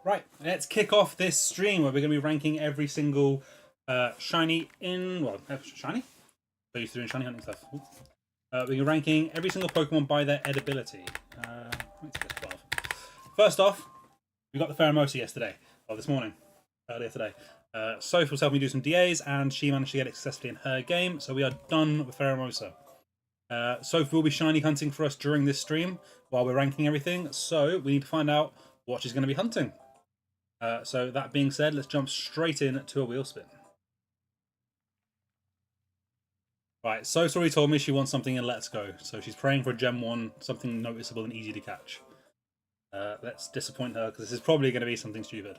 Right, let's kick off this stream where we're going to be ranking every single shiny in... Well, shiny? So used to doing shiny hunting stuff. We're ranking every single Pokemon by their edibility. Let's get 12. First off, we got the Pheromosa yesterday. Well, this morning. Earlier today. Soph was helping me do some DAs, and she managed to get it successfully in her game, so we are done with Pheromosa. Soph will be shiny hunting for us during this stream while we're ranking everything, so we need to find out what she's going to be hunting. So that being said, let's jump straight in to a wheel spin. Right, Soph's already told me she wants something in Let's Go, so she's praying for a Gem 1, something noticeable and easy to catch. Let's disappoint her, because this is probably going to be something stupid.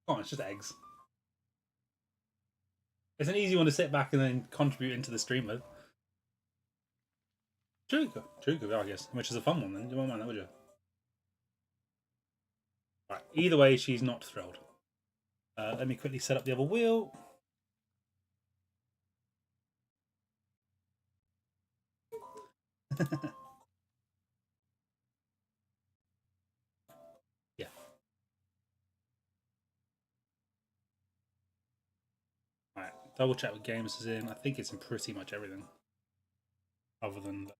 Oh, it's just eggs. It's an easy one to sit back and then contribute into the stream with. Chuku, I guess, which is a fun one then. You won't mind that, would you? Right, either way, she's not thrilled. Let me quickly set up the other wheel. Yeah. Alright, double check what games is in. I think it's in pretty much everything. Other than that.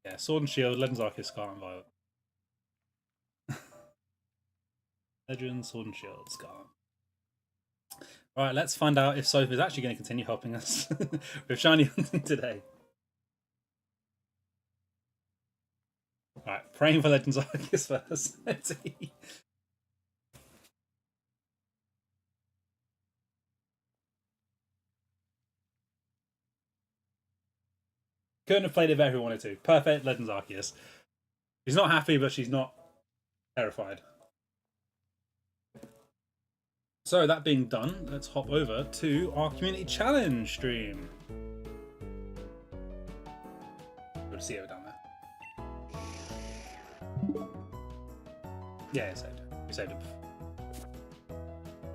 Yeah, Sword and Shield, Legends Arceus, Scarlet and Violet. Legends, Sword and Shield, Scarlet. Alright, let's find out if Soph is actually going to continue helping us with shiny hunting today. Alright, praying for Legends Arceus first. Let's see. Couldn't have played it better if we wanted to. Perfect Legends Arceus. She's not happy, but she's not terrified. So that being done, let's hop over to our community challenge stream. Good to see her down there. Yeah, it saved it. We saved it before.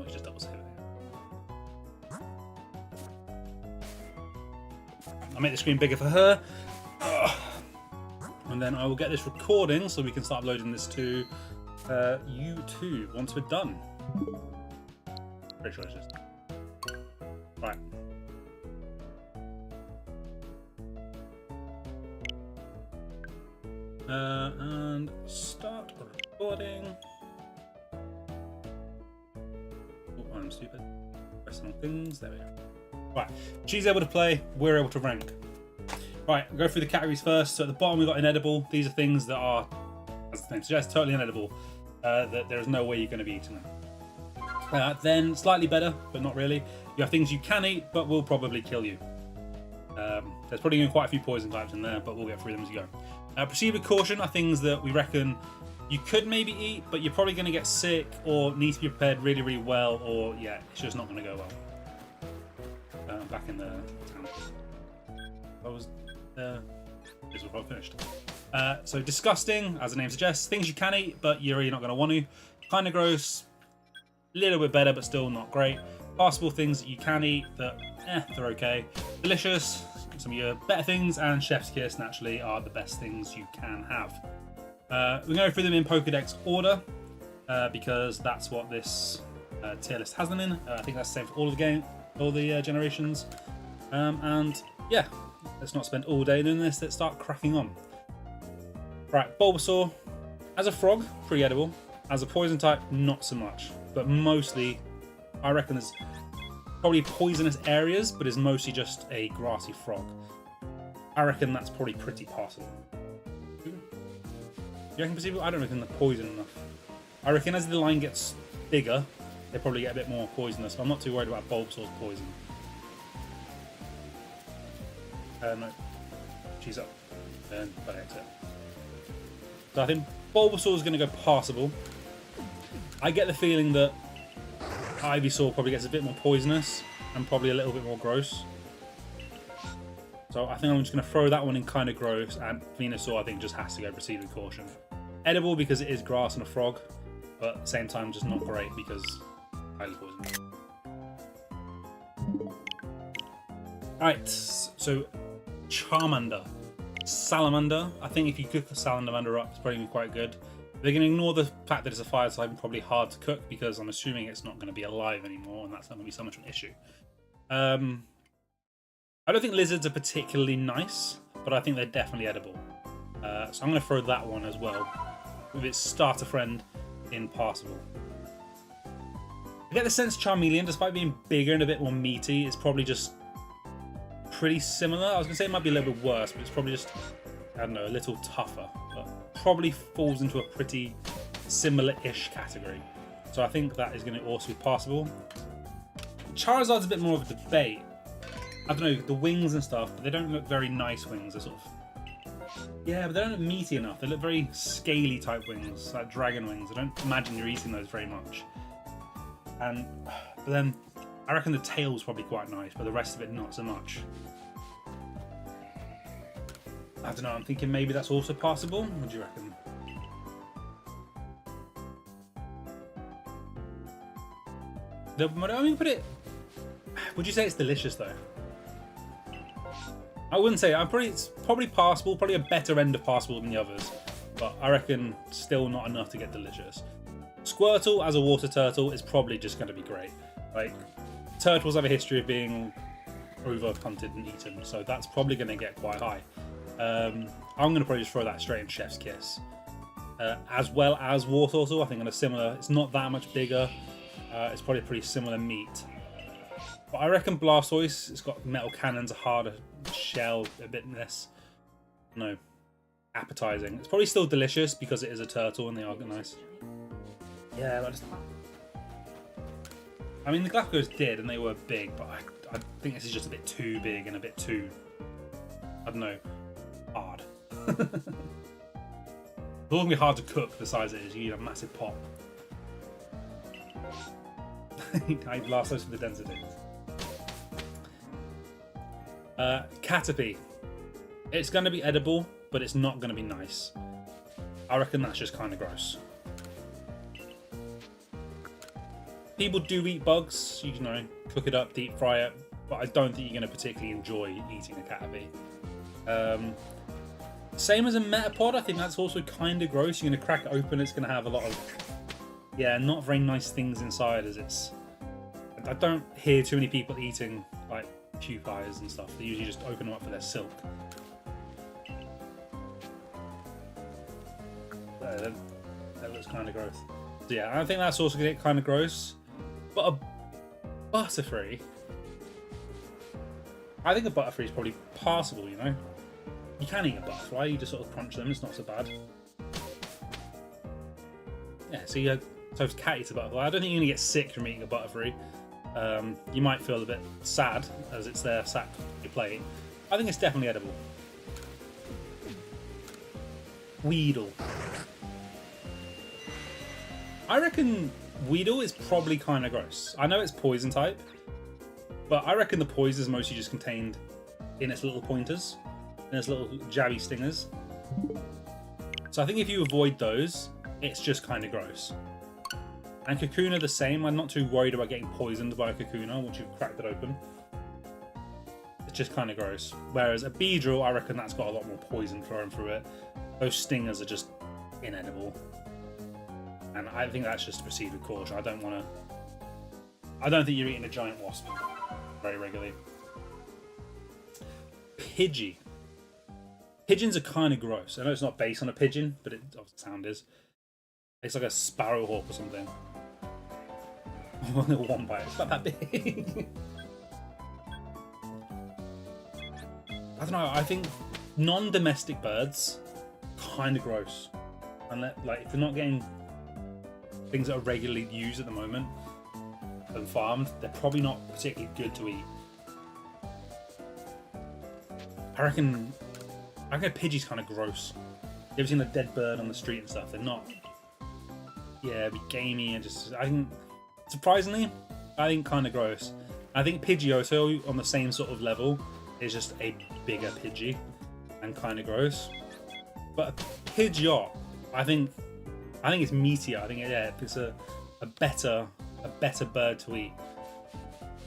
Let's just double save it. I'll make the screen bigger for her. And then I will get this recording so we can start uploading this to YouTube once we're done. Pretty sure it's just... Right. And start recording. Oh, I'm stupid. Pressing on things. There we go. Right, she's able to play, we're able to rank. Right, we'll go through the categories first. So at the bottom we've got inedible. These are things that are, as the name suggests, totally inedible. That there is no way you're going to be eating them. Then slightly better, but not really. You have things you can eat, but will probably kill you. There's probably going to be quite a few poison types in there, but we'll get through them as you go. Proceed with caution are things that we reckon you could maybe eat, but you're probably going to get sick or need to be prepared really, really well, or yeah, it's just not going to go well. Back in the town. I was this was probably finished. So disgusting, as the name suggests, things you can eat, but you're really not going to want to. Kind of gross, a little bit better, but still not great. Passable things that you can eat that, they're okay. Delicious, some of your better things, and Chef's Kiss naturally are the best things you can have. We're going to go through them in Pokedex order because that's what this tier list has them in. I think that's the same for all of the game. All the generations, and yeah, let's not spend all day doing this. Let's start cracking on. Right, Bulbasaur as a frog, pretty edible. As a poison type, not so much, but mostly I reckon there's probably poisonous areas, but is mostly just a grassy frog. I reckon that's probably pretty passable. You reckon possible? I don't reckon they're poison enough. I reckon as the line gets bigger, they probably get a bit more poisonous, so I'm not too worried about Bulbasaur's poison. No, she's up. And by exit. So I think Bulbasaur's going to go passable. I get the feeling that Ivysaur probably gets a bit more poisonous and probably a little bit more gross. So I think I'm just going to throw that one in kind of gross, and Venusaur I think just has to go proceed with caution. Edible because it is grass and a frog, but at the same time just not great because highly poisonous. Alright, so Charmander. Salamander. I think if you cook the Salamander up, it's probably going to be quite good. They're going to ignore the fact that it's a fire type and probably hard to cook because I'm assuming it's not going to be alive anymore, and that's not going to be so much of an issue. I don't think lizards are particularly nice, but I think they're definitely edible. So I'm going to throw that one as well, with its starter friend impassable. I get the sense Charmeleon, despite being bigger and a bit more meaty, is probably just pretty similar. I was going to say it might be a little bit worse, but it's probably just, I don't know, a little tougher. But probably falls into a pretty similar-ish category. So I think that is going to also be passable. Charizard's a bit more of a debate. I don't know, the wings and stuff, but they don't look very nice wings. They're sort of... Yeah, but they don't look meaty enough. They look very scaly type wings, like dragon wings. I don't imagine you're eating those very much. But then, I reckon the tail's probably quite nice, but the rest of it not so much. I don't know, I'm thinking maybe that's also passable. What do you reckon? I mean, put it... Would you say it's delicious though? I wouldn't say. It's probably passable, probably a better end of passable than the others, but I reckon still not enough to get delicious. Squirtle as a water turtle is probably just going to be great. Like, turtles have a history of being over-hunted and eaten, so that's probably going to get quite high. I'm going to probably just throw that straight in Chef's Kiss. As well as Wartortle, I think on a similar... It's not that much bigger. It's probably a pretty similar meat. But I reckon Blastoise, it's got metal cannons, a harder shell, a bit less, no, appetizing. It's probably still delicious because it is a turtle and they are nice. Yeah, I mean, the Galapagos did and they were big, but I think this is just a bit too big and a bit too, I don't know, hard. It's all gonna be hard to cook the size it is. You need a massive pot. I Blastoise for the density. Caterpie. It's going to be edible, but it's not going to be nice. I reckon that's just kind of gross. People do eat bugs, you know, cook it up, deep fry it, but I don't think you're going to particularly enjoy eating a Caterpie. Same as a Metapod, I think that's also kind of gross. You're going to crack it open, it's going to have a lot of, yeah, not very nice things inside, as it's... I don't hear too many people eating, like, pupaes and stuff. They usually just open them up for their silk. That looks kind of gross. So yeah, I think that's also going to get kind of gross. But a Butterfree... I think a Butterfree is probably passable, you know? You can eat a butterfly, you just sort of crunch them, it's not so bad. Yeah, so it's cat eats a butterfly. I don't think you're going to get sick from eating a Butterfree. You might feel a bit sad as it's there sat on your plate. I think it's definitely edible. Weedle. I reckon Weedle is probably kind of gross. I know it's poison type, but I reckon the poison is mostly just contained in its little pointers, in its little jabby stingers. So I think if you avoid those, it's just kind of gross. And Kakuna the same. I'm not too worried about getting poisoned by a Kakuna once you've cracked it open. It's just kind of gross. Whereas a Beedrill, I reckon that's got a lot more poison flowing through it. Those stingers are just inedible. And I think that's just to proceed with caution. I don't think you're eating a giant wasp very regularly. Pidgey. Pigeons are kind of gross. I know it's not based on a pigeon, but it sound is. It's like a sparrowhawk or something. One bite. It's about that big. I don't know. I think non-domestic birds kind of gross. And like if you're not getting things that are regularly used at the moment and farmed, they're probably not particularly good to eat. I reckon a Pidgey's kind of gross. You ever seen a dead bird on the street and stuff? They're not. Yeah, be gamey and just. I think surprisingly, I think kind of gross. I think Pidgeotto on the same sort of level is just a bigger Pidgey and kind of gross. But Pidgeot, I think it's meatier. I think it's a better bird to eat.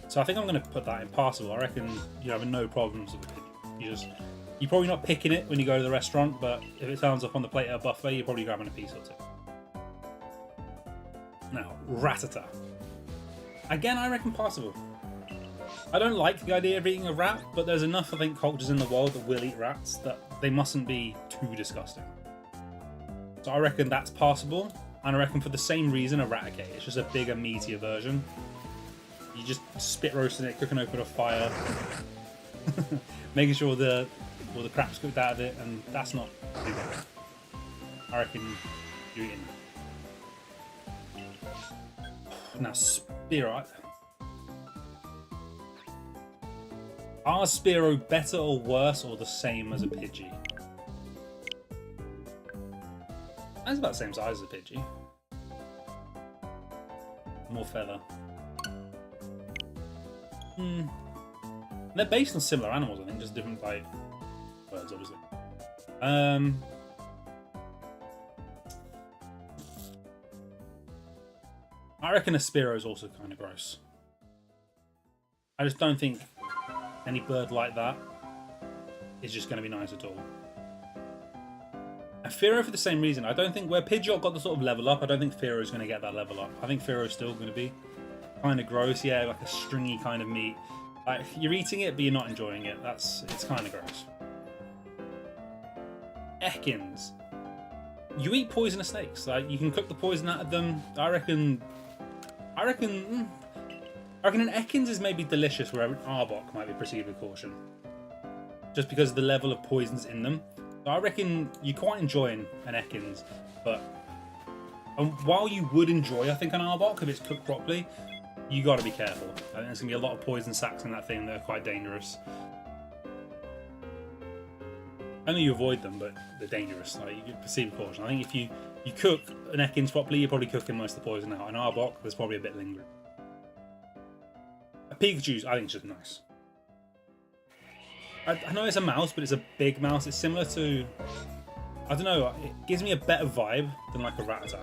So I think I'm going to put that in passable. I reckon you have no problems with a Pidgeot. You're probably not picking it when you go to the restaurant, but if it turns up on the plate at a buffet, you're probably grabbing a piece or two. Now, Rattata. Again, I reckon passable. I don't like the idea of eating a rat, but there's enough, I think, cultures in the world that will eat rats that they mustn't be too disgusting. So I reckon that's passable, and I reckon for the same reason, a Raticate. It's just a bigger, meatier version. You just spit roasting it, cooking open a fire, making sure all the crap's cooked out of it, and that's not too bad. I reckon you're eating that. Now, Spearow. Are Spearow better or worse or the same as a Pidgey? It's about the same size as a Pidgey. More feather. They're based on similar animals, I think, just different, like, birds, obviously. I reckon a Spearow is also kind of gross. I just don't think any bird like that is just going to be nice at all. And Fearow for the same reason. I don't think where Pidgeot got the sort of level up, I don't think Fearow is going to get that level up. I think Fearow's still going to be kind of gross. Yeah, like a stringy kind of meat. Like, you're eating it, but you're not enjoying it. It's kind of gross. Ekans. You eat poisonous snakes. Like, you can cook the poison out of them. I reckon an Ekans is maybe delicious, where an Arbok might be proceeded with caution. Just because of the level of poisons in them. So I reckon you're quite enjoying an Ekans, but while you would enjoy, I think, an Arbok if it's cooked properly, you got to be careful. I think there's going to be a lot of poison sacs in that thing that are quite dangerous. I know you avoid them, but they're dangerous. Like, you proceed with caution. I think if you cook an Ekans properly, you're probably cooking most of the poison out. An Arbok, there's probably a bit lingering. A Pikachu's, I think, it's just nice. I know it's a mouse, but it's a big mouse. It's similar to, I don't know, it gives me a better vibe than like a Rattata.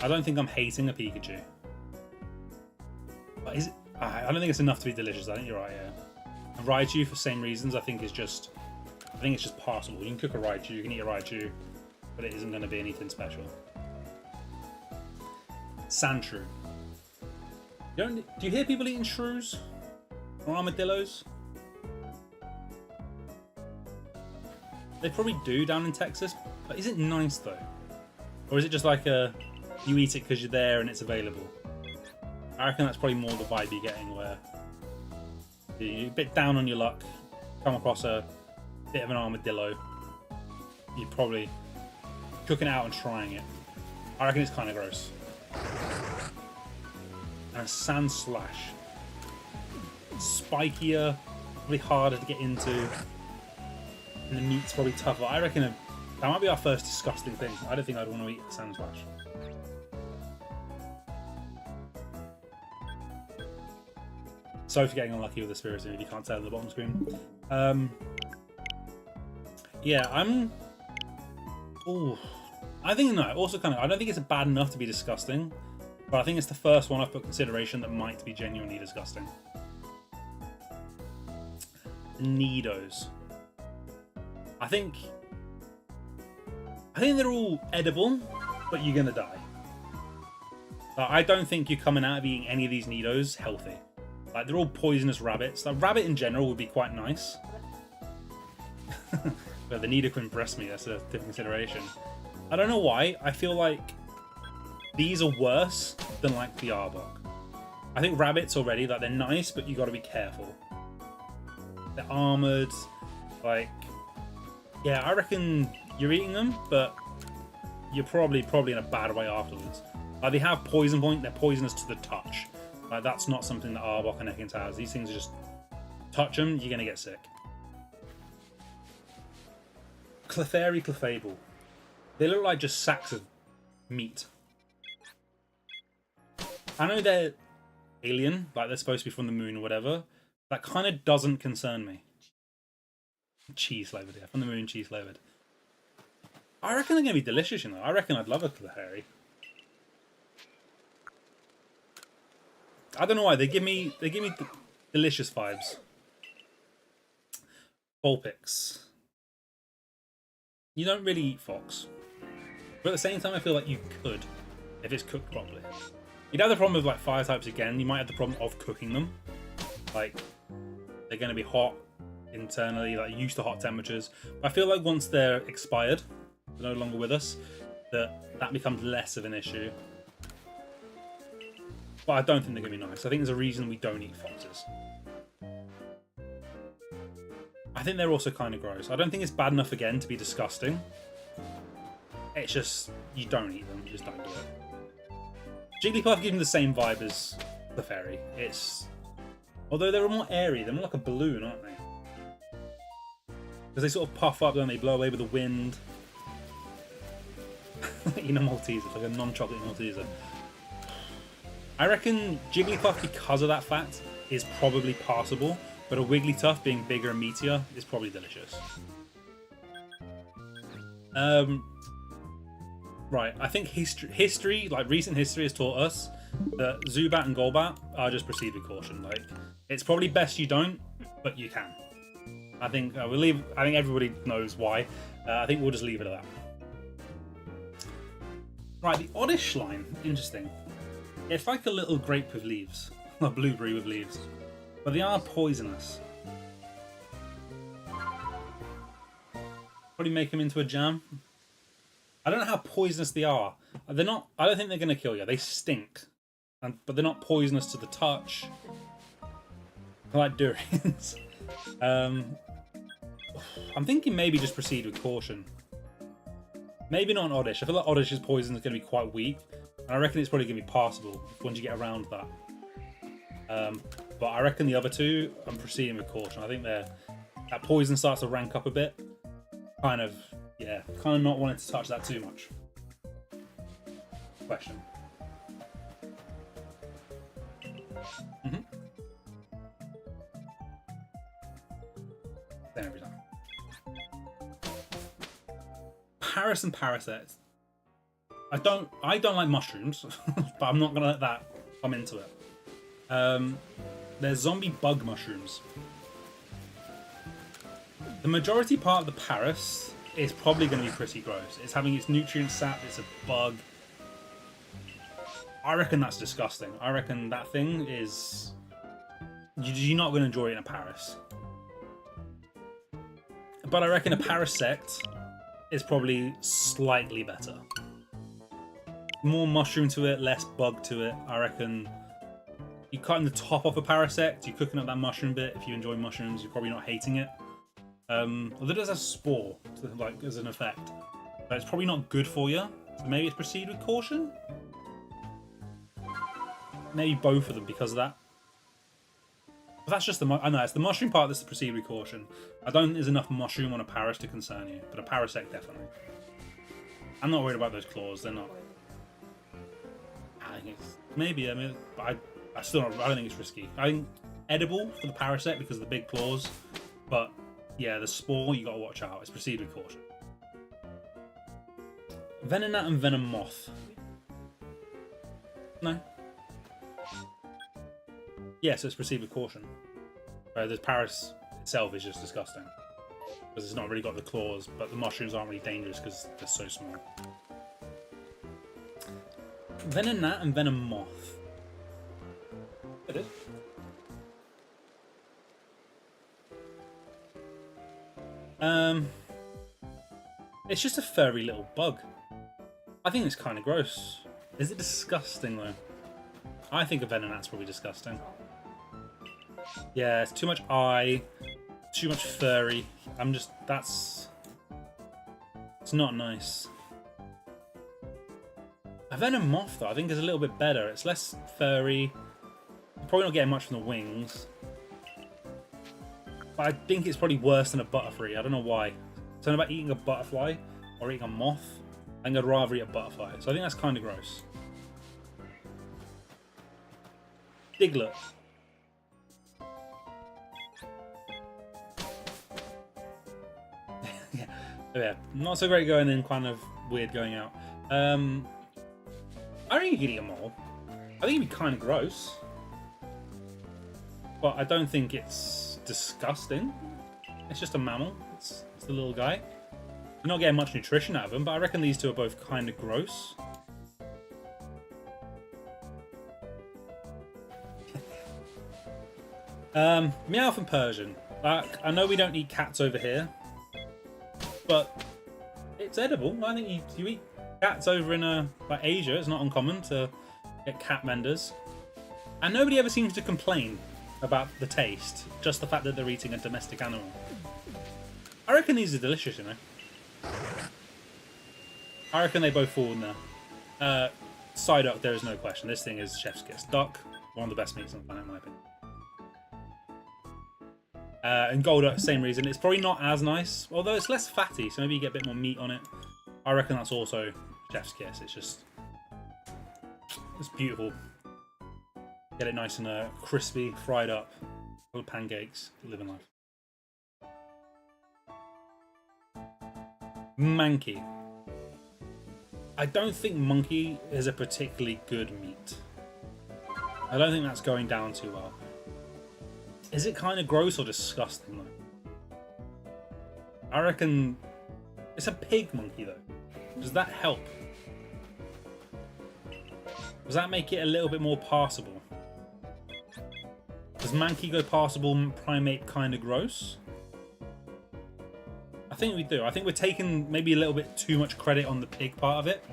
I don't think I'm hating a Pikachu. But is it? I don't think it's enough to be delicious. I think you're right, yeah. And Raichu, for the same reasons, I think it's just passable. You can cook a Raichu, you can eat a Raichu, but it isn't going to be anything special. Sandshrew. Do you hear people eating shrews? Or armadillos? They probably do down in Texas, but is it nice though? Or is it just like you eat it because you're there and it's available? I reckon that's probably more the vibe you're getting, where you're a bit down on your luck, come across a bit of an armadillo, you're probably cooking it out and trying it. I reckon it's kind of gross. And a Sand Slash. Spikier, probably harder to get into. And the meat's probably tougher. I reckon that might be our first disgusting thing. I don't think I'd want to eat a Sand Slash. Sorry for getting unlucky with the Spiritomb if you can't tell on the bottom screen. Yeah, I think no. Also, I don't think it's bad enough to be disgusting, but I think it's the first one I've put consideration that might be genuinely disgusting. Nidos. I think they're all edible, but you're gonna die. I don't think you're coming out of eating any of these Nidos healthy. Like, they're all poisonous rabbits. Like, rabbit in general would be quite nice. But the Nidoqueen breast meat, that's a different consideration. I don't know why. I feel like these are worse than, like, the Arbok. I think rabbits already, like, they're nice, but you got to be careful. They're armored. Like, yeah, I reckon you're eating them, but you're probably in a bad way afterwards. Like, they have poison point. They're poisonous to the touch. Like, that's not something that Arbok and Ekans has. These things are just touch them, you're gonna get sick. Clefairy, Clefable. They look like just sacks of meat. I know they're alien, like they're supposed to be from the moon or whatever, that kind of doesn't concern me. Cheese flavored, yeah, from the moon, cheese flavored. I reckon they're gonna be delicious, you know. I reckon I'd love a Kalahari. I don't know why they give me delicious vibes. Vulpix. You don't really eat fox, but at the same time, I feel like you could if it's cooked properly. You'd have the problem with like fire types again. You might have the problem of cooking them. Like they're going to be hot internally, like used to hot temperatures. But I feel like once they're expired, they're no longer with us, that becomes less of an issue. But I don't think they're going to be nice. I think there's a reason we don't eat foxes. I think they're also kind of gross. I don't think it's bad enough again to be disgusting. It's just, you don't eat them. You just don't do it. Jigglypuff gives me the same vibe as the fairy. Although they're more airy. They're more like a balloon, aren't they? Because they sort of puff up, don't they? Blow away with the wind. Eating a Malteser, like a non-chocolate Malteser. I reckon Jigglypuff, because of that fact, is probably passable. But a Wigglytuff being bigger and meatier is probably delicious. Right, I think history, like recent history, has taught us that Zubat and Golbat are just proceed with caution. Like, it's probably best you don't, but you can. I think we'll leave. I think everybody knows why. I think we'll just leave it at that. Right, the Oddish line, interesting. It's like a little grape with leaves, a blueberry with leaves. But they are poisonous. Probably make them into a jam. I don't know how poisonous they are. They're not. I don't think they're going to kill you. They stink, but they're not poisonous to the touch. I like durians. I'm thinking maybe just proceed with caution. Maybe not an Oddish. I feel like Oddish's poison is going to be quite weak, and I reckon it's probably going to be passable once you get around that. But I reckon the other two, I'm proceeding with caution. I think that poison starts to rank up a bit. Kind of not wanting to touch that too much. Question. Then every time. Paris and Parasect. I don't like mushrooms, but I'm not gonna let that come into it. They're zombie bug mushrooms. The majority part of the Paris is probably going to be pretty gross. It's having its nutrient sapped, it's a bug. I reckon that's disgusting. I reckon that thing is... You're not going to enjoy it in a Paris. But I reckon a Parasect is probably slightly better. More mushroom to it, less bug to it. I reckon... You're cutting the top off a Parasect, you're cooking up that mushroom bit. If you enjoy mushrooms, you're probably not hating it. Although it does have spore, like, as an effect. But it's probably not good for you. So maybe it's proceed with caution? Maybe both of them because of that. But that's just I know, it's the mushroom part that's the proceed with caution. I don't think there's enough mushroom on a Paras to concern you, but a Parasect definitely. I'm not worried about those claws, they're not... I think it's... Maybe, I mean, but I don't think it's risky. I think edible for the Parasect because of the big claws, but yeah, the spore, you gotta watch out. It's proceed with caution. Venonat and Venomoth. No. Yeah, so it's proceed with caution. The Paras itself is just disgusting. Because it's not really got the claws, but the mushrooms aren't really dangerous because they're so small. Venonat and Venomoth. It is. It's just a furry little bug. I think it's kind of gross. Is it disgusting though? I think a Venonat's probably disgusting. Yeah, it's too much eye, too much furry. It's not nice. A Venomoth though, I think is a little bit better. It's less furry. Probably not getting much from the wings. But I think it's probably worse than a butterfree. I don't know why. Something about eating a butterfly or eating a moth. I think I'd rather eat a butterfly. So I think that's kind of gross. Diglett. Yeah, not so great going in, kind of weird going out. I think you could eat them all. I think it'd be kind of gross, but I don't think it's disgusting. It's just a mammal. It's the little guy. You're not getting much nutrition out of them, but I reckon these two are both kind of gross. Meowth and Persian. I know we don't eat cats over here, but it's edible. I think you eat cats over in like Asia. It's not uncommon to get cat vendors, and nobody ever seems to complain about the taste. Just the fact that they're eating a domestic animal. I reckon these are delicious, you know. I reckon they both fall in there. Psyduck, there is no question. This thing is chef's kiss. Duck, one of the best meats on the planet, in my opinion. And Golduck, same reason. It's probably not as nice, although it's less fatty, so maybe you get a bit more meat on it. I reckon that's also chef's kiss. It's beautiful. Get it nice and crispy, fried up, little pancakes, living life. Mankey. I don't think monkey is a particularly good meat. I don't think that's going down too well. Is it kind of gross or disgusting though? I reckon it's a pig monkey though. Does that help? Does that make it a little bit more passable? Does Mankey go passable, primate kind of gross? I think we do. I think we're taking maybe a little bit too much credit on the pig part of it,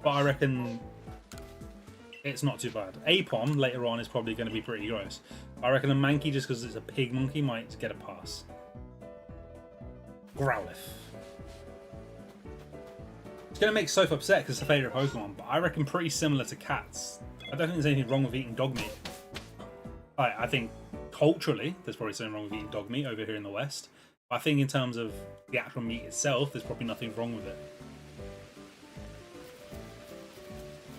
but I reckon it's not too bad. Apom later on is probably going to be pretty gross. I reckon a Mankey, just because it's a pig monkey, might get a pass. Growlithe. It's going to make Soph upset because it's her favourite Pokemon, but I reckon pretty similar to cats. I don't think there's anything wrong with eating dog meat. I think culturally, there's probably something wrong with eating dog meat over here in the West. But I think in terms of the actual meat itself, there's probably nothing wrong with it.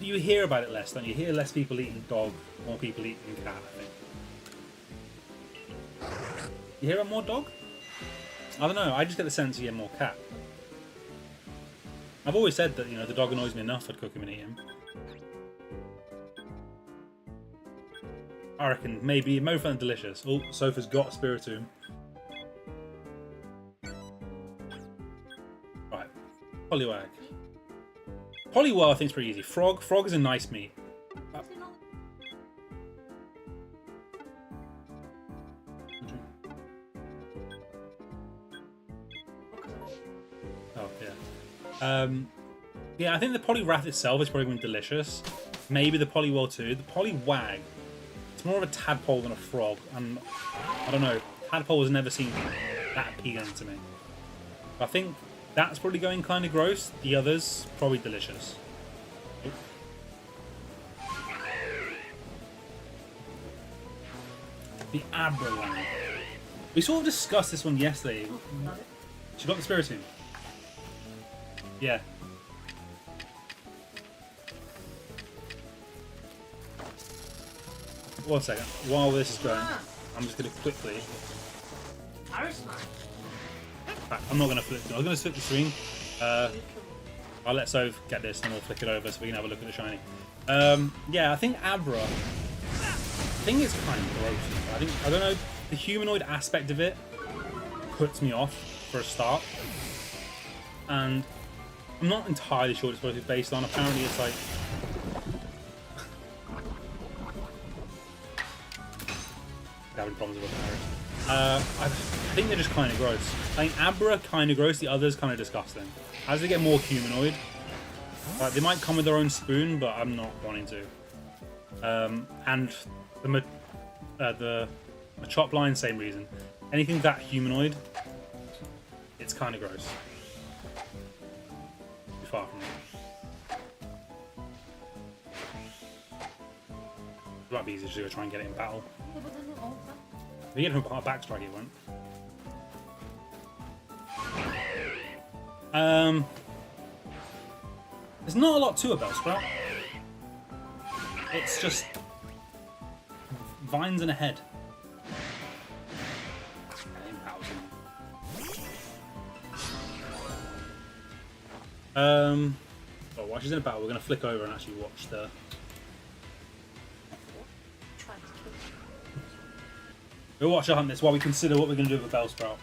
You hear about it less, don't you? You hear less people eating dog, more people eating cat, I think. You hear about more dog? I don't know, I just get the sense you hear more cat. I've always said that, you know, the dog annoys me enough, I'd cook him and eat him. I reckon maybe Mofan delicious. Oh, Sofa's got Spiritomb. Right, Poliwag. Poliwag I think is pretty easy. Frog is a nice meat. Oh yeah. Yeah, I think the Poliwrath itself is probably delicious. Maybe the Poliwag too. The Poliwag, it's more of a tadpole than a frog, and I don't know. Tadpole has never seemed that appealing to me. I think that's probably going kind of gross. The others, probably delicious. The Abralang. We sort of discussed this one yesterday. She got the Spiritomb. Yeah. One second. While this is going, I'm just going to quickly... I'm not going to flip it. I was going to flip the screen. I'll let Soph get this and we'll flick it over so we can have a look at the shiny. Yeah, I think Abra. I think it's kind of gross. I don't know, the humanoid aspect of it puts me off for a start. And I'm not entirely sure what it's supposed to be based on. Apparently it's like... having problems with it. I think they're just kind of gross. I think Abra kind of gross, the others kind of disgusting. As they get more humanoid, like they might come with their own spoon, but I'm not wanting to. And the Machop line, same reason. Anything that humanoid, it's kind of gross. Too far from it. It might be easier to try and get it in battle. If you get him a back strike, it won't. There's not a lot to a Bellsprout. It's just vines and a head. And empowers him. Oh, while she's in a battle, we're going to flick over and actually watch the. We'll watch her hunt this while we consider what we're going to do with a Bellsprout.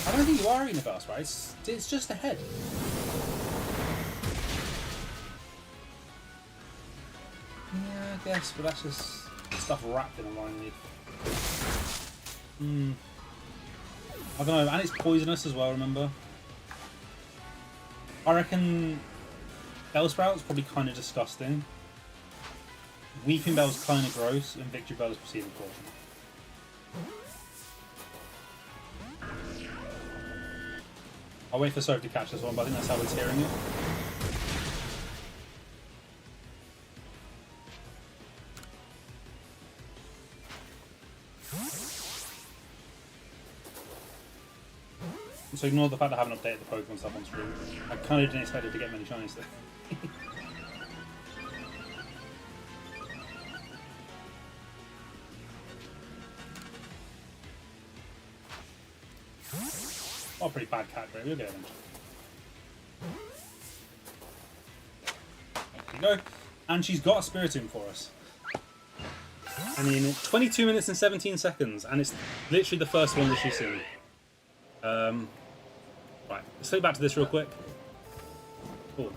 I don't think you are eating a Bellsprout. It's just a head. Yeah, I guess, but that's just stuff wrapped in a line leaf. I don't know, and it's poisonous as well, remember? I reckon Bellsprout's probably kind of disgusting. Weeping Bell's kind of gross, and Victory Bell is Proceeding Caution. I'll wait for Soph to catch this one, but I think that's how it's hearing it. So ignore the fact I haven't updated the Pokemon stuff on stream. I kind of didn't expect it to get many shinies there. Oh, pretty bad cat grade. We'll get it eventually. There you go. And she's got a Spiritomb for us. And in 22 minutes and 17 seconds. And it's literally the first one that she's seen. Right, let's flip back to this real quick. Cool.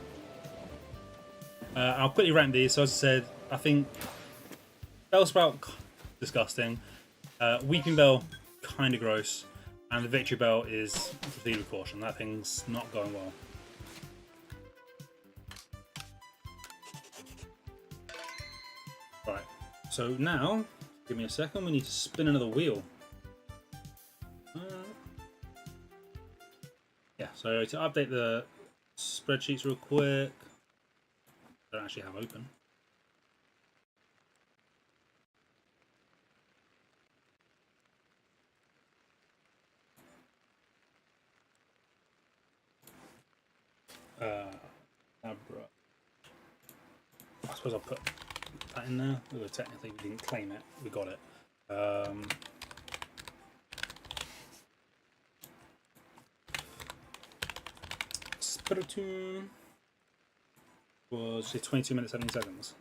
I'll quickly rank these. So as I said, I think Bellsprout, disgusting. Weeping Bell, kind of gross. And the Victory Bell is proceed with caution. That thing's not going well. Right, so now, give me a second, we need to spin another wheel. Yeah, so to update the spreadsheets real quick, I don't actually have open. I suppose I'll put that in there. Although technically we didn't claim it, we got it. Spiritomb was 22 minutes 17 seconds.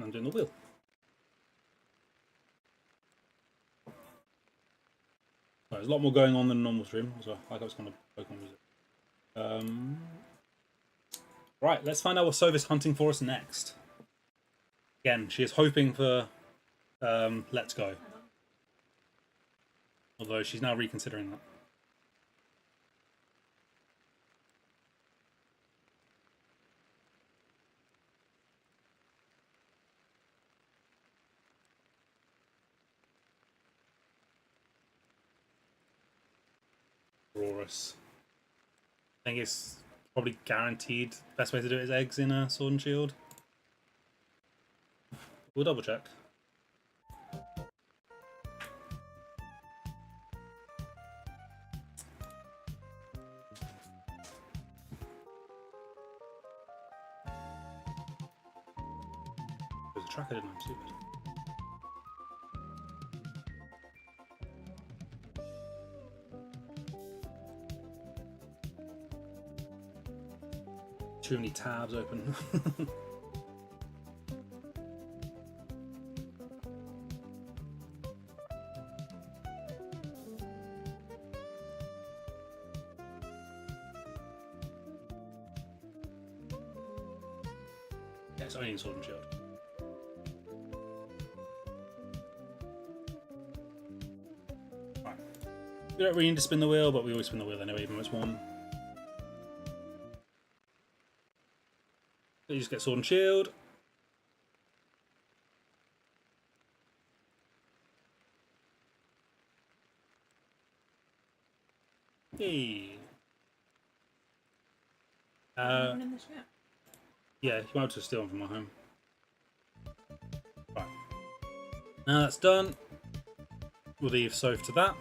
I'm doing the wheel. Right, there's a lot more going on than a normal stream, so I like I was kind of Pokemon music. Right, let's find out what Soph is hunting for us next. Again, she is hoping for Let's Go. Although she's now reconsidering that. Aurorus. I think it's probably guaranteed. Best way to do it is eggs in a Sword and Shield. We'll double check. There's a tracker, didn't I? I'm stupid. Too many tabs open. Yeah, it's only in Sword and Shield. Right. We don't really need to spin the wheel, but we always spin the wheel anyway, even when it's warm. You just get Sword and Shield. Hey. Yeah, you might have to steal them from my home. Right. Now that's done. We'll leave Soph to that.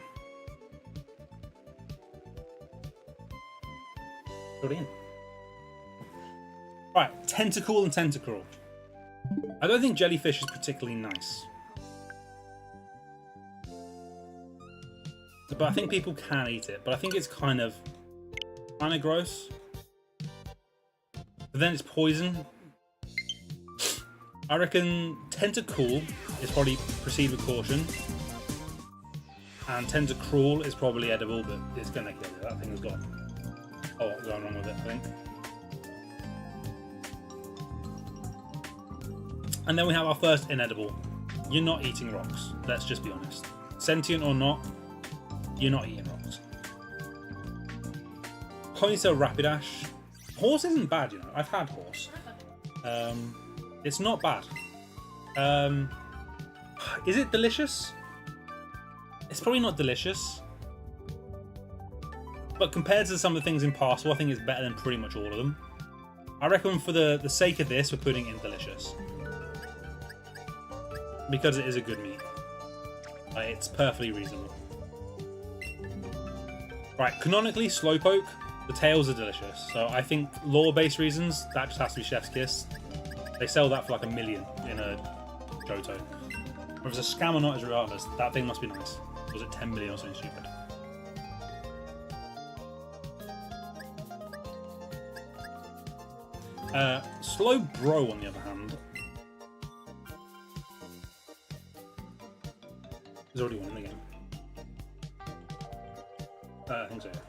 Put it in. Right, Tentacle and Tentacruel. I don't think jellyfish is particularly nice. But I think people can eat it. But I think it's kind of gross. But then it's poison. I reckon Tentacool is probably proceed with caution. And Tentacruel is probably edible, but it's going to kill you. That thing has got a lot going wrong with it, I think. And then we have our first inedible. You're not eating rocks. Let's just be honest. Sentient or not, you're not eating rocks. Ponytail Rapidash. Horse isn't bad, you know. I've had horse. It's not bad. Is it delicious? It's probably not delicious. But compared to some of the things in Parcel, I think it's better than pretty much all of them. I reckon for the sake of this, we're putting in delicious. Because it is a good meat. It's perfectly reasonable. Right, canonically, Slowpoke, the tails are delicious. So I think lore-based reasons, that just has to be Chef's Kiss. They sell that for like $1 million in a Johto. Whether it's a scam or not is regardless. That thing must be nice. Was it 10 million or something stupid? Slowbro, on the other hand, there's already one in the game. I think so, yeah.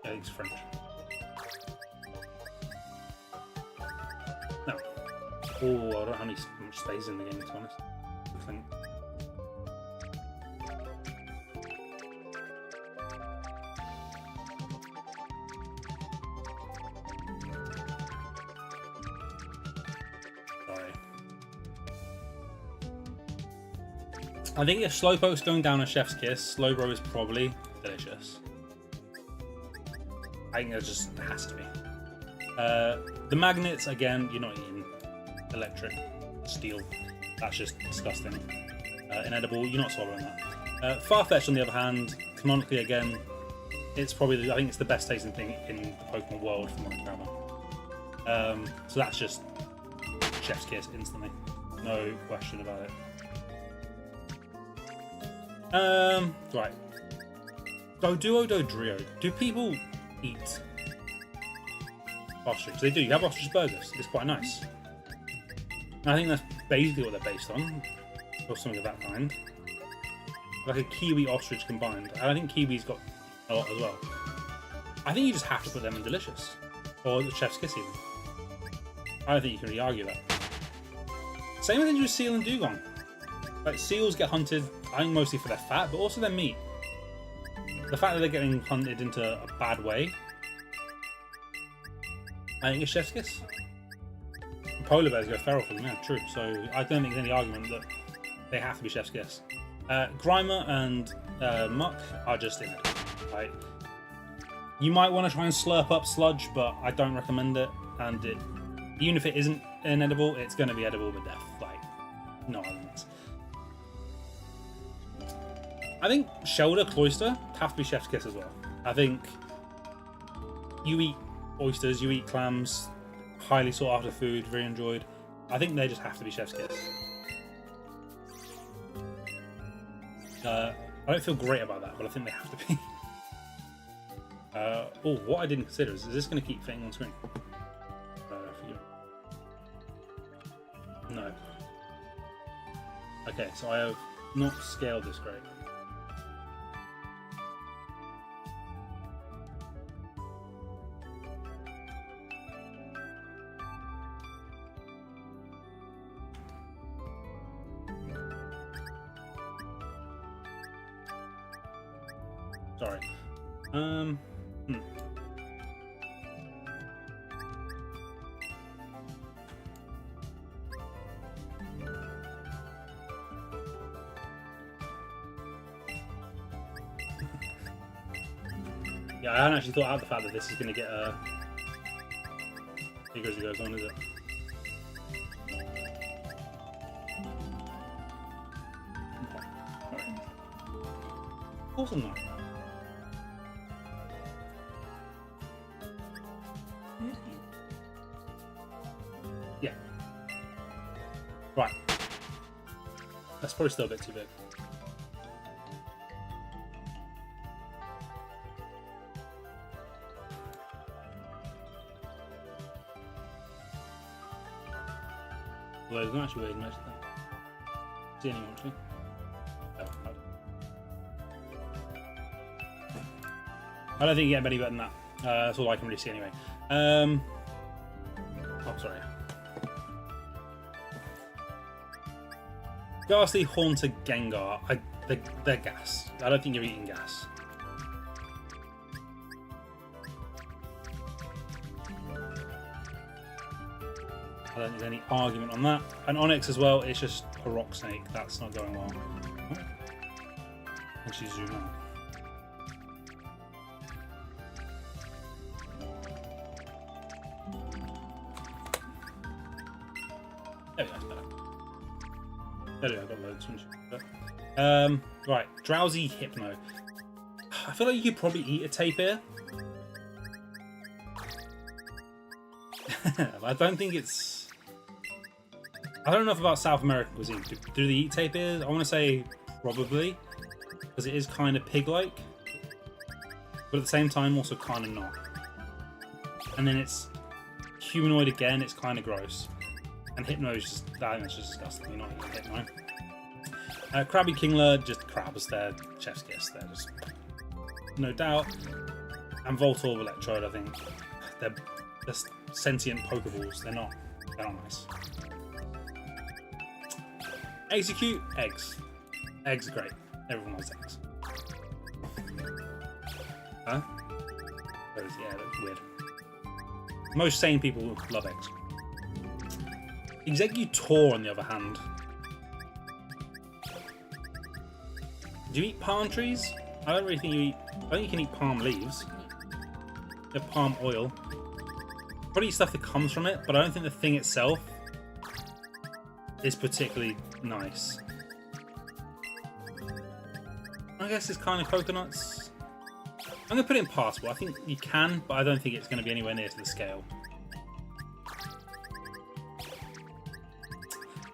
I think it's French. No. Oh, I don't have much space in the game, to be honest. I think. Sorry. I think if Slowpoke's going down a Chef's Kiss, Slowbro is probably delicious. I think that just has to be. The magnets, again, you're not eating electric steel. That's just disgusting. Inedible, you're not swallowing that. Farfetch'd, on the other hand, canonically, again, it's probably, I think it's the best tasting thing in the Pokemon world from what I remember. So that's just Chef's Kiss instantly. No question about it. Right. Doduo Dodrio. Do people eat ostrich? They do. You have ostrich burgers. It's quite nice. And I think that's basically what they're based on, or something of that kind. Like a kiwi ostrich combined. And I think kiwi's got a lot as well. I think you just have to put them in delicious, or the Chef's Kiss even. I don't think you can really argue that. Same with with seal and dugong. Like seals get hunted, I think mostly for their fat, but also their meat. The fact that they're getting hunted into a bad way, I think it's Chef's Kiss. Polar bears go feral for them, yeah, true. So I don't think there's any argument that they have to be Chef's Kiss. Grimer and Muck are just in it. Right? You might want to try and slurp up Sludge, but I don't recommend it. And even if it isn't inedible, it's going to be edible with death. Like, no arguments. I think Shelder, Cloyster have to be Chef's Kiss as well. I think you eat oysters, you eat clams, highly sought after food, very enjoyed. I think they just have to be Chef's Kiss. I don't feel great about that, but I think they have to be. Oh, what I didn't consider is this going to keep fitting on screen? No. Okay, so I have not scaled this great. Sorry. Yeah, I hadn't actually thought out the fact that this is going to get bigger as it goes on, is it? Of course I'm not. Yeah. Right. That's probably still a bit too big. Although there's not actually really much of that. See anyone actually? Oh, I don't think you get any better than that. That's all I can really see anyway. Oh, sorry. Ghastly Haunter Gengar. They're gas. I don't think you're eating gas. I don't think there's any argument on that. And Onyx as well, it's just a rock snake. That's not going well. And she's zoom out. There we go, that's better. There we go, I've got loads. Right, Drowsy Hypno. I feel like you could probably eat a tapir. I don't think it's... I don't know enough about South American cuisine. Do they eat tapirs? I want to say probably, because it is kind of pig-like, but at the same time also kind of not. And then it's humanoid again. It's kind of gross. And Hypno is just, I think it's just disgusting. You're not eating Hypno. Krabby Kingler, just crabs. They're chef's kiss. They're just no doubt. And Voltorb Electrode, I think they're just sentient Pokeballs. They're not nice. Execute eggs. Eggs are great. Everyone likes eggs. Huh? Yeah, that's weird. Most sane people love eggs. Executor, on the other hand. Do you eat palm trees? I don't really think you eat... I think you can eat palm leaves. You have palm oil. Probably stuff that comes from it, but I don't think the thing itself is particularly nice. I guess it's kind of coconuts. I'm going to put it in passable. I think you can, but I don't think it's going to be anywhere near to the scale.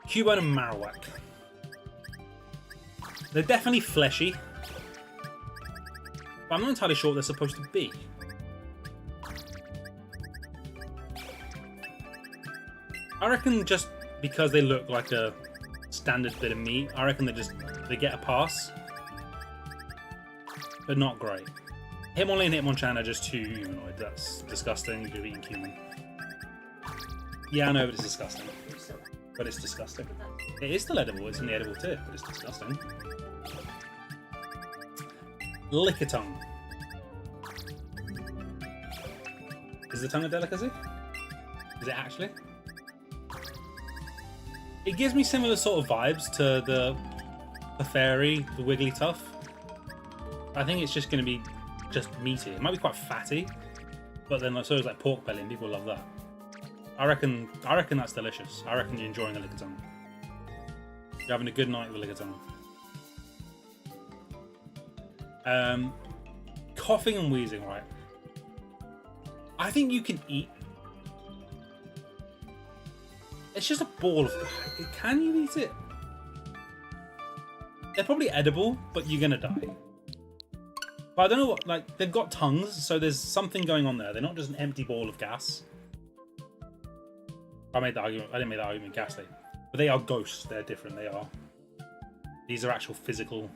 Cubone and Marowak. They're definitely fleshy, but I'm not entirely sure what they're supposed to be. I reckon just because they look like a standard bit of meat, I reckon they get a pass, but not great. Hitmonlee and Hitmonchan are just too humanoid. That's disgusting. You're eating human. Yeah, I know, but it's disgusting. But it's disgusting. It is still edible. It's in the edible tier, but it's disgusting. Lickitung. Is the tongue a delicacy? Is it actually? It gives me similar sort of vibes to the fairy, the Wigglytuff. I think it's just going to be just meaty. It might be quite fatty, but then so is like pork belly, and people love that. I reckon that's delicious. I reckon you're enjoying a Lickitung. You're having a good night with a Lickitung. Coughing and wheezing, right? I think you can eat. It's just a ball of... Can you eat it? They're probably edible, but you're gonna die. But I don't know what... Like, they've got tongues, so there's something going on there. They're not just an empty ball of gas. I made the argument. I didn't make that argument ghastly. But they are ghosts. They're different. They are. These are actual physical...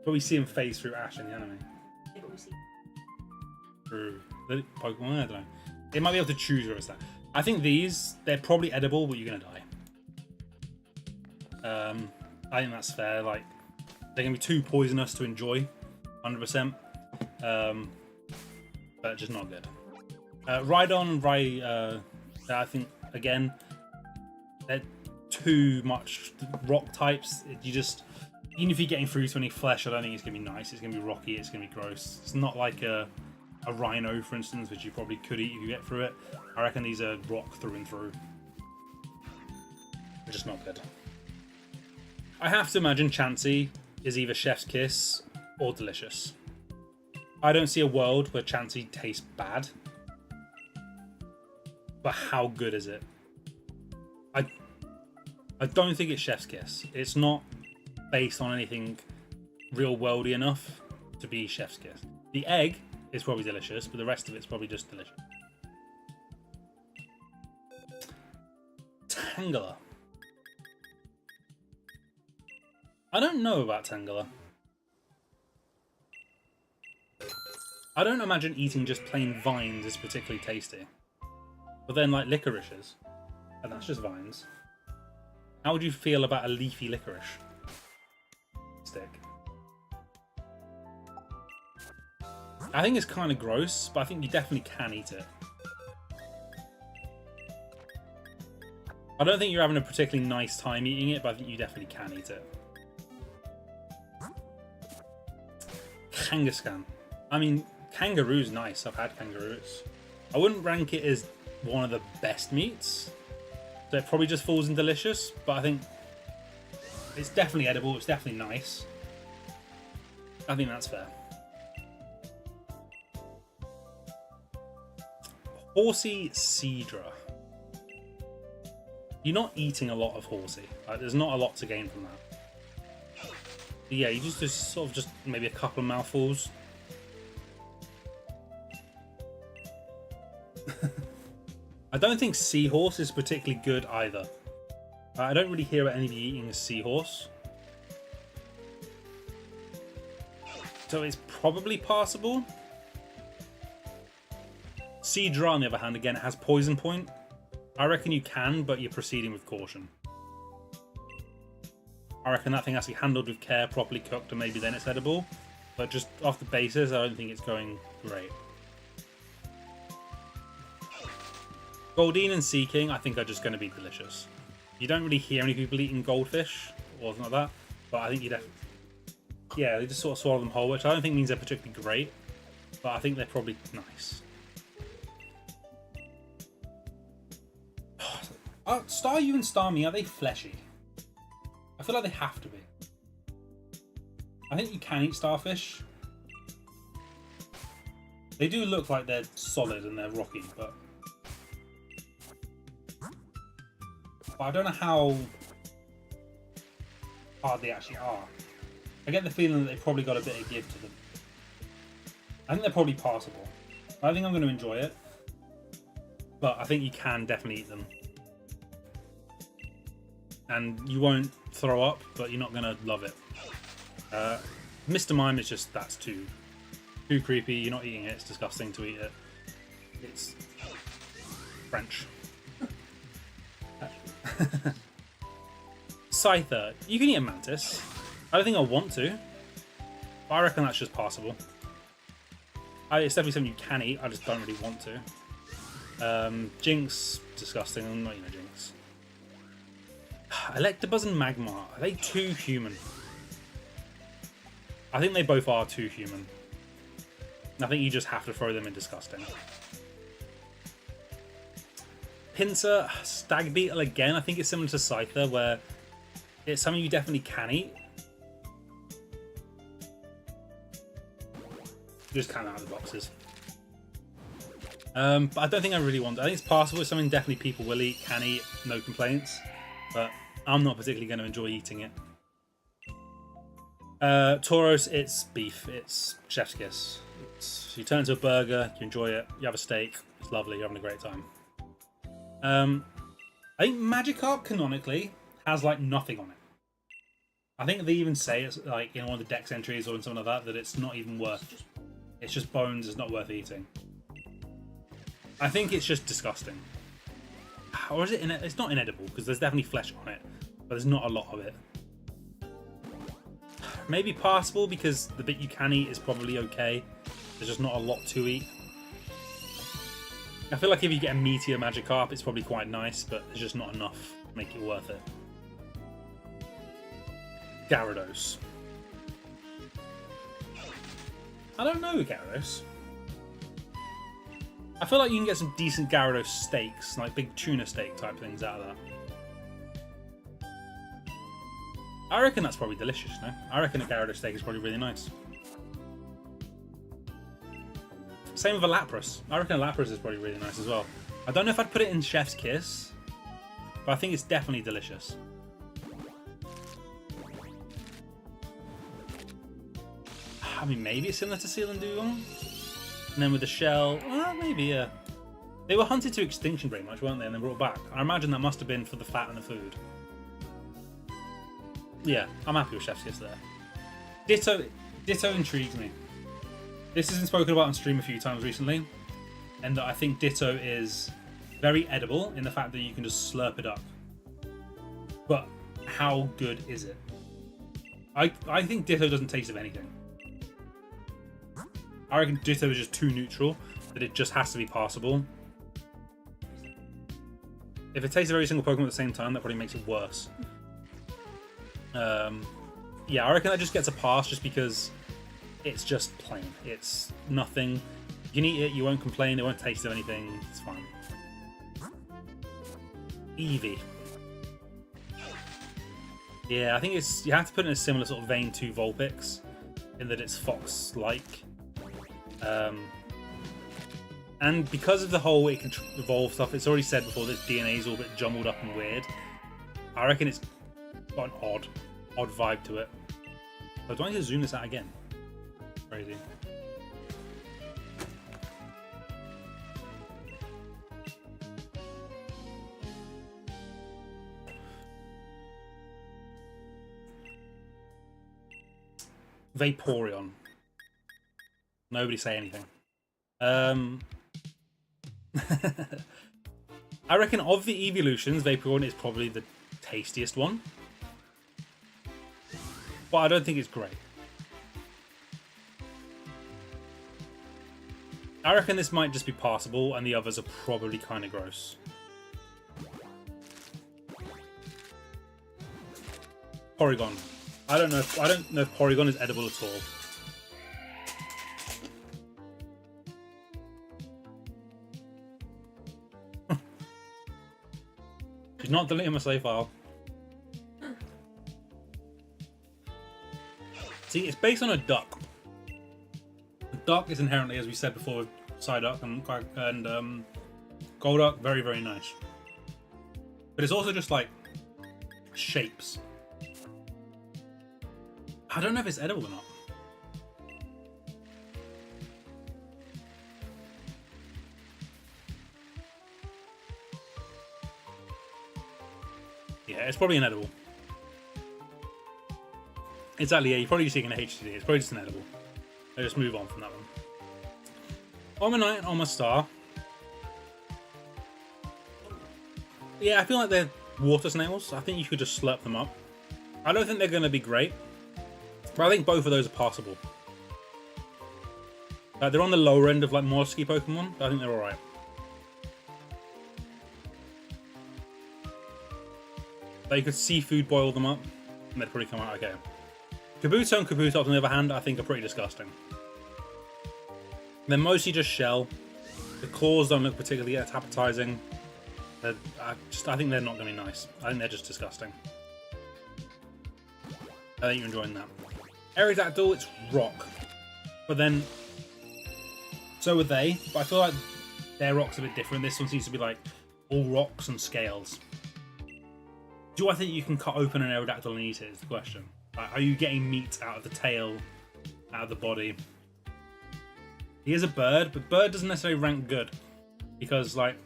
But we see him phase through Ash in the anime. Yeah, but we see. Through the Pokemon, I don't know. They might be able to choose where it's that. I think these, they're probably edible, but you're gonna die. I think that's fair. Like, they're gonna be too poisonous to enjoy, 100%. But just not good. Rhydon, I think again, they're too much rock types. You just, even if you're getting through to any flesh, I don't think it's gonna be nice. It's gonna be rocky. It's gonna be gross. It's not like a rhino, for instance, which you probably could eat if you get through it. I reckon these are rock through and through. They're just not good. I have to imagine Chansey is either chef's kiss or delicious. I don't see a world where Chansey tastes bad. But how good is it? I don't think it's chef's kiss. It's not based on anything real worldy enough to be chef's kiss. The egg is probably delicious, but the rest of it's probably just delicious. Tangela. I don't know about Tangela. I don't imagine eating just plain vines is particularly tasty. But then, like, licorices, and that's just vines. How would you feel about a leafy licorice stick? I think it's kind of gross, but I think you definitely can eat it. I don't think you're having a particularly nice time eating it, but I think you definitely can eat it. Kangaskhan. I mean, kangaroo's nice. I've had kangaroos. I wouldn't rank it as one of the best meats. So it probably just falls in delicious, but I think it's definitely edible. It's definitely nice. I think that's fair. Horsey Cedra. You're not eating a lot of horsey. Like, there's not a lot to gain from that. But yeah, you just sort of just maybe a couple of mouthfuls. I don't think seahorse is particularly good either. I don't really hear about anybody eating a seahorse. So it's probably passable. Cedra, on the other hand, again, it has poison point. I reckon you can, but you're proceeding with caution. I reckon that thing has to be handled with care, properly cooked, and maybe then it's edible. But just off the basis, I don't think it's going great. Goldine and Sea King, I think, are just going to be delicious. You don't really hear any people eating goldfish or something like that, but I think you definitely... Yeah, they just sort of swallow them whole, which I don't think means they're particularly great, but I think they're probably nice. Staryu and Starmie, are they fleshy? I feel like they have to be. I think you can eat starfish. They do look like they're solid and they're rocky, but I don't know how hard they actually are. I get the feeling that they've probably got a bit of give to them. I think they're probably passable. I think I'm going to enjoy it, but I think you can definitely eat them. And you won't throw up, but you're not going to love it. Mr. Mime is just, that's too creepy. You're not eating it. It's disgusting to eat it. It's French. Scyther. You can eat a mantis. I don't think I want to, but I reckon that's just passable. It's definitely something you can eat. I just don't really want to. Jinx. Disgusting. I'm not eating a Jinx. Electabuzz and Magmar, are they too human? I think they both are too human. I think you just have to throw them in disgusting. Pinsir, Stag Beetle again, I think it's similar to Scyther, where it's something you definitely can eat. Just count out of the boxes. But I don't think I really want it. I think it's passable. It's something definitely people will eat, can eat, no complaints. But I'm not particularly going to enjoy eating it. Tauros, it's beef. It's chef's kiss. You turn it into a burger, you enjoy it, you have a steak, it's lovely, you're having a great time. I think Magikarp canonically has like nothing on it. I think they even say it's like in one of the Dex entries or in something like that, that it's not even worth. It's just bones, it's not worth eating. I think it's just disgusting. Or is it? It's not inedible because there's definitely flesh on it, but there's not a lot of it. Maybe passable because the bit you can eat is probably okay. There's just not a lot to eat. I feel like if you get a meteor Magikarp, it's probably quite nice, but there's just not enough to make it worth it. Gyarados. I don't know Gyarados. I feel like you can get some decent Gyarados steaks, like big tuna steak type things out of that. I reckon that's probably delicious, no? I reckon a Gyarados steak is probably really nice. Same with a Lapras. I reckon a Lapras is probably really nice as well. I don't know if I'd put it in Chef's Kiss, but I think it's definitely delicious. I mean, maybe it's similar to Seal and Dugong. And then with the shell, maybe, yeah. They were hunted to extinction pretty much, weren't they? And then brought back. I imagine that must have been for the fat and the food. Yeah, I'm happy with Chef's Kiss there. Ditto intrigues me. This has been spoken about on stream a few times recently, and that I think Ditto is very edible in the fact that you can just slurp it up. But how good is it? I think Ditto doesn't taste of anything. I reckon Ditto is just too neutral, that it just has to be passable. If it tastes of every single Pokemon at the same time, that probably makes it worse. Yeah, I reckon that just gets a pass just because it's just plain. It's nothing. You can eat it, you won't complain, it won't taste of anything, it's fine. Eevee. Yeah, I think you have to put it in a similar sort of vein to Vulpix, in that it's fox-like. And because of the whole it can evolve stuff, it's already said before that its DNA is all a bit jumbled up and weird. I reckon it's got an odd vibe to it. So do I need to zoom this out again? Crazy. Vaporeon. Nobody say anything. I reckon of the evolutions, Vaporeon is probably the tastiest one. But I don't think it's great. I reckon this might just be passable, and the others are probably kind of gross. Porygon. I don't know if Porygon is edible at all. She's not deleting my save file. See, it's based on a duck. A duck is inherently, as we said before, Psyduck and Golduck, very, very nice. But it's also just like shapes. I don't know if it's edible or not. Yeah, it's probably inedible. Exactly, yeah, you're probably seeing an HDD. It's probably just inedible. Let's just move on from that one. Omanyte and Omastar. Yeah, I feel like they're water snails. I think you could just slurp them up. I don't think they're going to be great, but I think both of those are passable. They're on the lower end of like mollusky Pokemon, but I think they're alright. Like you could seafood boil them up, and they'd probably come out okay. Kabuto and Kabutops, on the other hand, I think are pretty disgusting. They're mostly just shell. The claws don't look particularly appetizing. I think they're not going to be nice. I think they're just disgusting. I think you're enjoying that. Aerodactyl, it's rock. But then, so are they. But I feel like their rock's a bit different. This one seems to be like all rocks and scales. Do I think you can cut open an Aerodactyl and eat it is the question. Like, are you getting meat out of the tail, out of the body? He is a bird, but bird doesn't necessarily rank good. Because like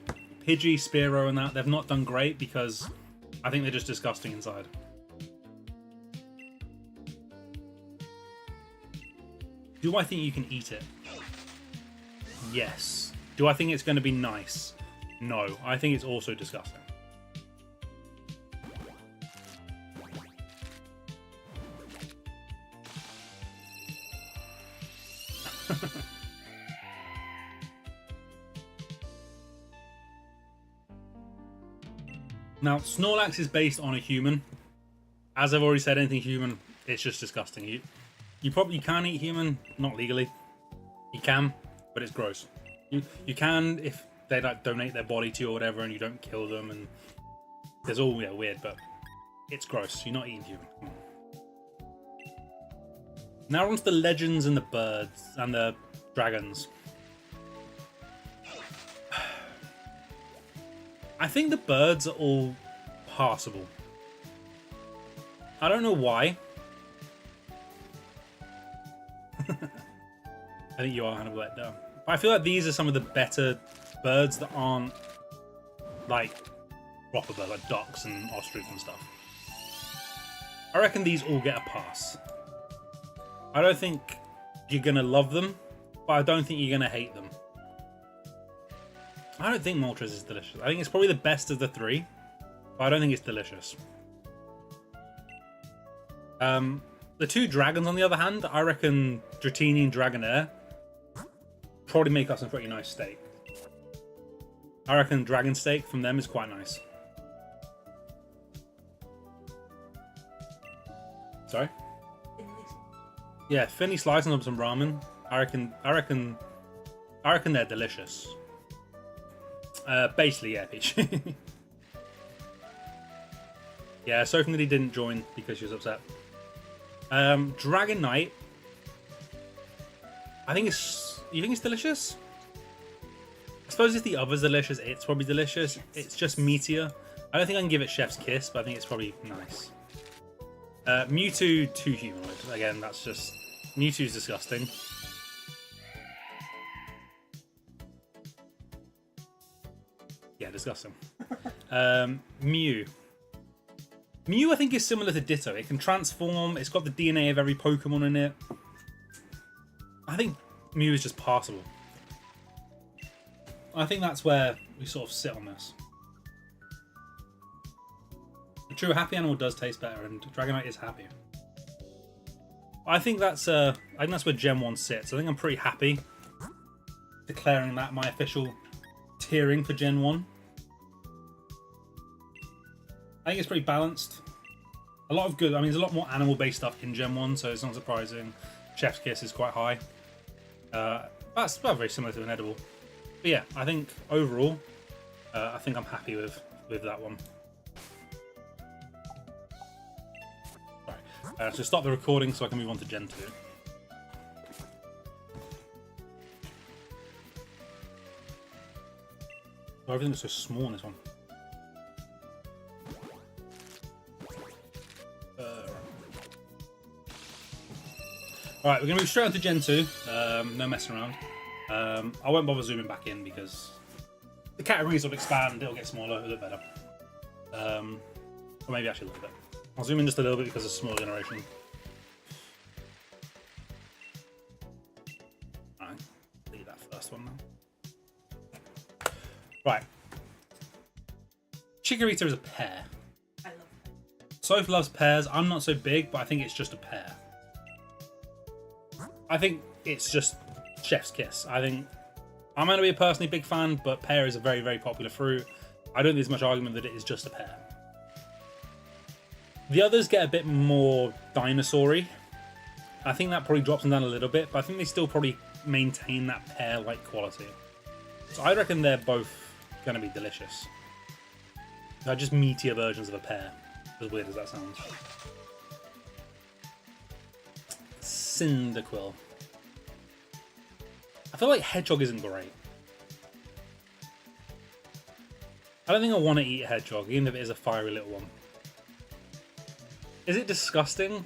Pidgey, Spearow and that, they've not done great because I think they're just disgusting inside. Do I think you can eat it? Yes. Do I think it's going to be nice? No. I think it's also disgusting. Now, Snorlax is based on a human. As I've already said, anything human, it's just disgusting. You probably can eat human, not legally. You can, but it's gross. You can if they like donate their body to you or whatever, and you don't kill them, and there's all weird, but it's gross. You're not eating human. Now on to the legends and the birds and the dragons. I think the birds are all passable. I don't know why. I think you are kind of let down. But I feel like these are some of the better birds that aren't like proper birds, like ducks and ostrich and stuff. I reckon these all get a pass. I don't think you're gonna love them, but I don't think you're gonna hate them. I don't think Moltres is delicious. I think it's probably the best of the three, but I don't think it's delicious. The two dragons, on the other hand, I reckon Dratini and Dragonair probably make us a pretty nice steak. I reckon dragon steak from them is quite nice. Sorry? Yeah, thinly slicing up some ramen. I reckon they're delicious. Basically, yeah, Peach. Yeah, Sophie Lily didn't join because she was upset. Dragon Knight. I think it's. You think it's delicious? I suppose if the other's delicious, it's probably delicious. It's just meatier. I don't think I can give it Chef's Kiss, but I think it's probably nice. Mewtwo, too humanoid. Again, that's just. Mewtwo's disgusting. Yeah, disgusting. Mew. Mew, I think, is similar to Ditto. It can transform. It's got the DNA of every Pokemon in it. I think Mew is just passable. I think that's where we sort of sit on this. A true happy animal does taste better, and Dragonite is happy. I think that's where Gen 1 sits. I think I'm pretty happy declaring that my official tiering for Gen 1. I think it's pretty balanced. A lot of good. I mean, there's a lot more animal-based stuff in Gen 1, so it's not surprising. Chef's Kiss is quite high. That's very similar to an edible. But yeah, I think overall, I think I'm happy with that one. Right. So stop the recording so I can move on to Gen 2. Oh, everything is so small in this one. Alright, we're going to move straight on to Gen 2. No messing around. I won't bother zooming back in because the categories will expand, it'll get smaller, it'll look better. Or maybe actually a little bit. I'll zoom in just a little bit because it's a smaller generation. Alright, leave that first one now. Right. Chikorita is a pear. I love it. Soph loves pears. I'm not so big, but I think it's just a pear. I think it's just Chef's Kiss. I think I'm going to be a personally big fan, but pear is a very, very popular fruit. I don't think there's much argument that it is just a pear. The others get a bit more dinosaur-y. I think that probably drops them down a little bit, but I think they still probably maintain that pear-like quality. So I reckon they're both going to be delicious. They're just meatier versions of a pear, as weird as that sounds. Cyndaquil. I feel like Hedgehog isn't great. I don't think I want to eat a Hedgehog, even if it is a fiery little one. Is it disgusting?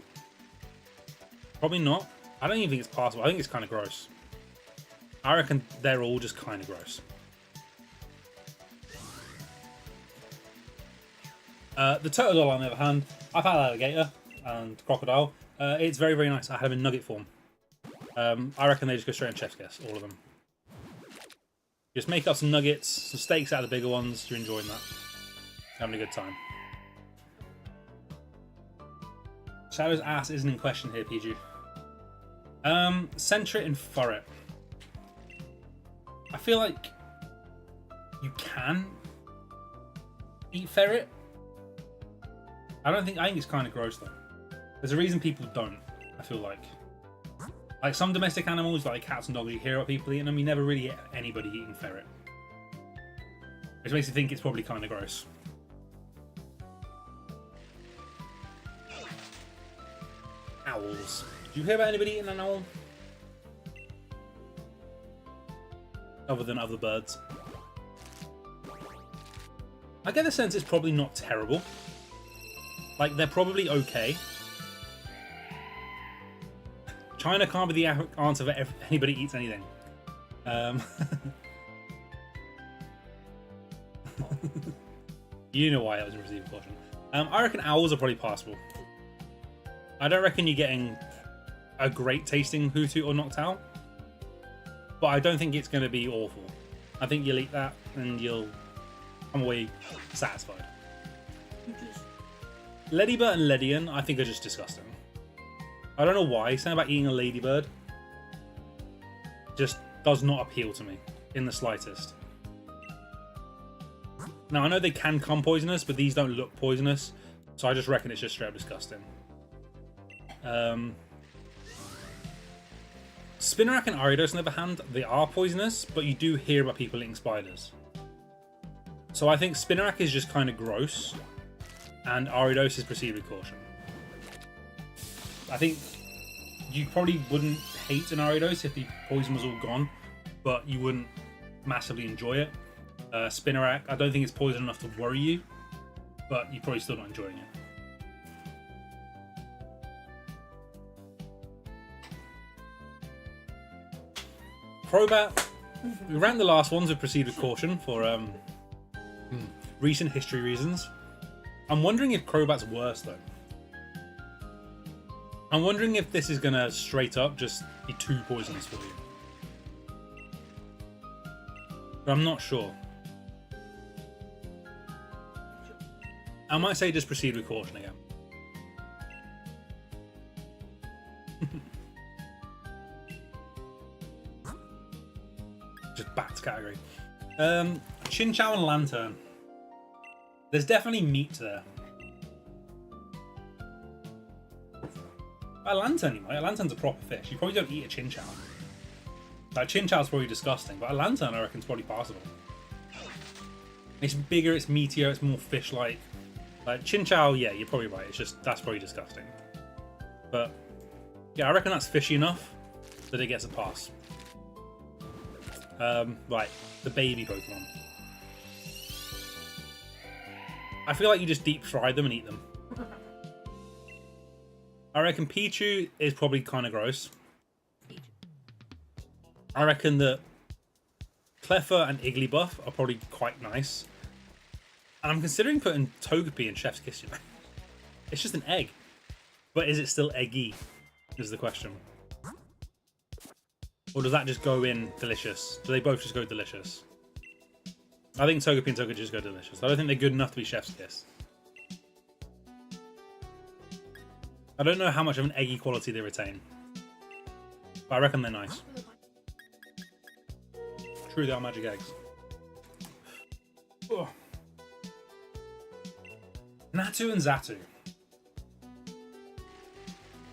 Probably not. I don't even think it's passable. I think it's kind of gross. I reckon they're all just kind of gross. The Totodile, on the other hand, I've had alligator and crocodile. It's very, very nice. I have them in nugget form. I reckon they just go straight on Chef's Kiss, all of them. Just make up some nuggets, some steaks out of the bigger ones. You're enjoying that. Having a good time. Shadow's ass isn't in question here, PG. Sentret and Furret. I feel like you can eat ferret. I think it's kind of gross though. There's a reason people don't, I feel like. Like some domestic animals, like cats and dogs, you hear about people eating them, you never really get anybody eating ferret. Which makes you think it's probably kind of gross. Owls. Do you hear about anybody eating an owl? Other than other birds. I get the sense it's probably not terrible. Like, they're probably okay. China can't be the answer for anybody eats anything. You know why I was receiving caution. I reckon owls are probably passable. I don't reckon you're getting a great tasting Hoothoot or Noctowl, but I don't think it's going to be awful. I think you'll eat that and you'll come away satisfied. Ladybird and Ledian, I think, are just disgusting. I don't know why. Something about eating a ladybird just does not appeal to me in the slightest. Now, I know they can come poisonous, but these don't look poisonous, so I just reckon it's just straight up disgusting. Spinarak and Ariados, on the other hand, they are poisonous, but you do hear about people eating spiders. So I think Spinarak is just kind of gross, and Ariados is proceed with caution. I think you probably wouldn't hate an Ariados if the poison was all gone, but you wouldn't massively enjoy it. Spinarak, I don't think it's poison enough to worry you, but you're probably still not enjoying it. Crobat, we ranked the last ones with proceed with caution for recent history reasons. I'm wondering if Crobat's worse though. I'm wondering if this is gonna straight up just be too poisonous for you. But I'm not sure. I might say just proceed with caution again. Just back to category. Chinchou and Lantern. There's definitely meat there. A Lantern, you might. A Lantern's a proper fish. You probably don't eat a Chinchou. Like, Chinchou's probably disgusting, but a Lantern, I reckon, is probably passable. It's bigger, it's meatier, it's more fish-like. Like, Chinchou, yeah, you're probably right. It's just, that's probably disgusting. But, yeah, I reckon that's fishy enough that it gets a pass. Right, the baby Pokemon. I feel like you just deep fry them and eat them. I reckon Pichu is probably kind of gross. I reckon that Cleffa and Igglybuff are probably quite nice. And I'm considering putting Togepi in Chef's Kiss, you know. It's just an egg. But is it still eggy? Is the question. Or does that just go in delicious? Do they both just go delicious? I think Togepi and Togepi just go delicious. I don't think they're good enough to be Chef's Kiss. I don't know how much of an eggy quality they retain. But I reckon they're nice. True, they are magic eggs. Ugh. Natu and Xatu.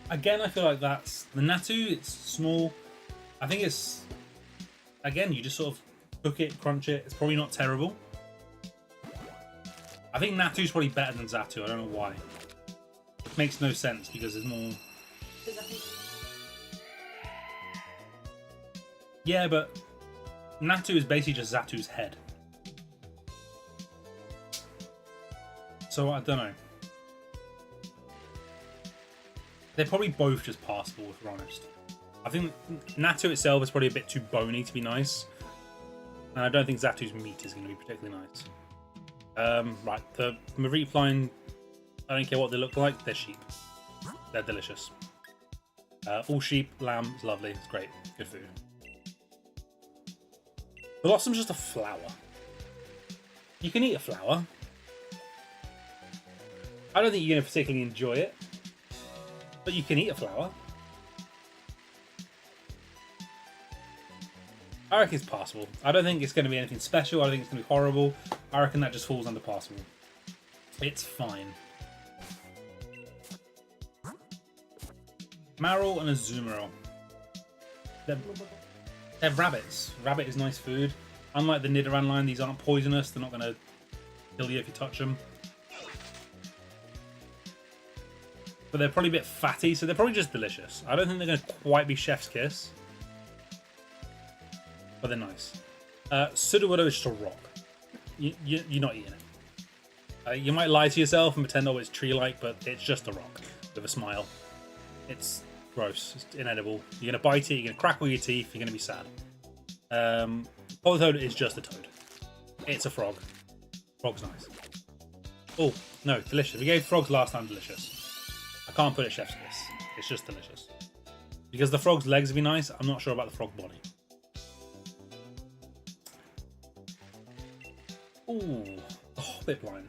Again, I feel like that's... The Natu, it's small. I think it's... Again, you just sort of cook it, crunch it. It's probably not terrible. I think Natu's probably better than Xatu. I don't know why. It makes no sense because there's more... Yeah, but Natu is basically just Xatu's head. So, I don't know. They're probably both just passable, if we're honest. I think Natu itself is probably a bit too bony to be nice. And I don't think Xatu's meat is going to be particularly nice. Right, the Mareepline, I don't care what they look like, they're sheep. They're delicious. All sheep, lamb, it's lovely, it's great, good food. Blossom's just a flower. You can eat a flower. I don't think you're going to particularly enjoy it, but you can eat a flower. I reckon it's passable. I don't think it's going to be anything special. I don't think it's going to be horrible. I reckon that just falls under passable. It's fine. Marill and Azumarill. They're rabbits. Rabbit is nice food. Unlike the Nidoran line, these aren't poisonous. They're not going to kill you if you touch them. but they're probably a bit fatty, so they're probably just delicious. I don't think they're going to quite be chef's kiss, but they're nice. Sudowoodo is just a rock. You're not eating it. You might lie to yourself and pretend, oh, it's tree-like, but it's just a rock with a smile. It's gross. It's inedible. You're going to bite it, you're going to crackle your teeth, you're going to be sad. Polytoad is just a toad. It's a frog. Frog's nice. Oh, no, delicious. We gave frogs last time delicious. I can't put it chef's kiss. It's just delicious. Because the frog's legs would be nice, I'm not sure about the frog body. Ooh, the Hobbit line.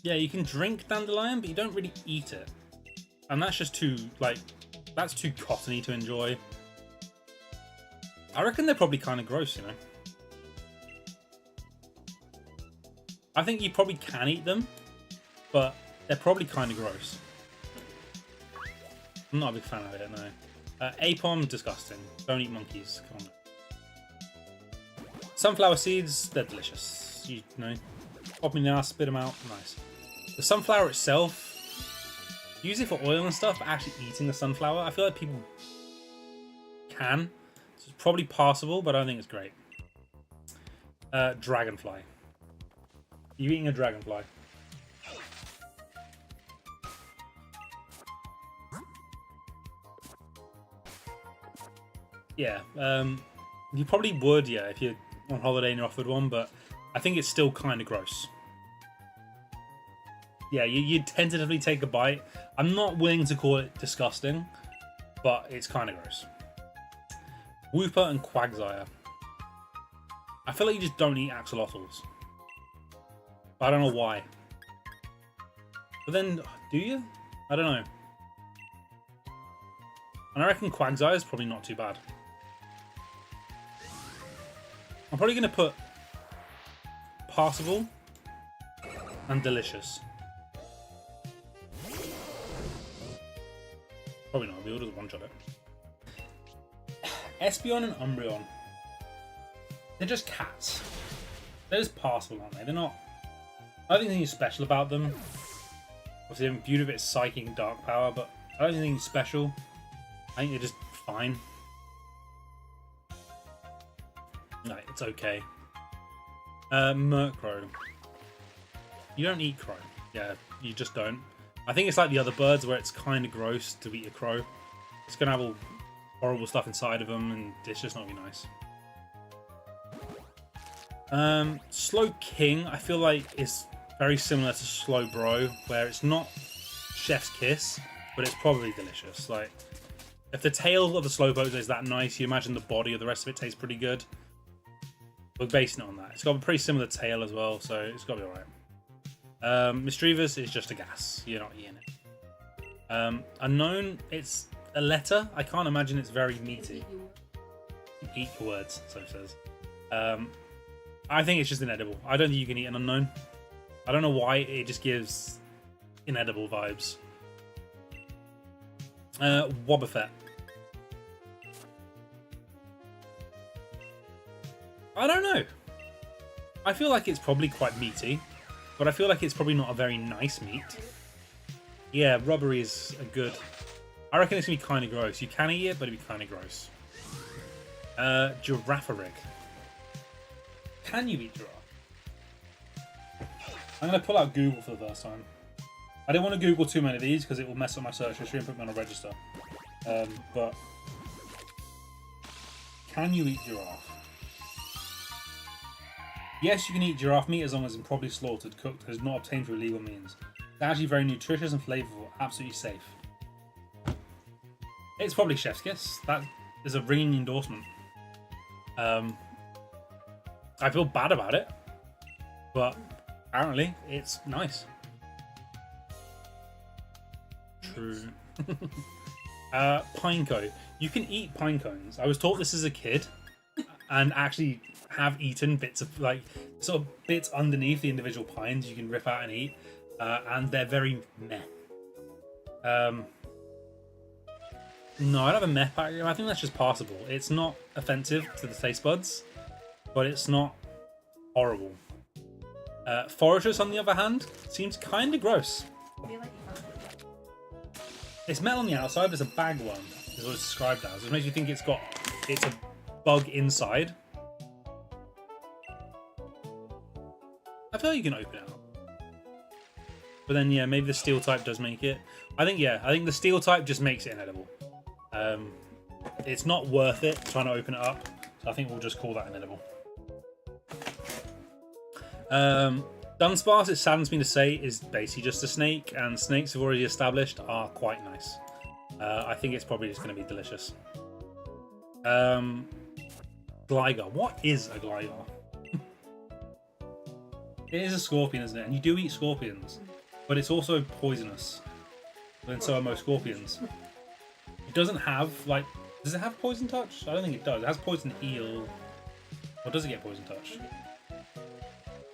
Yeah, you can drink dandelion, but you don't really eat it. And that's just too, like, that's too cottony to enjoy. I reckon they're probably kind of gross, you know? I think you probably can eat them, but they're probably kind of gross. I'm not a big fan of it, no. Apom, disgusting. Don't eat monkeys. Come on. Sunflower seeds, they're delicious. You know, pop them in the ass, spit them out, nice. The sunflower itself, use it for oil and stuff, but actually eating the sunflower, I feel like people can. So it's probably passable, but I don't think it's great. Dragonfly. You eating a dragonfly? Yeah, you probably would, yeah, if you're on holiday and you're offered one, but I think it's still kind of gross. Yeah, you'd tentatively take a bite. I'm not willing to call it disgusting, but it's kind of gross. Whooper and Quagsire. I feel like you just don't eat axolotls. I don't know why. But then, do you? I don't know. And I reckon Quagsire is probably not too bad. I'm probably going to put passable and delicious. Probably not. We'll just one-shot it. Espeon and Umbreon. They're just cats. They're just passable, aren't they? They're not... I don't think anything special about them. Obviously, they're imbued with a bit of psychic and dark power, but I don't think anything special. I think they're just fine. No, it's okay. Murkrow. You don't eat crow. Yeah, you just don't. I think it's like the other birds where it's kind of gross to eat a crow. It's going to have all horrible stuff inside of them, and it's just not going to be nice. Slow King, I feel like, is very similar to Slow Bro, where it's not chef's kiss, but it's probably delicious. Like, if the tail of the Slowpoke is that nice, you imagine the body of the rest of it tastes pretty good. We're basing it on that. It's got a pretty similar tail as well, so it's got to be alright. Mischievous is just a gas. You're not eating it. Unknown, it's a letter. I can't imagine it's very meaty. Eat your words, so it says. I think it's just inedible. I don't think you can eat an unknown. I don't know why, it just gives inedible vibes. Wobbuffet. I don't know. I feel like it's probably quite meaty, but I feel like it's probably not a very nice meat. Yeah, rubbery is a good... I reckon it's going to be kind of gross. You can eat it, but it'd be kind of gross. Giraffarig. Can you eat giraffe? I'm going to pull out Google for the first time. I didn't want to Google too many of these because it will mess up my search history and put me on a register. But can you eat giraffe? Yes, you can eat giraffe meat as long as it's improperly slaughtered, cooked, and is not obtained through illegal means. It's actually very nutritious and flavourful, absolutely safe. It's probably chef's kiss. That is a ringing endorsement. I feel bad about it, but apparently it's nice. True. Pineco. You can eat pine cones. I was taught this as a kid, and actually have eaten bits of, like, sort of bits underneath the individual pines you can rip out and eat, and they're very meh. No, I don't have a meh pack. I think that's just passable. It's not offensive to the taste buds, but it's not horrible. Foragers, on the other hand, seems kind of gross. I feel like you found it. It's metal on the outside, there's a bag one, is what it's described as. It makes you think it's a bug inside. I feel like you can open it up. But then, yeah, maybe the steel type does make it. I think the steel type just makes it inedible. It's not worth it trying to open it up, so I think we'll just call that inedible. Dunsparce, it saddens me to say, is basically just a snake, and snakes have already established are quite nice. I think it's probably just going to be delicious. Gligar. What is a Gligar? It is a scorpion, isn't it? And you do eat scorpions, but it's also poisonous. And so are most scorpions. It doesn't have, like... Does it have poison touch? I don't think it does. It has poison heal. Or does it get poison touch?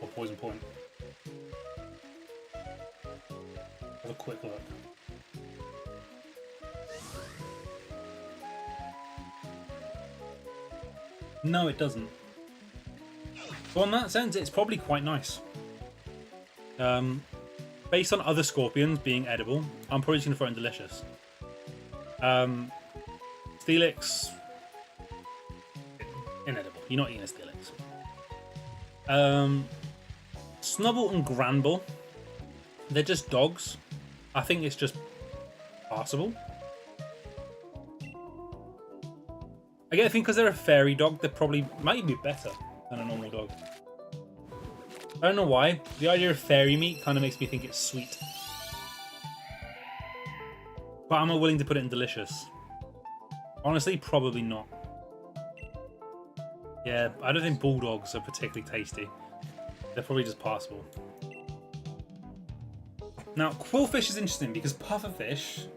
Or poison point? Have a quick look. No, it doesn't. So in that sense, it's probably quite nice. Based on other scorpions being edible, I'm probably just going to throw in delicious. Steelix, inedible. You're not eating a Steelix. Snubble and Granbull, they're just dogs. I think it's just passable. I get the thing because they're a fairy dog, they probably might even be better than a normal dog. I don't know why. The idea of fairy meat kind of makes me think it's sweet. But am I willing to put it in delicious? Honestly, probably not. Yeah, I don't think bulldogs are particularly tasty. They're probably just passable. Now, quillfish is interesting because pufferfish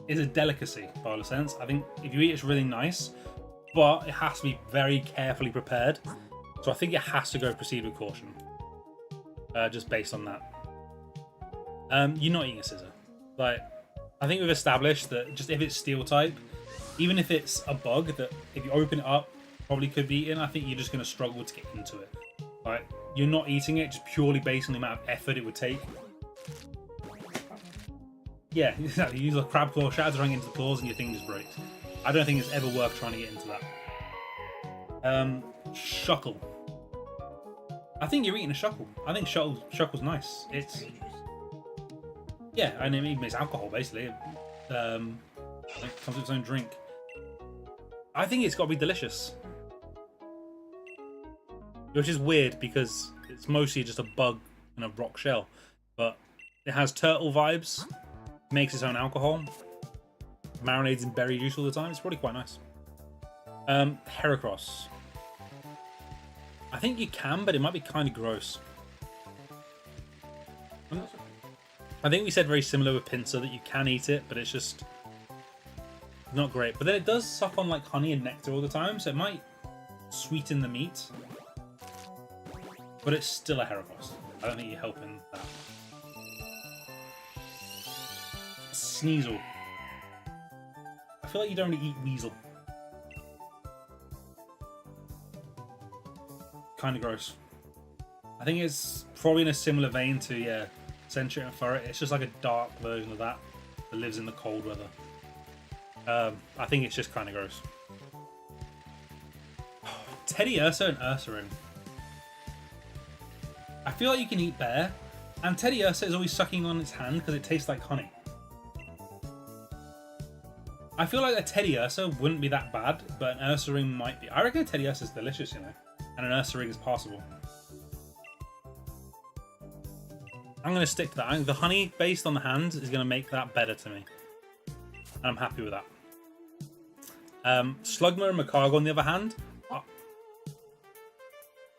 is a delicacy, by all sense. I think if you eat it, it's really nice, but it has to be very carefully prepared. So I think it has to go proceed with caution. Just based on that. You're not eating a scissor. Like, I think we've established that just if it's steel type, even if it's a bug that if you open it up, probably could be eaten, I think you're just going to struggle to get into it. Like, you're not eating it just purely based on the amount of effort it would take. Yeah, exactly. You use a crab claw, shatters running into the claws, and your thing just breaks. I don't think it's ever worth trying to get into that. Shuckle. I think you're eating a shuckle. I think shuckle's nice. It's yeah, and it makes alcohol basically. It comes with its own drink. I think it's got to be delicious, which is weird because it's mostly just a bug in a rock shell, but it has turtle vibes. Makes its own alcohol. Marinades in berry juice all the time. It's probably quite nice. Heracross. I think you can, but it might be kind of gross. I think we said very similar with Pinsir that you can eat it, but it's just not great. But then it does suck on like honey and nectar all the time, so it might sweeten the meat. But it's still a Heracross. I don't think you're helping that. Sneasel. I feel like you don't really eat weasel. Kind of gross. I think it's probably in a similar vein to, yeah, Sentry and Furret. It's just like a dark version of that that lives in the cold weather. I think it's just kind of gross. Teddy Ursa and Ursaring. I feel like you can eat bear, and Teddy Ursa is always sucking on its hand because it tastes like honey. I feel like a Teddy Ursa wouldn't be that bad, but an Ursaring might be. I reckon a Teddy Ursa is delicious, you know, and an Ursaring is passable. I'm going to stick to that. The honey based on the hand is going to make that better to me, and I'm happy with that. Slugma and Macargo, on the other hand,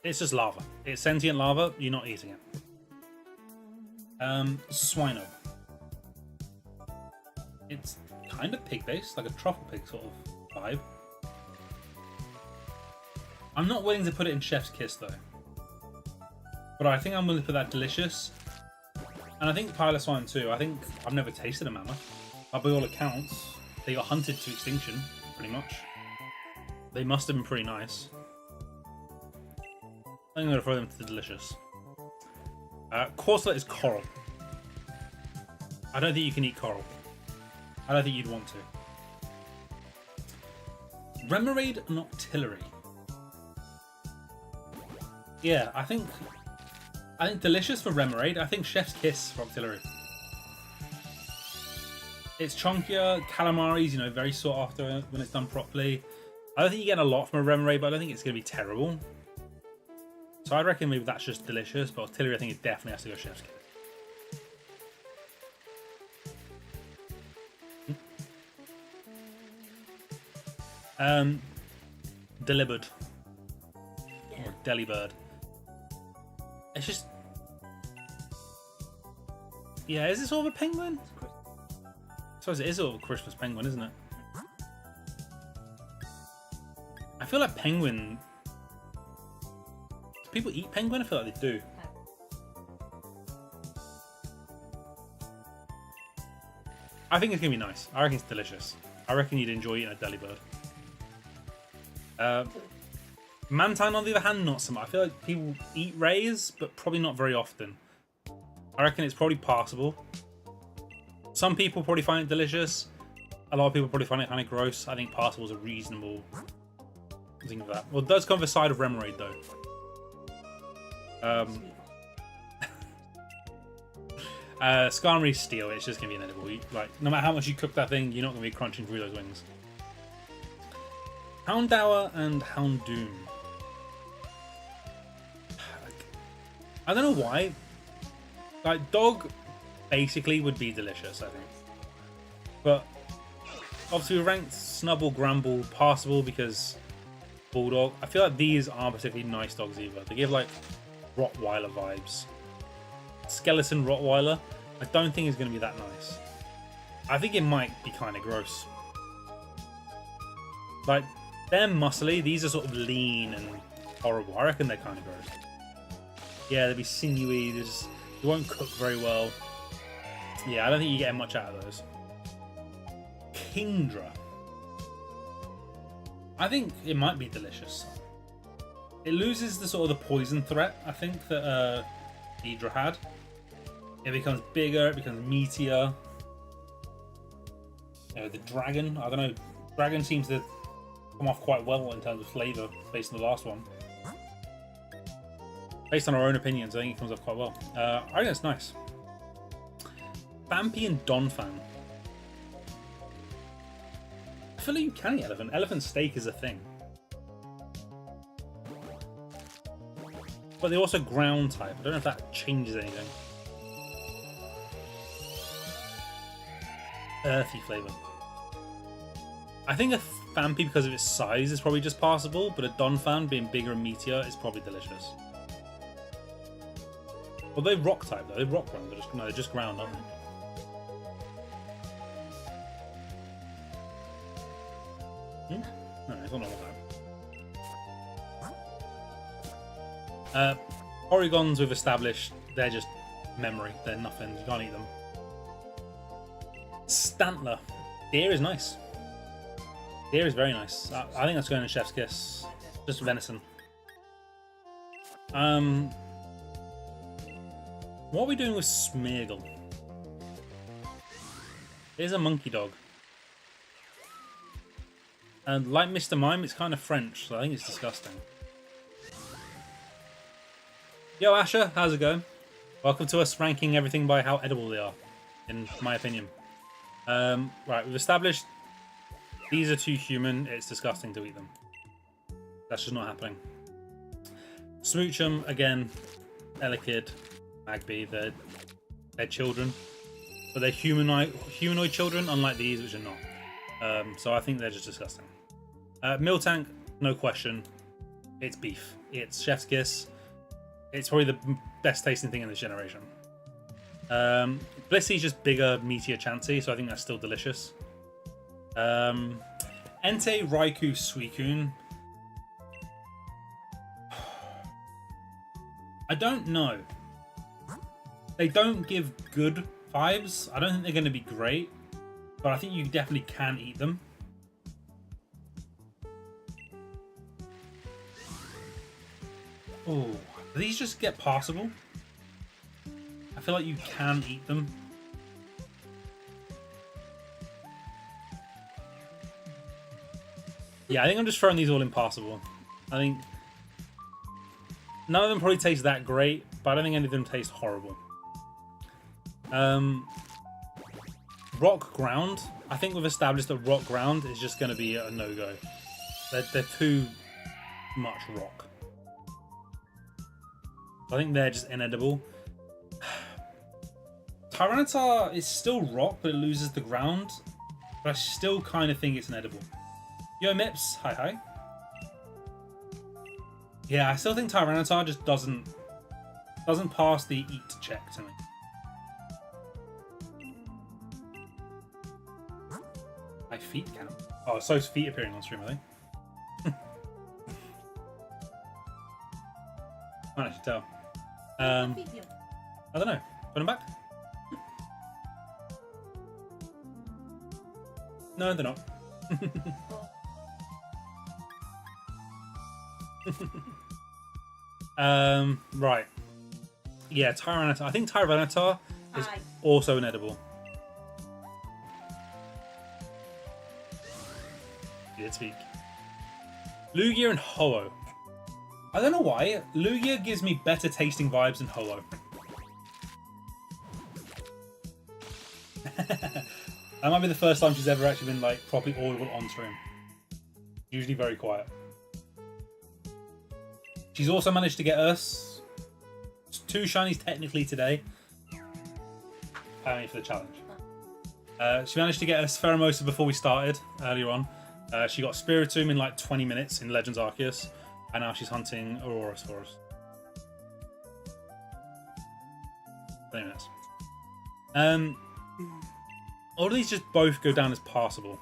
it's just lava. It's sentient lava. You're not eating it. Swino. It's kind of pig-based, like a truffle pig sort of vibe. I'm not willing to put it in Chef's Kiss though, but I think I'm willing to put that delicious. And I think Piloswine too. I think I've never tasted a mammoth, but by all accounts, they got hunted to extinction, pretty much. They must have been pretty nice. I'm going to throw them to the delicious. Corselet is coral. I don't think you can eat coral. I don't think you'd want to. Remoraid and Octillery. Yeah, I think delicious for Remoraid. I think Chef's Kiss for Octillery. It's chunkier. Calamari's, you know, very sought after when it's done properly. I don't think you get a lot from a Remoraid, but I don't think it's going to be terrible. So I'd reckon maybe that's just delicious, but Octillery I think it definitely has to go Chef's Kiss. Delibird. Yeah. Or Delibird. It's just... Yeah, is this sort of a penguin? I suppose it is sort of a Christmas penguin, isn't it? I feel like penguin... Do people eat penguin? I feel like they do. I think it's going to be nice. I reckon it's delicious. I reckon you'd enjoy eating a Delibird. Mantine, on the other hand, not so much. I feel like people eat rays, but probably not very often. I reckon it's probably passable. Some people probably find it delicious. A lot of people probably find it kind of gross. I think passable is a reasonable thing for that. Well, it does come with a side of Remoraid, though. Skarmory's steel. It's just going to be inedible. Like, no matter how much you cook that thing, you're not going to be crunching through those wings. Houndour and Houndoom. I don't know why. Like, dog basically would be delicious, I think. But obviously we ranked Snubble, Gramble, passable because Bulldog. I feel like these aren't particularly nice dogs either. They give like Rottweiler vibes. Skeleton Rottweiler, I don't think is going to be that nice. I think it might be kind of gross. Like, they're muscly. These are sort of lean and horrible. I reckon they're kind of gross. Yeah, they'll be sinewy. They won't cook very well. Yeah, I don't think you get much out of those. Kingdra. I think it might be delicious. It loses the sort of the poison threat, I think, that Kingdra had. It becomes bigger, it becomes meatier. You know, the dragon, I don't know. Dragon seems to come off quite well in terms of flavour based on the last one. Based on our own opinions, I think it comes off quite well. I think it's nice. Vampy and Donphan. I feel like you can eat elephant. Elephant steak is a thing. But they're also ground type. I don't know if that changes anything. Earthy flavour. I think a Vampy, because of its size, is probably just passable, but a Donphan being bigger and meatier is probably delicious. Well, they're rock type though. They're rock ones, but they're just ground, aren't they? No, it's not normal type. Orygons we've established, they're just memory. They're nothing. You can't eat them. Stantler. Deer is nice. Deer is very nice. I think that's going in Chef's Kiss. Just venison. What are we doing with Smeargle? Here's a monkey dog. And like Mr. Mime, it's kind of French, so I think it's disgusting. Yo, Asher, how's it going? Welcome to us ranking everything by how edible they are, in my opinion. Right, we've established these are too human. It's disgusting to eat them. That's just not happening. Smoochum, again, Elekid, Magby, they're children. But they're humanoid children, unlike these, which are not. So I think they're just disgusting. Miltank, no question. It's beef. It's Chef's Kiss. It's probably the best tasting thing in this generation. Blissy's just bigger, meatier, chancy, so I think that's still delicious. Entei, Raikou, Suicune. I don't know. They don't give good vibes. I don't think they're going to be great, but I think you definitely can eat them. Oh, do these just get passable? I feel like you can eat them. Yeah, I think I'm just throwing these all impossible. I think none of them probably taste that great, but I don't think any of them taste horrible. Rock ground. I think we've established that rock ground is just going to be a no-go. They're too much rock. I think they're just inedible. Tyranitar is still rock, but it loses the ground. But I still kind of think it's inedible. Yo, Mips. Hi, hi. Yeah, I still think Tyranitar just doesn't pass the eat check to me. My feet count. Oh, so feet appearing on stream, are they? I can't actually tell. I don't know. Put them back? No, they're not. Right. Yeah, Tyranitar. I think Tyranitar is also inedible. He did speak. Lugia and Ho-Oh. I don't know why. Lugia gives me better tasting vibes than Ho-Oh. That might be the first time she's ever actually been like properly audible on stream. Usually very quiet. She's also managed to get us 2 shinies technically today. Apparently for the challenge. She managed to get us Pheromosa before we started earlier on. She got Spiritomb in like 20 minutes in Legends Arceus. And now she's hunting Aurora's for us. 20 minutes. All of these just both go down as passable.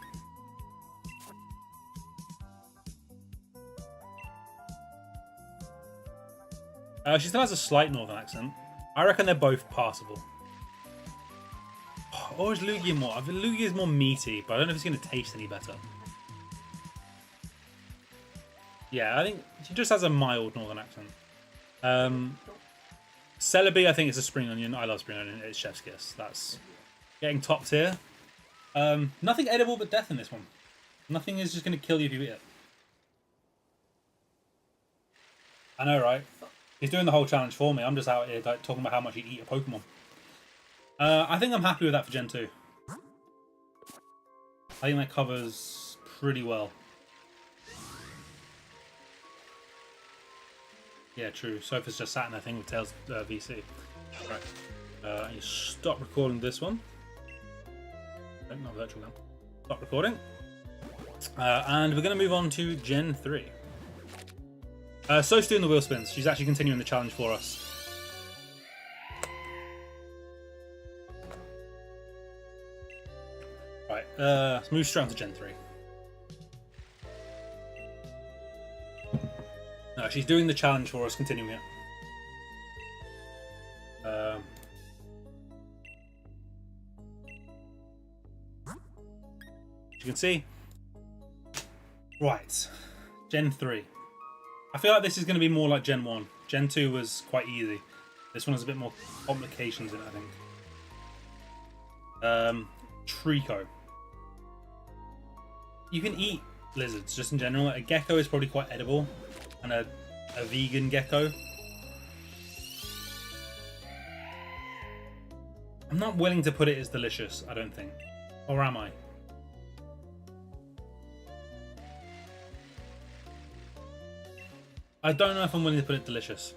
She still has a slight northern accent. I reckon they're both passable. Or is Lugia more? I think Lugia is more meaty, but I don't know if it's going to taste any better. Yeah, I think she just has a mild northern accent. Celebi, I think it's a spring onion. I love spring onion. It's chef's kiss. That's getting top tier. Nothing edible but death in this one. Nothing is just going to kill you if you eat it. I know, right? He's doing the whole challenge for me. I'm just out here like, talking about how much he'd eat a Pokemon. I think I'm happy with that for Gen 2. I think that covers pretty well. Yeah, true. Sophie's just sat in that thing with Tails VC. Right. You stop recording this one. No, not virtual now. Stop recording. And we're going to move on to Gen 3. Soph's doing the wheel spins. She's actually continuing the challenge for us. Right, let's move straight on to Gen 3. No, she's doing the challenge for us, continuing it. As you can see. Right, Gen 3. I feel like this is going to be more like Gen 1. Gen 2 was quite easy. This one has a bit more complications in it, I think. Trico. You can eat lizards, just in general. A gecko is probably quite edible. And a vegan gecko. I'm not willing to put it as delicious, I don't think. Or am I? I don't know if I'm willing to put it delicious.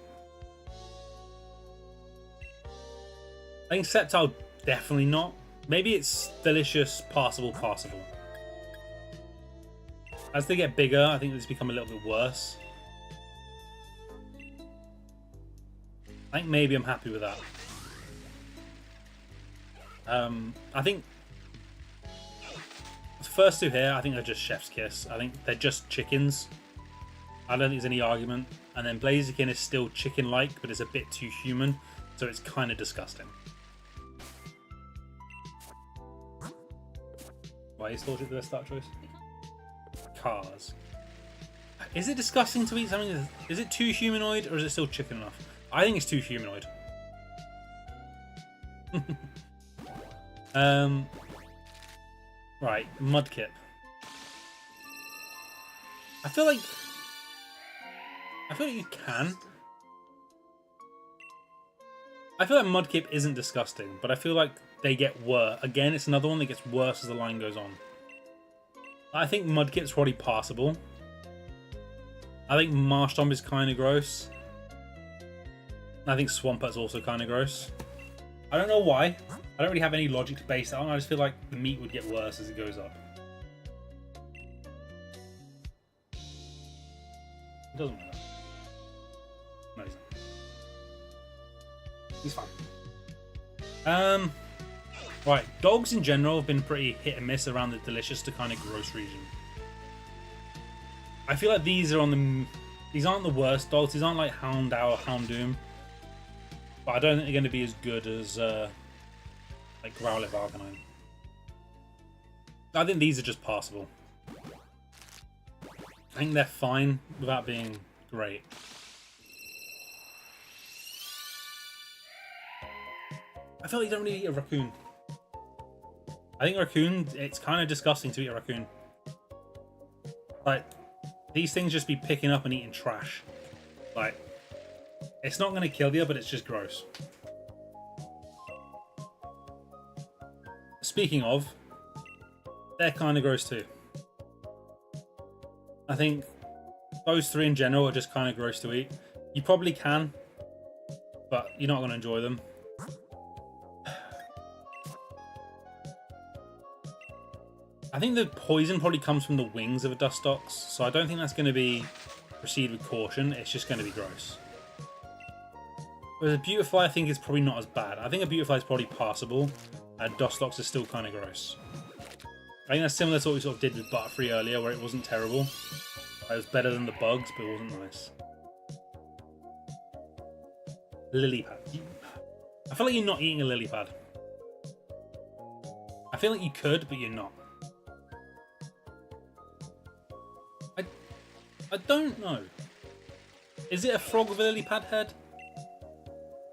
I think Sceptile, definitely not. Maybe it's delicious, passable. As they get bigger, I think it's become a little bit worse. I think maybe I'm happy with that. I think the first two here, I think they're just chef's kiss. I think they're just chickens. I don't think there's any argument. And then Blaziken is still chicken-like, but it's a bit too human, so it's kind of disgusting. Why is Torchic the best start choice? Cars. Is it disgusting to eat something? Is it too humanoid, or is it still chicken enough? I think it's too humanoid. Right, Mudkip. I feel like you can. I feel like Mudkip isn't disgusting, but I feel like they get worse. Again, it's another one that gets worse as the line goes on. I think Mudkip's probably passable. I think Marshtomp is kind of gross. I think Swampert's also kind of gross. I don't know why. I don't really have any logic to base that on. I just feel like the meat would get worse as it goes up. It doesn't matter. No, he's not. He's fine. Right, dogs in general have been pretty hit and miss around the delicious to kind of gross region. I feel like these are on the... These aren't the worst dogs. These aren't like Houndour or Houndoom. But I don't think they're going to be as good as like Growlithe Arcanine. I think these are just passable. I think they're fine without being great. I feel like you don't really eat a raccoon. I think raccoon, it's kind of disgusting to eat a raccoon. Like, these things just be picking up and eating trash. Like, it's not going to kill you, but it's just gross. Speaking of, they're kind of gross too. I think those three in general are just kind of gross to eat. You probably can, but you're not going to enjoy them. I think the poison probably comes from the wings of a Dustox, so I don't think that's going to be proceed with caution. It's just going to be gross. Whereas a Beautifly, I think, is probably not as bad. I think a Beautifly is probably passable. Dustox is still kind of gross. I think that's similar to what we sort of did with Butterfree earlier, where it wasn't terrible. It was better than the bugs, but it wasn't nice. Lilypad. I feel like you're not eating a Lilypad. I feel like you could, but you're not. I don't know. Is it a frog with a lily pad head?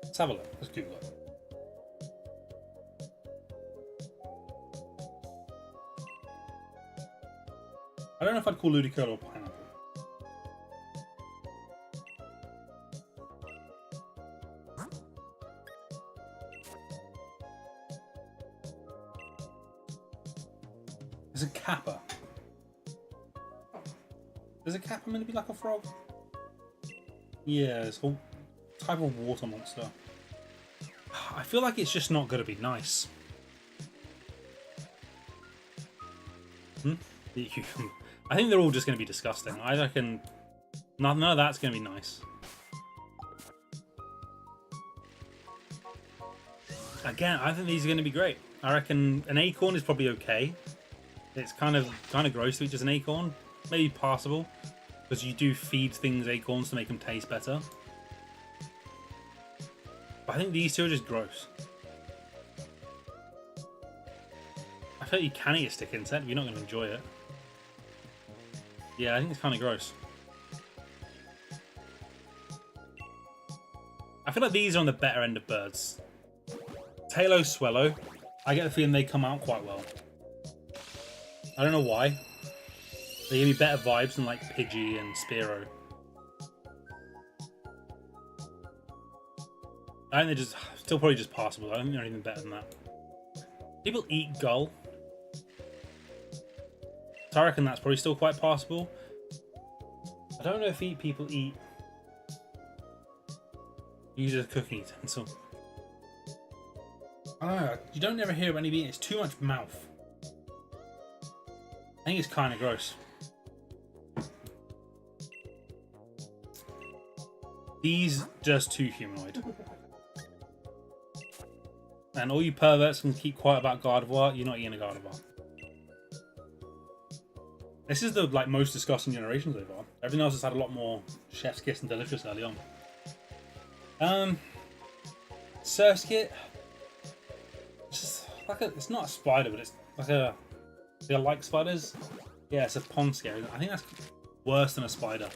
Let's have a look. Let's Google it. I don't know if I'd call Ludicolo or pineapple. There's a Kappa. Is a Kappa meant to be like a frog? Yeah, this whole type of water monster. I feel like it's just not going to be nice. I think they're all just going to be disgusting. I reckon none of that's going to be nice. Again, I think these are going to be great. I reckon an acorn is probably okay. It's kind of gross to eat just an acorn. Maybe passable, because you do feed things acorns to make them taste better. But I think these two are just gross. I feel like you can eat a stick insect, but you're not going to enjoy it. Yeah, I think it's kind of gross. I feel like these are on the better end of birds. Tailo, Swellow, I get the feeling they come out quite well. I don't know why. They give me better vibes than like Pidgey and Spearow. I think they're just still probably just passable. I don't think they're anything better than that. People eat Gull. So I reckon that's probably still quite passable. I don't know if people eat. Use a cooking utensil. I don't know. You don't ever hear of anybody eating. It's too much mouth. I think it's kind of gross. These just too humanoid. And all you perverts can keep quiet about Gardevoir. You're not eating a Gardevoir. This is the most disgusting generation so far. Everything else has had a lot more chef's kiss and delicious early on. Surskit. It's just like it's not a spider, but it's like a. They're like spiders. Yeah, it's a pond scare. I think that's worse than a spider.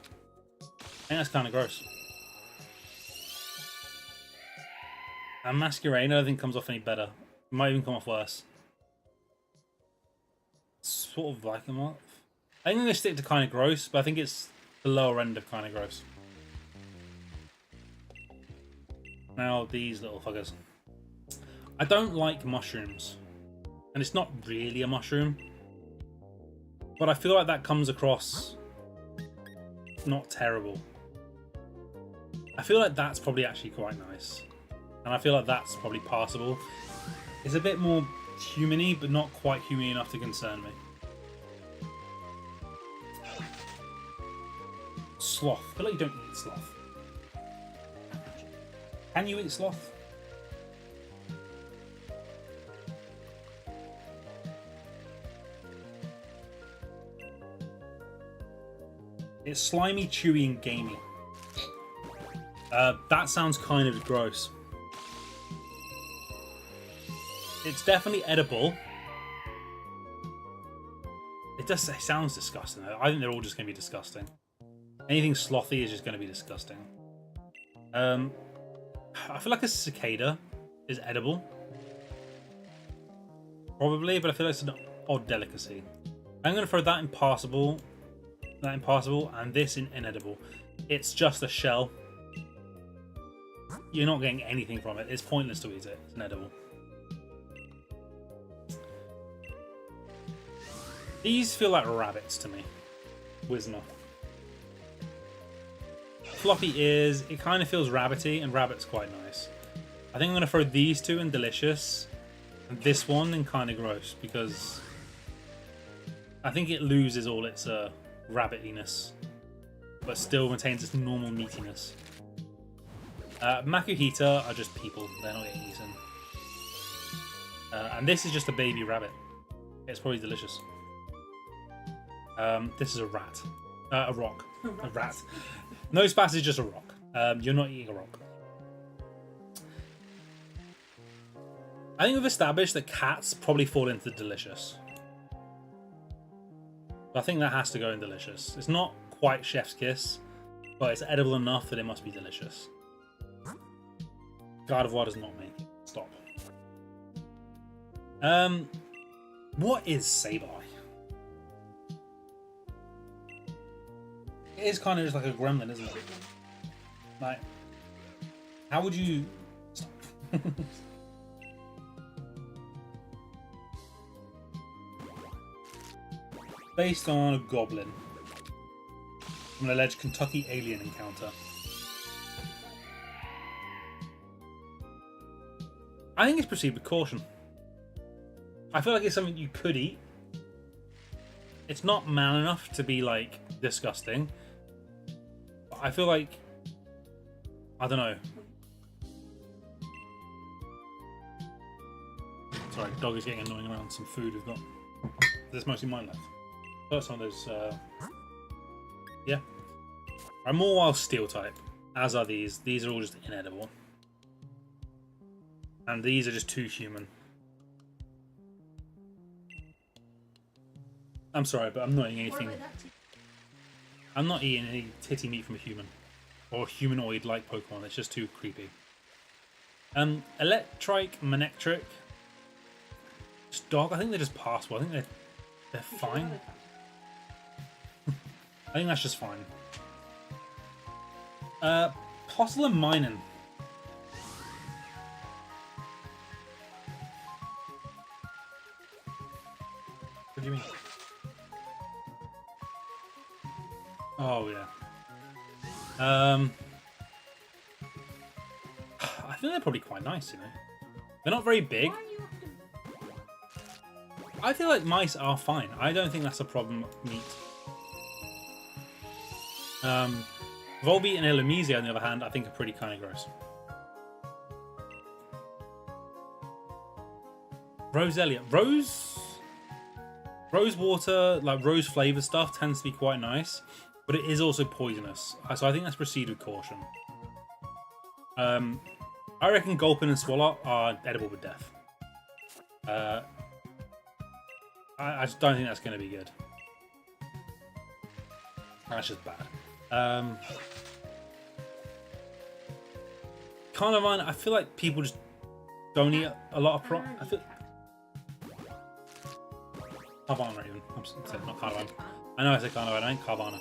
I think that's kind of gross. And Masquerade, I don't think comes off any better. It might even come off worse. Sort of like them off. I think I'm going to stick to kind of gross, but I think it's the lower end of kind of gross. Now, these little fuckers. I don't like mushrooms. And it's not really a mushroom. But I feel like that comes across not terrible. I feel like that's probably actually quite nice. And I feel like that's probably passable. It's a bit more human-y, but not quite human enough to concern me. Sloth. I feel like you don't eat sloth. Can you eat sloth? It's slimy, chewy, and gamey. That sounds kind of gross. It's definitely edible. It sounds disgusting though. I think they're all just going to be disgusting. Anything slothy is just going to be disgusting. I feel like a cicada is edible. Probably, but I feel like it's an odd delicacy. I'm going to throw that in passable. That impossible, and this in inedible. It's just a shell. You're not getting anything from it. It's pointless to eat it. It's inedible. These feel like rabbits to me. Wisma. Floppy ears. It kind of feels rabbity, and rabbit's quite nice. I think I'm going to throw these two in delicious, and this one in kind of gross, because I think it loses all its rabbitiness, but still retains its normal meatiness. Makuhita are just people, they're not getting eaten. And this is just a baby rabbit. It's probably delicious. This is a rat. A rock. A rat. Nosepass is just a rock. You're not eating a rock. I think we've established that cats probably fall into delicious. I think that has to go in delicious. It's not quite chef's kiss, but it's edible enough that it must be delicious. God of War does not make it. Stop. What is Sabai? It is kind of just like a gremlin, isn't it? Like, how would you... Stop. Based on a goblin from an alleged Kentucky alien encounter. I think it's proceed with caution. I feel like it's something you could eat. It's not man enough to be like disgusting. But I feel like, I don't know. Sorry, dog is getting annoying around some food we've got. There's mostly mine left. First one of those, yeah. I'm more wild steel type, as are these. These are all just inedible. And these are just too human. I'm sorry, but I'm not eating anything. I'm not eating any titty meat from a human. Or humanoid like Pokemon, it's just too creepy. Electrike, Manectric. Just dog, I think they're just passable. I think they're fine. I think that's just fine. Postle and Minun. What do you mean? Oh yeah. I think they're probably quite nice, you know. They're not very big. I feel like mice are fine. I don't think that's a problem meat. Volbeat and Illumise, on the other hand, I think are pretty kind of gross. Roselia. Rose water, like rose flavoured stuff, tends to be quite nice, but it is also poisonous. So I think let's proceed with caution. I reckon Gulpin and Swallow are edible with death. I just don't think that's going to be good. That's just bad. Carnivine, I feel like people just don't eat a lot of prawn. I feel Carvana even. I'm saying not Carvana. I know I said Carvana, I meant Carvana.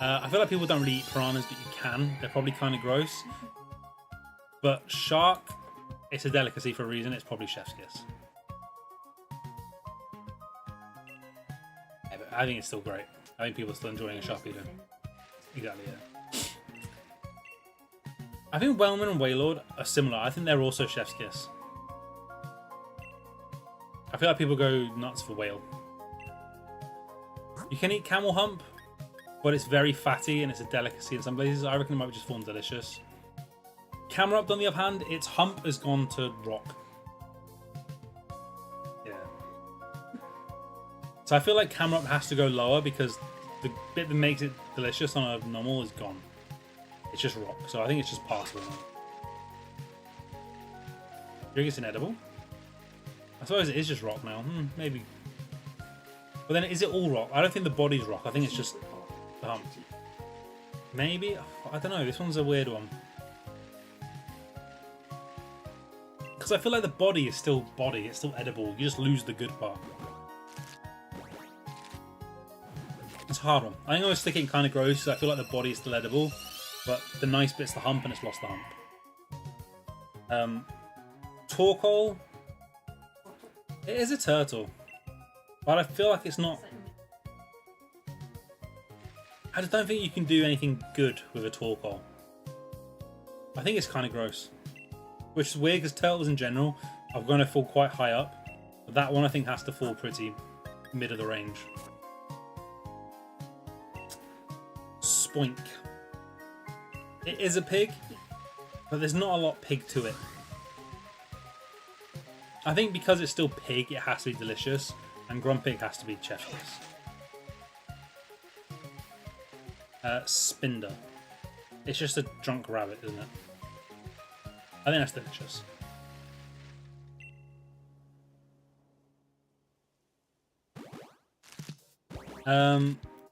I feel like people don't really eat piranhas, but you can. They're probably kind of gross. But shark, it's a delicacy for a reason. It's probably chef's kiss. Yeah, but I think it's still great. I think people are still enjoying a shark eater. Exactly, yeah. I think Whaleman and Waylord are similar. I think they're also chef's kiss. I feel like people go nuts for whale. You can eat camel hump, but it's very fatty and it's a delicacy in some places. I reckon it might just form delicious. Camera up, on the other hand, its hump has gone to rock. Yeah. So I feel like camera up has to go lower because the bit that makes it delicious on a normal is gone. It's just rock. So I think it's just passable now. You think it's inedible? I suppose it is just rock now. Maybe. But then is it all rock? I don't think the body's rock. I think it's just the hump. Maybe? I don't know. This one's a weird one. Because I feel like the body is still body. It's still edible. You just lose the good part. It's a hard one. I think I'm going to stick it in kind of gross because I feel like the body is still edible. But the nice bit's the hump and it's lost the hump. Torkoal. It is a turtle. But I feel like it's not... I just don't think you can do anything good with a torkoal. I think it's kind of gross. Which is weird because turtles in general are going to fall quite high up. But that one I think has to fall pretty mid of the range. Spoink. It is a pig, but there's not a lot pig to it. I think because it's still pig, it has to be delicious. And Grumpig has to be chef's kiss. Spinder. It's just a drunk rabbit, isn't it? I think that's delicious.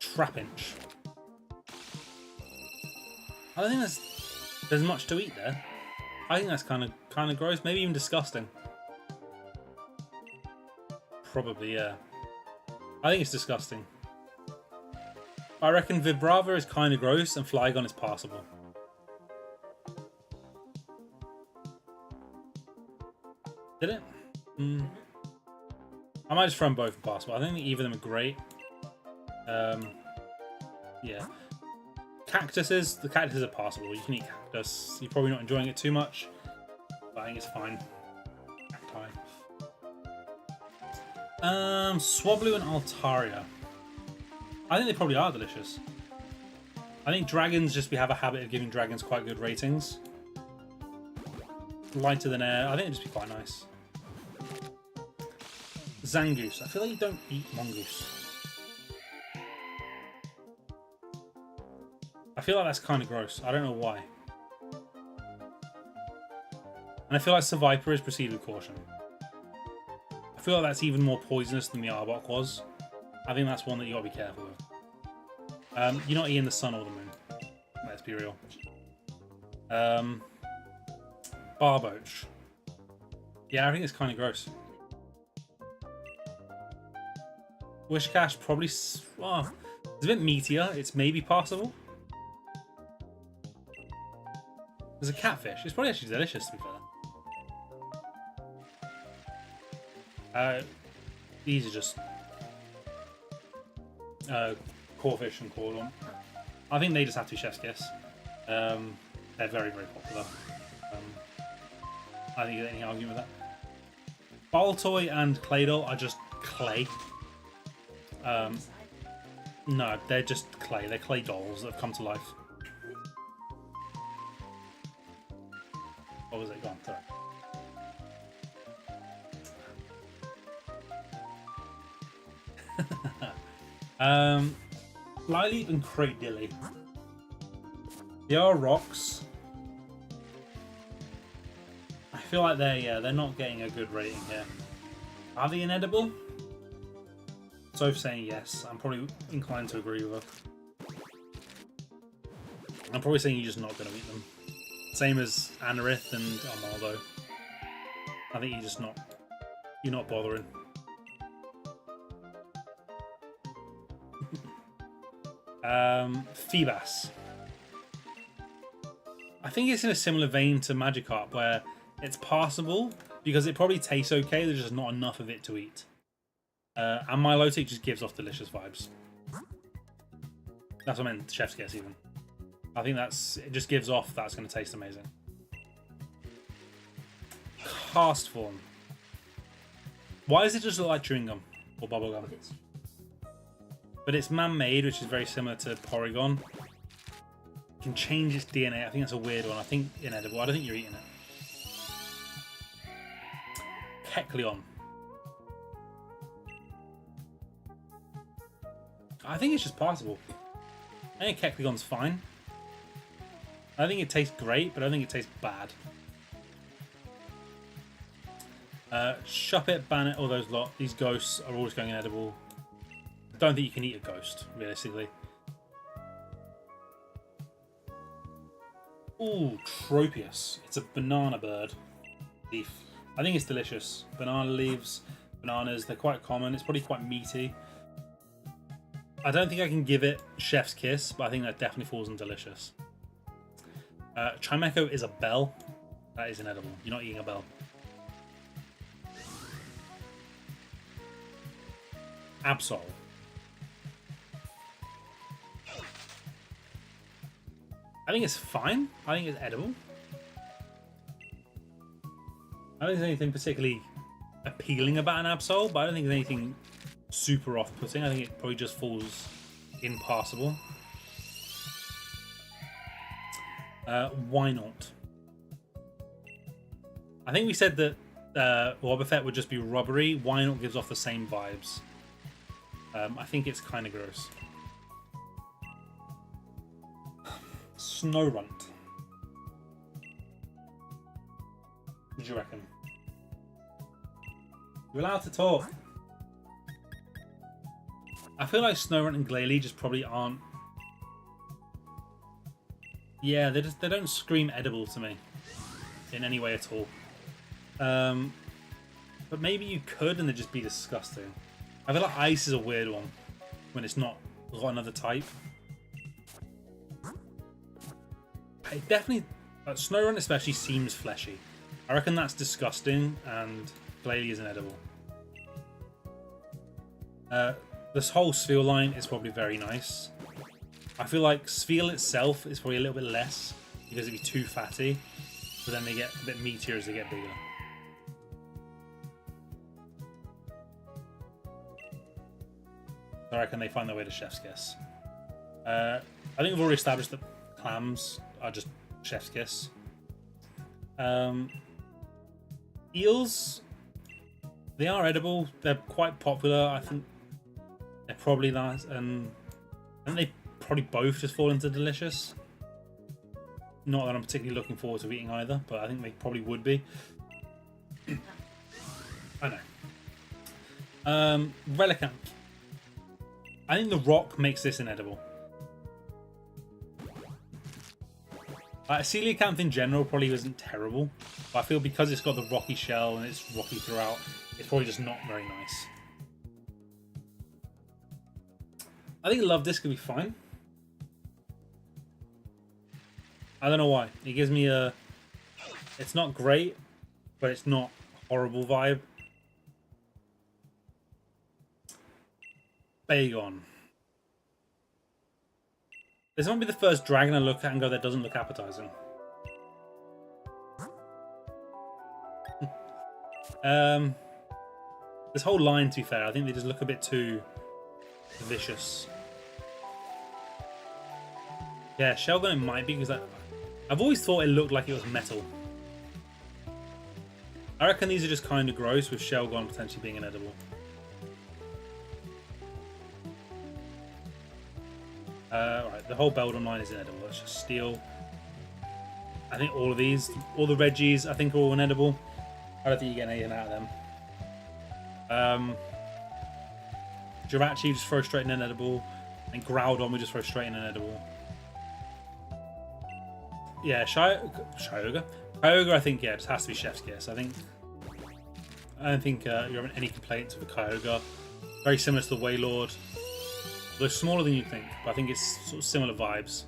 Trapinch. I don't think there's much to eat there. I think that's kind of gross, maybe even disgusting. Probably, yeah. I think it's disgusting. I reckon Vibrava is kind of gross and Flygon is passable. Did it? I might just throw them both in passable. I don't think either of them are great. Yeah. Cactuses. The cactuses are passable. You can eat cactus. You're probably not enjoying it too much, but I think it's fine. Cacti. Swablu and Altaria. I think they probably are delicious. I think dragons have a habit of giving dragons quite good ratings. Lighter than air. I think it'd just be quite nice. Zangoose. I feel like you don't eat mongoose. I feel like that's kind of gross. I don't know why. And I feel like Seviper is proceed with caution. I feel like that's even more poisonous than the Arbok was. I think that's one that you gotta be careful with. You're not eating the sun or the moon. Let's be real. Barboach. Yeah, I think it's kind of gross. Wishcash probably... Oh, it's a bit meatier. It's maybe passable. There's a catfish. It's probably actually delicious, to be fair. These are just Corfish and Cordon. I think they just have to be chef's kiss. They're very, very popular. I think there's any argument with that. Baltoy and Claydol are just clay. No, they're just clay. They're clay dolls that have come to life. What was it? Go on, sorry. Lileep and Cradilly. They are rocks. I feel like they're not getting a good rating here. Are they inedible? Soph's saying yes. I'm probably inclined to agree with her. I'm probably saying you're just not going to eat them. Same as Anorith and Armaldo. I think you're just not. You're not bothering. Feebas. I think it's in a similar vein to Magikarp, where it's passable because it probably tastes okay. There's just not enough of it to eat. And Milotic just gives off delicious vibes. That's what I meant, chef's kiss even. I think it just gives off that's going to taste amazing. Cast form. Why does it just look like chewing gum or bubble gum? But it's man-made, which is very similar to Porygon. It can change its DNA. I think that's a weird one. I think inedible. I don't think you're eating it. Kecleon. I think it's just passable. I think Kecleon's fine. I think it tastes great, but I think it tastes bad. Shuppet, Bannet, all those lot. These ghosts are always going inedible. I don't think you can eat a ghost, realistically. Ooh, Tropius. It's a banana bird. Leaf. I think it's delicious. Banana leaves, bananas, they're quite common. It's probably quite meaty. I don't think I can give it chef's kiss, but I think that definitely falls in delicious. Chimecho is a bell. That is inedible. You're not eating a bell. Absol. I think it's fine. I think it's edible. I don't think there's anything particularly appealing about an Absol, but I don't think there's anything super off-putting. I think it probably just falls in passable. Why not? I think we said that Wobbuffet would just be rubbery. Why not gives off the same vibes. I think it's kind of gross. Snorunt. What do you reckon? You're allowed to talk. I feel like Snorunt and Glalie just probably aren't. Yeah, they don't scream edible to me in any way at all. But maybe you could, and they'd just be disgusting. I feel like ice is a weird one when it's not got another type. It definitely, Snorunt especially seems fleshy. I reckon that's disgusting, and Glalie is inedible. This whole Sphere line is probably very nice. I feel like Sphere itself is probably a little bit less because it'd be too fatty, but then they get a bit meatier as they get bigger. I reckon they find their way to chef's kiss. I think we've already established that clams are just chef's kiss. Eels, they are edible. They're quite popular. I think they're probably nice, and I think they probably both just fall into delicious. Not that I'm particularly looking forward to eating either, but I think they probably would be. I know. Relicanth. I think the rock makes this inedible. Coelacanth in general probably isn't terrible, but I feel because it's got the rocky shell and it's rocky throughout, it's probably just not very nice. I think Love Disc could be fine. I don't know why. It gives me a... It's not great, but it's not horrible vibe. Bagon. This might be the first dragon I look at and go, that doesn't look appetizing. This whole line, to be fair, I think they just look a bit too vicious. Yeah, Shelgon it might be, because I've always thought it looked like it was metal. I reckon these are just kind of gross, with Shelgon potentially being inedible. Right, the whole Beldon line is inedible. Let's just steal. I think all of these, all the Reggies, I think are all inedible. I don't think you get anything out of them. Jirachi just throw straight in inedible, and Groudon we just throw straight in inedible. Yeah, Kyogre I think, yeah, it just has to be chef's kiss. I think I don't think you're having any complaints with the Kyogre. Very similar to the Wailord. Though smaller than you think, but I think it's sort of similar vibes.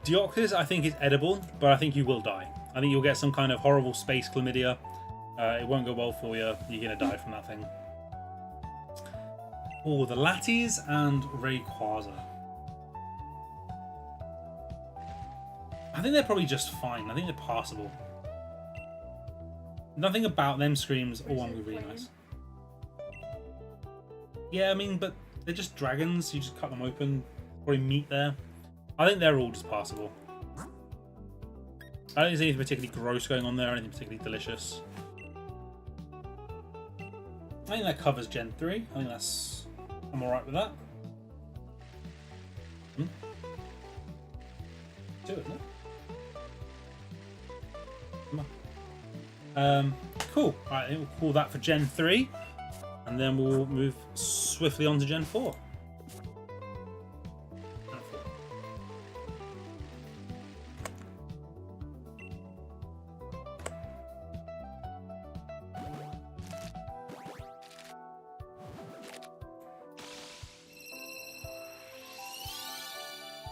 Deoxys, I think, is edible, but I think you will die. I think you'll get some kind of horrible space chlamydia. It won't go well for you. You're going to die from that thing. Oh, the Lattes and Rayquaza. I think they're probably just fine. I think they're passable. Nothing about them screams, oh, I'm going to be really nice. Yeah, I mean, but they're just dragons. You just cut them open. Probably meat there. I think they're all just passable. I don't think there's anything particularly gross going on there, anything particularly delicious. I think that covers Gen 3. I think that's... I'm alright with that. 2, isn't it? Cool. Alright, we'll call that for Gen 3. And then we'll move swiftly on to Gen 4.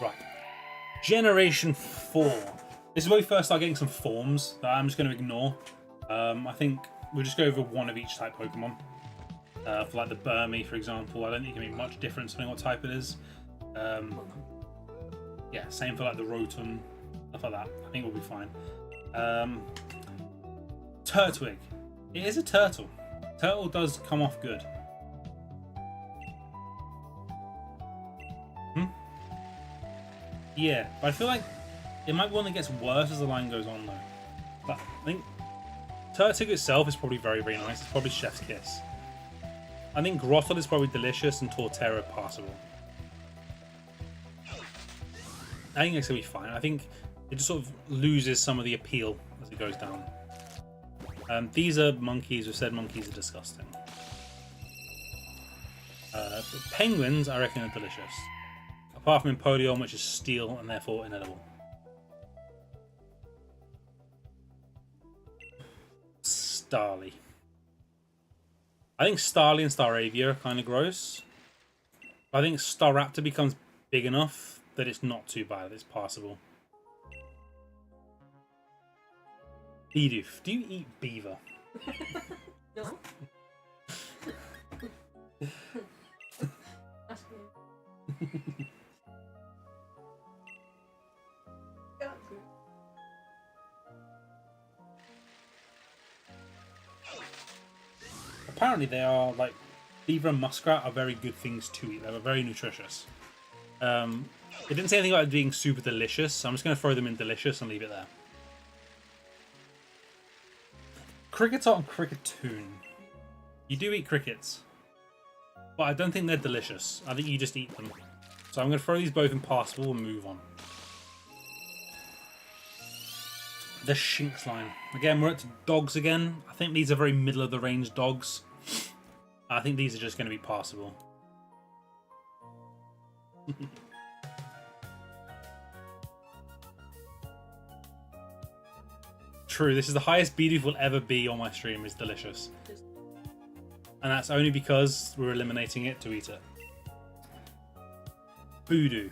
Right. Generation 4. This is where we first start getting some forms that I'm just going to ignore. I think we'll just go over one of each type Pokemon. For like the Burmy, for example, I don't think it can make much difference depending on what type it is. Yeah, same for like the Rotom, stuff like that. I think we'll be fine. Turtwig. It is a turtle. Turtle does come off good. Yeah, but I feel like it might be one that gets worse as the line goes on though. But I think Turtwig itself is probably very, very nice. It's probably Chef's Kiss. I think Grottle is probably delicious and Torterra passable. I think it's going to be fine. I think it just sort of loses some of the appeal as it goes down. These are monkeys. We've said monkeys are disgusting. Penguins, I reckon, are delicious. Apart from Empoleon, which is steel and therefore inedible. Starly. I think Starly and Staravia are kind of gross. I think Staraptor becomes big enough that it's not too bad. It's passable. Bidoof. Do you eat beaver? No. Apparently they are, like, beaver and muskrat are very good things to eat. They're very nutritious. It didn't say anything about it being super delicious, so I'm just going to throw them in delicious and leave it there. Cricketot and Cricketoon. You do eat crickets, but I don't think they're delicious. I think you just eat them. So I'm going to throw these both in passable and move on. The Shinx line. Again, we're up to dogs again. I think these are very middle of the range dogs. I think these are just going to be passable. True, this is the highest Bidoof will ever be on my stream. Is delicious. And that's only because we're eliminating it to eat it. Voodoo.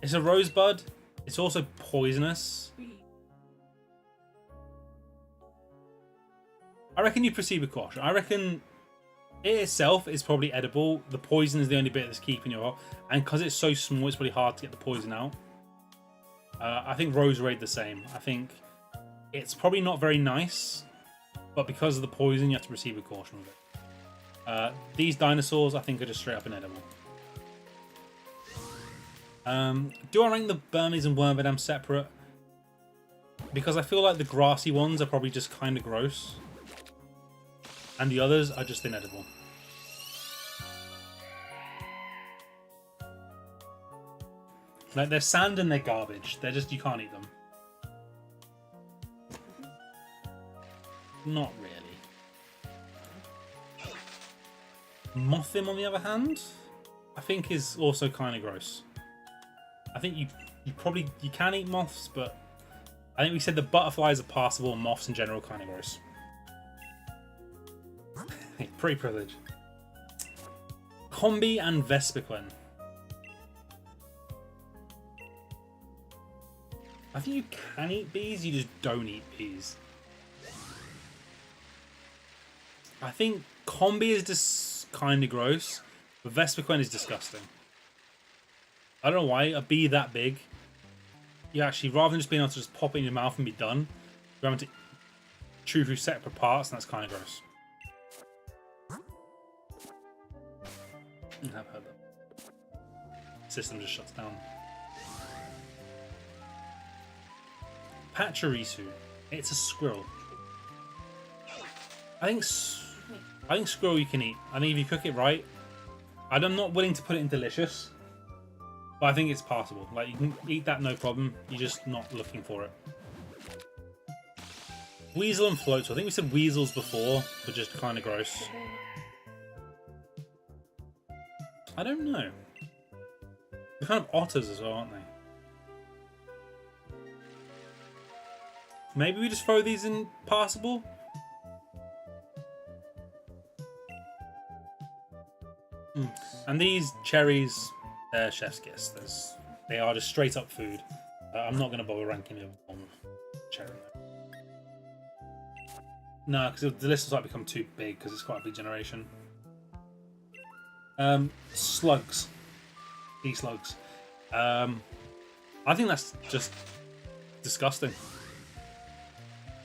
It's a rosebud. It's also poisonous. I reckon you proceed with caution. I reckon it itself is probably edible. The poison is the only bit that's keeping you off. And because it's so small, it's pretty hard to get the poison out. I think Roserade the same. I think it's probably not very nice. But because of the poison, you have to proceed with caution with it. These dinosaurs, I think, are just straight up inedible. Do I rank the Burmese and Wormadam separate? Because I feel like the grassy ones are probably just kind of gross. And the others are just inedible. Like, they're sand and they're garbage. They're just, you can't eat them. Not really. Mothim, on the other hand, I think is also kind of gross. I think you can eat moths, but I think we said the butterflies are passable and moths in general kind of gross. Pretty privileged. Combi and Vespiquen. I think you can eat bees, you just don't eat bees. I think Combi is just kind of gross, but Vespiquen is disgusting. I don't know why, a bee that big, you actually, rather than just being able to just pop it in your mouth and be done, you're having to chew through separate parts, and that's kind of gross. I've heard that. System just shuts down. Pachirisu. It's a squirrel. I think squirrel you can eat. I think if you cook it right, I'm not willing to put it in delicious, but I think it's passable. Like, you can eat that no problem. You're just not looking for it. Weasel and floats. I think we said weasels before, but just kind of gross. I don't know. They're kind of otters as well, aren't they? Maybe we just throw these in passable? And these cherries, they're chef's kiss. They are just straight up food. I'm not going to bother ranking them on cherry. No, because the list might become too big because it's quite a big generation. Slugs. Sea slugs. I think that's just disgusting.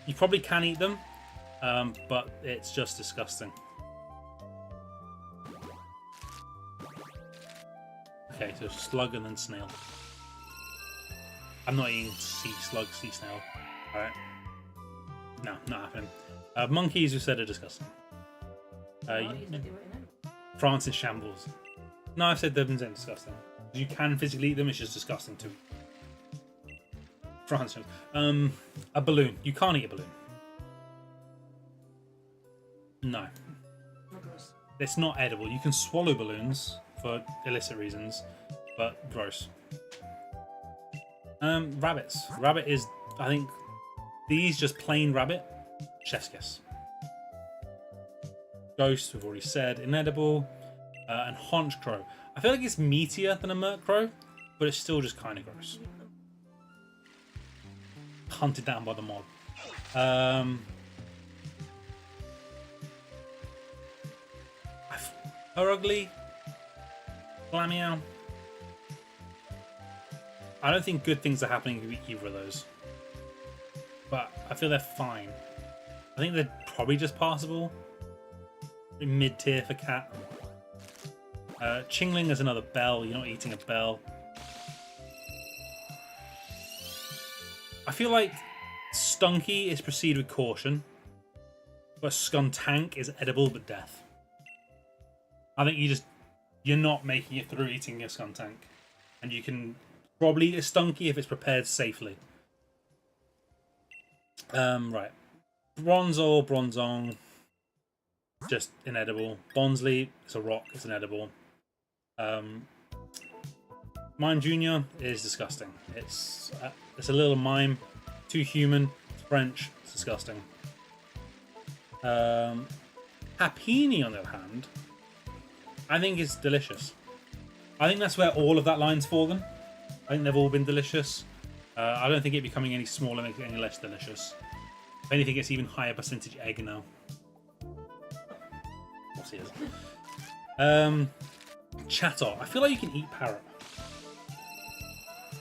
You probably can eat them, but it's just disgusting. Okay, so slug and then snail. I'm not eating sea slug, sea snail. Alright. No, not happening. Monkeys, we said, are disgusting. France is shambles. No, I've said they're disgusting. You can physically eat them, it's just disgusting too. France. A balloon. You can't eat a balloon. No. It's not edible. You can swallow balloons for illicit reasons, but gross. Rabbits. Rabbit is, I think, these just plain rabbit. Chef's kiss. Ghost, we've already said. Inedible. And haunch crow. I feel like it's meatier than a merc crow, but it's still just kind of gross. Hunted down by the mob. Ugly. Glameow. I don't think good things are happening with either of those. But I feel they're fine. I think they're probably just passable. Mid-tier for cat. Chingling is another bell. You're not eating a bell. I feel like Stunky is proceed with caution, but Skuntank is edible but death. I think you're not making it through eating a Skuntank, and you can probably eat a Stunky if it's prepared safely. Right, Bronzor, Bronzong, just inedible. Bonsley, it's a rock, it's inedible. Mime Junior is disgusting. It's a little mime, too human, it's French, it's disgusting. Happini, on the other hand, I think is delicious. I think that's where all of that line's fallen. I think they've all been delicious. I don't think it becoming any smaller makes it any less delicious. If anything, it's even higher percentage egg now. What's it is? Chatot. I feel like you can eat parrot.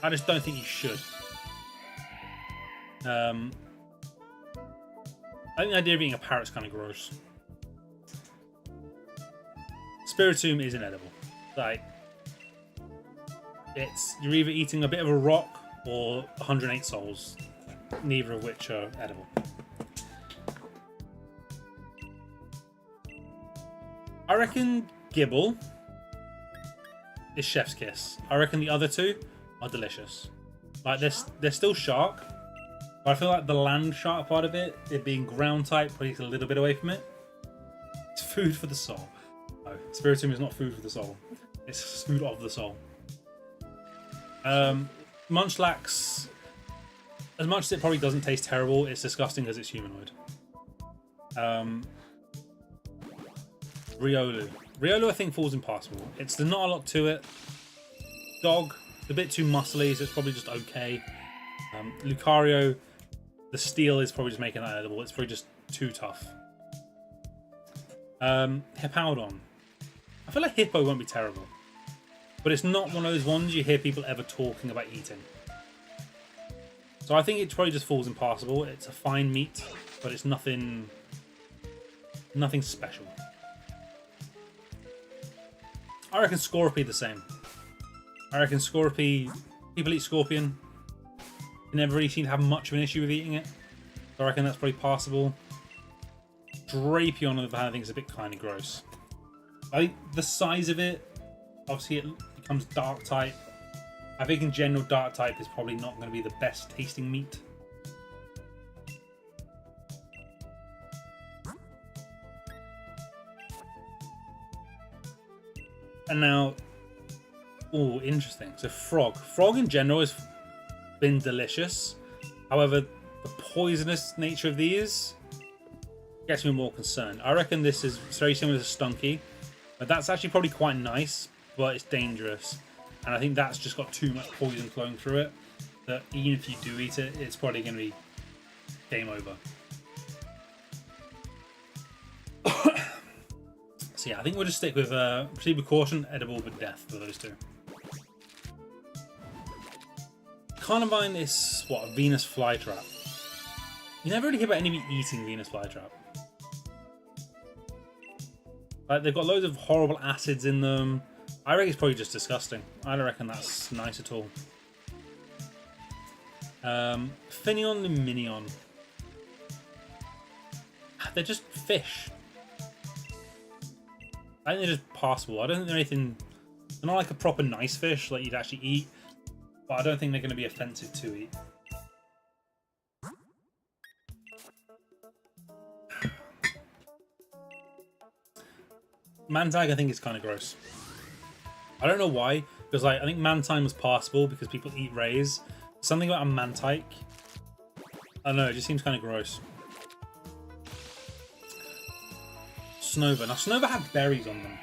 I just don't think you should. I think the idea of eating a parrot is kind of gross. Spiritomb is inedible. Like, you're either eating a bit of a rock or 108 souls, neither of which are edible. I reckon Gibble is chef's kiss. I reckon the other two are delicious. Like, they're still shark, but I feel like the land shark part of it being ground type, probably a little bit away from it. It's food for the soul. No, Spiritomb is not food for the soul. It's food of the soul. Munchlax, as much as it probably doesn't taste terrible, it's disgusting because it's humanoid. Riolu. Riolu, I think, falls impassable. There's not a lot to it. Dog, a bit too muscly, so it's probably just okay. Lucario, the steel is probably just making that edible. It's probably just too tough. Hippowdon. I feel like Hippo won't be terrible. But it's not one of those ones you hear people ever talking about eating. So I think it probably just falls impassable. It's a fine meat, but it's nothing special. I reckon Scorpy the same. I reckon Scorpy, people eat Scorpion. You never really seem to have much of an issue with eating it. So I reckon that's probably passable. Drapion, on the other hand, I think is a bit kind of gross. I think the size of it, obviously it becomes dark type. I think in general dark type is probably not going to be the best tasting meat. And now, oh, interesting. So frog. Frog in general has been delicious. However, the poisonous nature of these gets me more concerned. I reckon this is very similar to Stunky, but that's actually probably quite nice, but it's dangerous. And I think that's just got too much poison flowing through it, that even if you do eat it, it's probably going to be game over. So yeah, I think we'll just stick with proceed with caution, edible, but death for those two. Carnivine is, what, a Venus flytrap. You never really hear about anybody eating Venus flytrap. Like, they've got loads of horrible acids in them. I reckon it's probably just disgusting. I don't reckon that's nice at all. Finneon and Minion. They're just fish. I think they're just passable. I don't think they're anything... They're not like a proper nice fish like you'd actually eat. But I don't think they're going to be offensive to eat. Mantag, I think, is kind of gross. I don't know why, because like I think Mantine was passable because people eat rays. Something about a Mantike, I don't know, it just seems kind of gross. Snova. Now Snova have berries on them.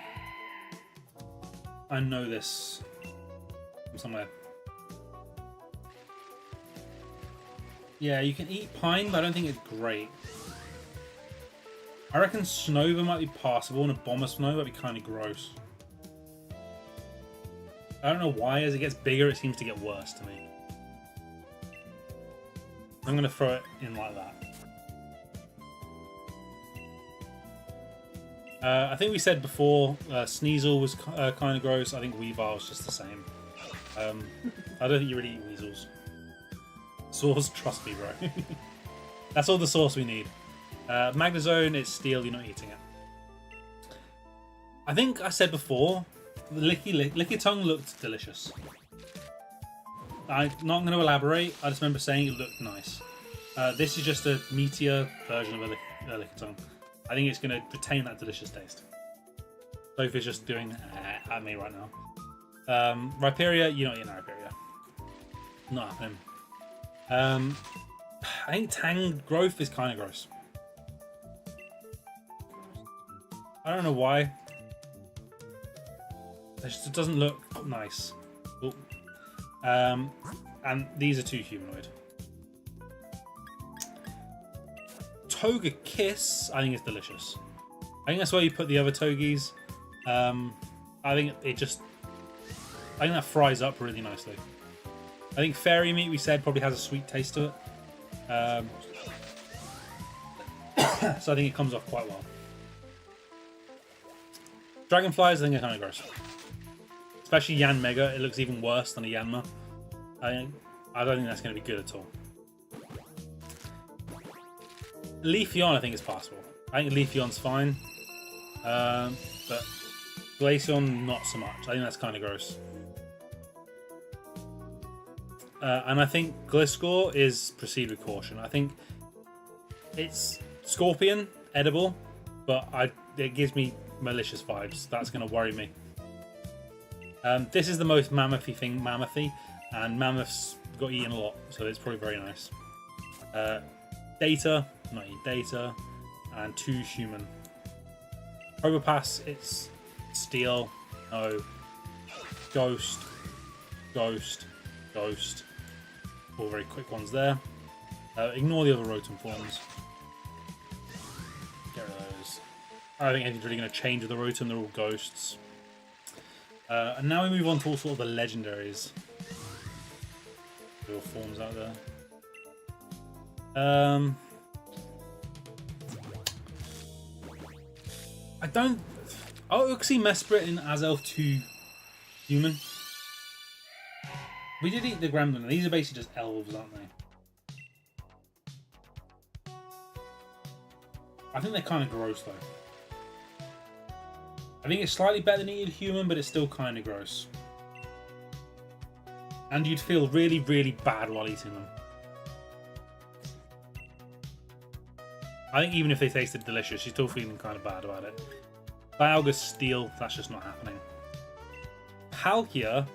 I know this from somewhere. Yeah, you can eat pine, but I don't think it's great. I reckon Snova might be passable, and a Bomber Snow might be kind of gross. I don't know why, as it gets bigger, it seems to get worse to me. I'm going to throw it in like that. I think we said before, Sneasel was kind of gross. I think Weavile was just the same. I don't think you really eat weasels. Sauce, trust me, bro. That's all the sauce we need. Magnezone, it's steel, you're not eating it. I think I said before, the Licky Tongue looked delicious. I'm not going to elaborate, I just remember saying it looked nice. This is just a meatier version of a Licky Tongue. I think it's going to retain that delicious taste. Sophie's just doing at me right now. Rhyperia, you're not eating Rhyperia. Not happening. I think Tang growth is kind of gross. I don't know why. It doesn't look nice. Oh. And these are too humanoid. Toga Kiss, I think it's delicious. I think that's where you put the other Togies. I think it just... I think that fries up really nicely. I think Fairy Meat, we said, probably has a sweet taste to it. So I think it comes off quite well. Dragonflies, I think are kind of gross. Especially Yan Mega, it looks even worse than a Yanma. I don't think that's going to be good at all. Leafeon, I think is passable. I think Leafeon's fine. But Glaceon, not so much. I think that's kind of gross. And I think Gliscor is proceed with caution. I think it's Scorpion, edible, but it gives me malicious vibes. That's going to worry me. This is the most mammothy thing, and mammoths got eaten a lot, so it's probably very nice. Data, not need data, and 2 human. Overpass, it's steel, no. Ghost, ghost, ghost. All very quick ones there. Ignore the other Rotom forms. Get rid of those. I don't think anything's really going to change with the Rotom, they're all ghosts. And now we move on to all sort of the legendaries. Little forms out there. I don't. Oh, Uxie Mesprit in Azelf 2 human. We did eat the Gremlin. These are basically just elves, aren't they? I think they're kind of gross though. I think it's slightly better than eating a human, but it's still kind of gross. And you'd feel really, really bad while eating them. I think even if they tasted delicious, you're still feeling kind of bad about it. Dialga Steel, that's just not happening. Palkia,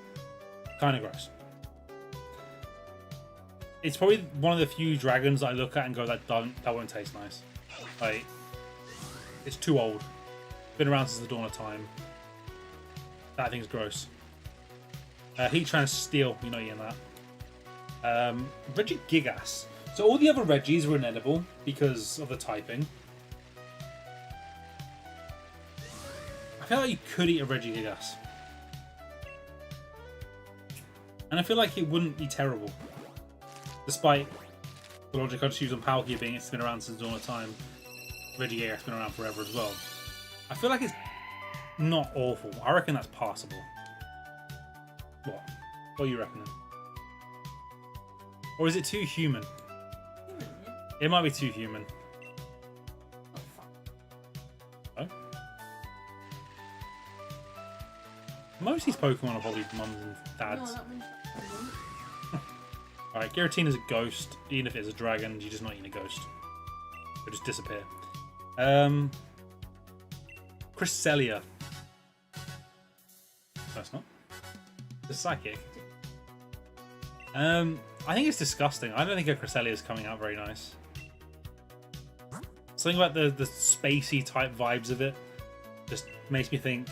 kind of gross. It's probably one of the few dragons I look at and go, that won't taste nice. Like, it's too old. Been around since the dawn of time. That thing's gross. Heatran Steel, you're not eating that. Regigigas. So all the other Regis were inedible because of the typing. I feel like you could eat a Regigigas. And I feel like it wouldn't be terrible. Despite the logic I just used on Palkia being it's been around since the dawn of time. Regigigas has been around forever as well. I feel like it's not awful. I reckon that's passable. What? What are you reckoning? Or is it too human? It might be too human. Oh? Most of these Pokemon are probably mums and dads. No, that means Alright, Giratina's a ghost. Even if it's a dragon, you're just not eating a ghost. It'll just disappear. Cresselia. That's not. The psychic. I think it's disgusting. I don't think a Cresselia is coming out very nice. Something about the spacey type vibes of it just makes me think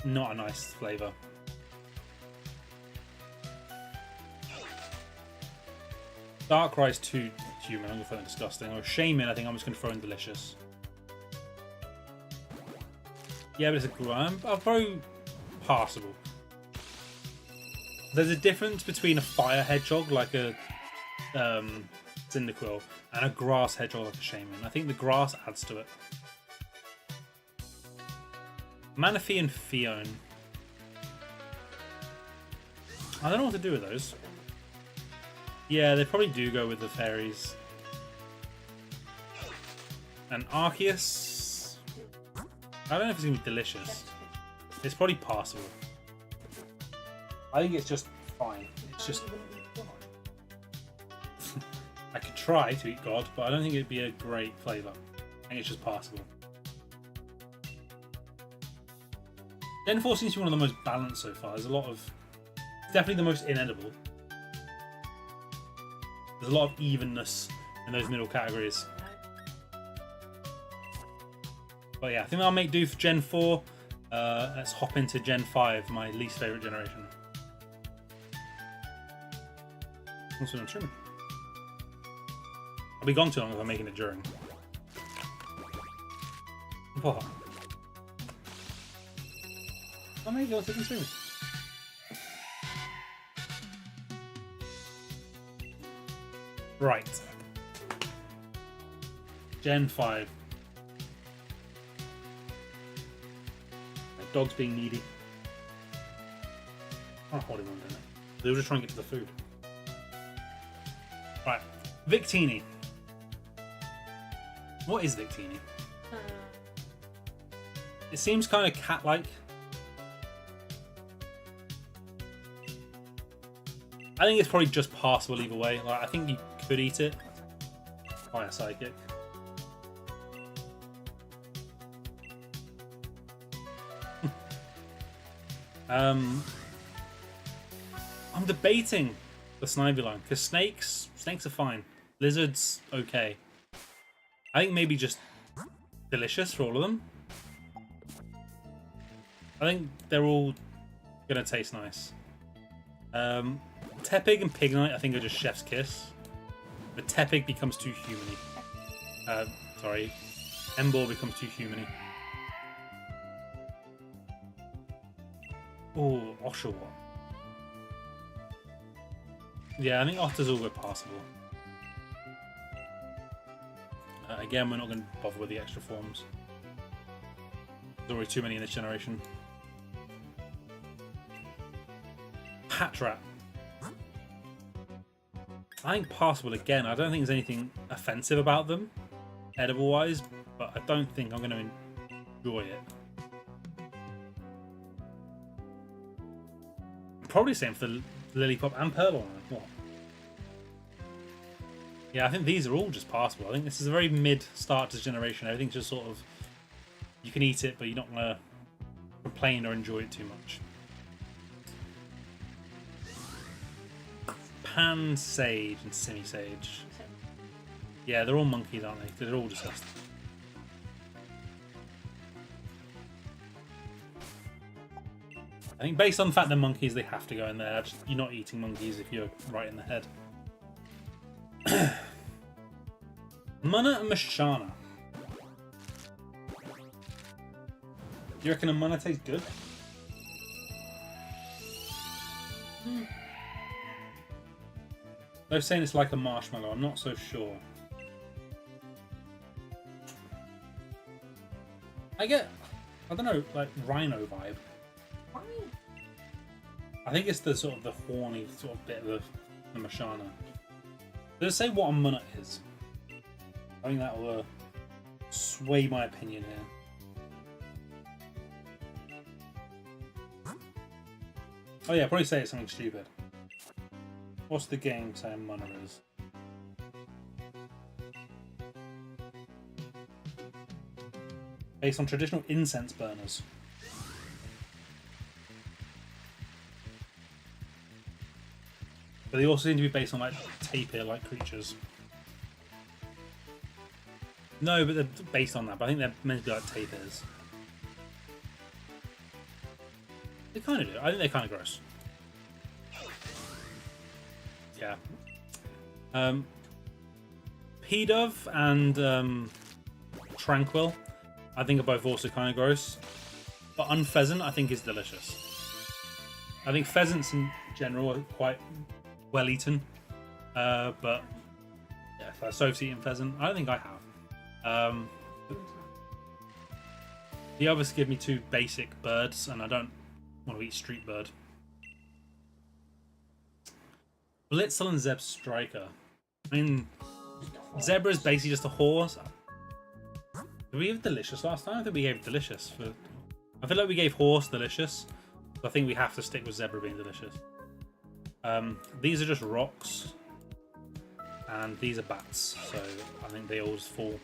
not a nice flavour. Darkrai's too human. I'm going to find it disgusting. Or Shaman, I think I'm just going to throw in delicious. Yeah, but it's a grime. I'll throw passable. There's a difference between a fire hedgehog like a Cyndaquil and a grass hedgehog like a Shaman. I think the grass adds to it. Manaphy and Fione. I don't know what to do with those. Yeah, they probably do go with the fairies. And Arceus. I don't know if it's going to be delicious. It's probably passable. I think it's just fine. It's just... I could try to eat God, but I don't think it'd be a great flavour. I think it's just passable. Gen 4 seems to be one of the most balanced so far. There's a lot of... Definitely the most inedible. There's a lot of evenness in those middle categories. But yeah, I think I'll make do for Gen 4. Let's hop into Gen 5, my least favourite generation. What's what I'm trimming? I'll be gone too long if I'm making it during. What? Oh, maybe I'll take it soon. Right. Gen 5. My dog's being needy. I'm holding on, didn't I? They were just trying to get to the food. Right. Victini. What is Victini? It seems kind of cat-like. I think it's probably just passable either way. Like, I think you could eat it. Oh yeah, psychic. I'm debating the Snivy line because snakes are fine. Lizards, okay. I think maybe just delicious for all of them. I think they're all gonna taste nice. Tepig and Pignite, I think, are just chef's kiss. But Tepig becomes too humany. Sorry, Emboar becomes too humany. Oh, Oshawott. Yeah, I think Otter's all good passable. Again, we're not going to bother with the extra forms. There's already too many in this generation. Patrat. I think passable again. I don't think there's anything offensive about them, edible-wise, but I don't think I'm going to enjoy it. Probably same for the Lillipup and Purloin. What? Yeah, I think these are all just passable. I think this is a very mid start to this generation. Everything's just sort of, you can eat it, but you're not going to complain or enjoy it too much. Pan Sage and Simi Sage. Yeah, they're all monkeys, aren't they? They're all disgusting. I think based on the fact they're monkeys, they have to go in there. You're not eating monkeys if you're right in the head. Munna and Mashana. You reckon a Munna tastes good? They're saying it's like a marshmallow. I'm not so sure. I don't know, like rhino vibe. I think it's the sort of the horny sort of bit of the Mashana. Does it say what a Munna is? I think that will sway my opinion here. Oh yeah, probably say it's something stupid. What's the game saying Munna is? Based on traditional incense burners. But they also seem to be based on like tapir-like creatures. No, but they're based on that. But I think they're meant to be like tapirs. They kind of do. I think they're kind of gross. Yeah. P-Dove and Tranquil, I think, are both also kind of gross. But Unpheasant, I think, is delicious. I think pheasants in general are quite well eaten, but yeah, if Soph's eaten pheasant, I don't think I have. The others give me two basic birds, and I don't want to eat street bird. Blitzel and Zeb Striker. I mean, Zebra is basically just a horse. Did we give Delicious last time? I think we gave Delicious. I feel like we gave Horse Delicious. So I think we have to stick with Zebra being delicious. These are just rocks. And these are bats. So I think they all just fall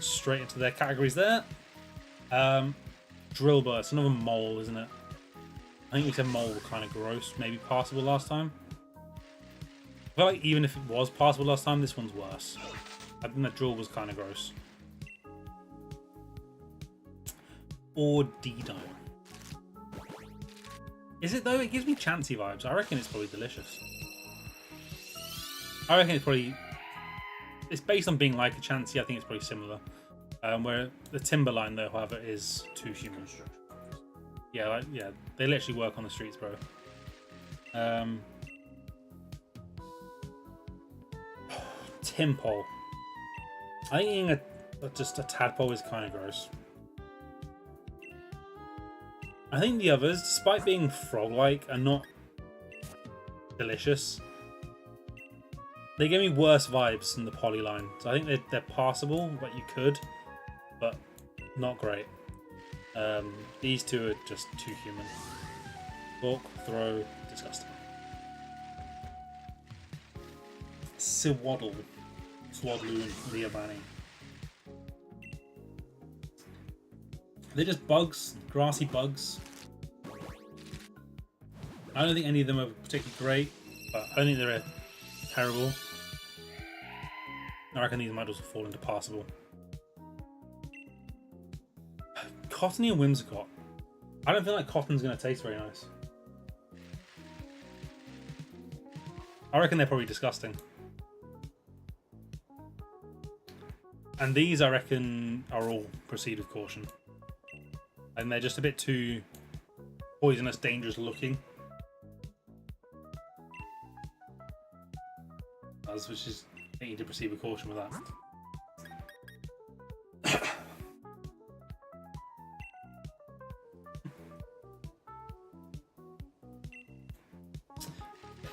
straight into their categories there. Drillbur. It's another mole, isn't it? I think we said mole were kind of gross. Maybe passable last time. I feel like even if it was passable last time, this one's worse. I think that drill was kind of gross. Or Dido. Is it though? It gives me Chansey vibes. I reckon it's probably delicious. I reckon it's probably... It's based on being like a Chansey. I think it's probably similar. Where the Timberline though, however, is too human. Yeah, like, yeah, they literally work on the streets, bro. Timpole. I think eating just a tadpole is kind of gross. I think the others, despite being frog-like, are not delicious. They give me worse vibes than the Polyline. So I think they're passable, but you could, but not great. These two are just too human. Fork, throw, disgusting. Swaddle. Swadloon, Leobani. They're just bugs, grassy bugs. I don't think any of them are particularly great, but I don't think they're terrible. I reckon these models will fall into passable. Cottony and Whimsicott. I don't feel like cotton's going to taste very nice. I reckon they're probably disgusting. And these, I reckon, are all proceed with caution. And they're just a bit too poisonous, dangerous looking. Which is, I need to proceed with caution with that.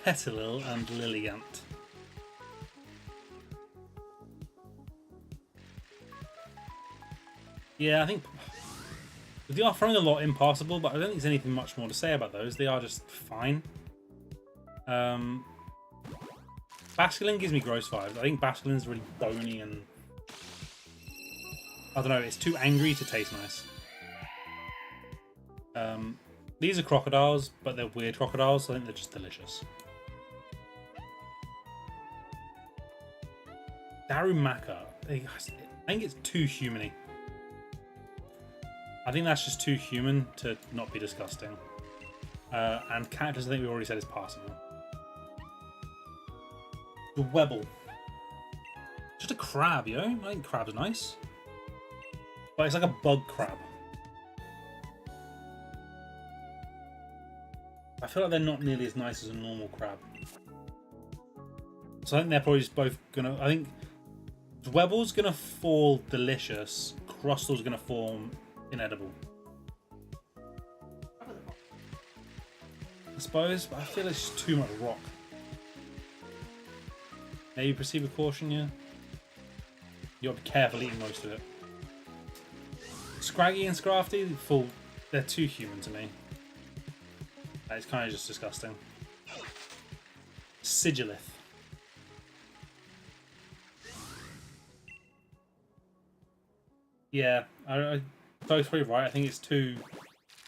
Petalil and Lilligant. Yeah, I think they are throwing a lot impossible, but I don't think there's anything much more to say about those. They are just fine. Basculin gives me gross vibes. I think Basculin's really bony and I don't know, it's too angry to taste nice. These are crocodiles, but they're weird crocodiles, so I think they're just delicious. Darumaka. I think it's too human-y. I think that's just too human to not be disgusting. And characters, I think we already said is passable. The Webble. Just a crab, yo. I think crabs are nice. But it's like a bug crab. I feel like they're not nearly as nice as a normal crab. So I think they're probably just both gonna... I think Webble's gonna fall delicious. Crustal's gonna form inedible. I suppose, but I feel it's just too much rock. Maybe proceed with caution, yeah? You gotta be careful eating most of it. Scraggy and Scrafty, they're too human to me. It's kind of just disgusting. Sigillith. Yeah, I both pretty right. I think it's too.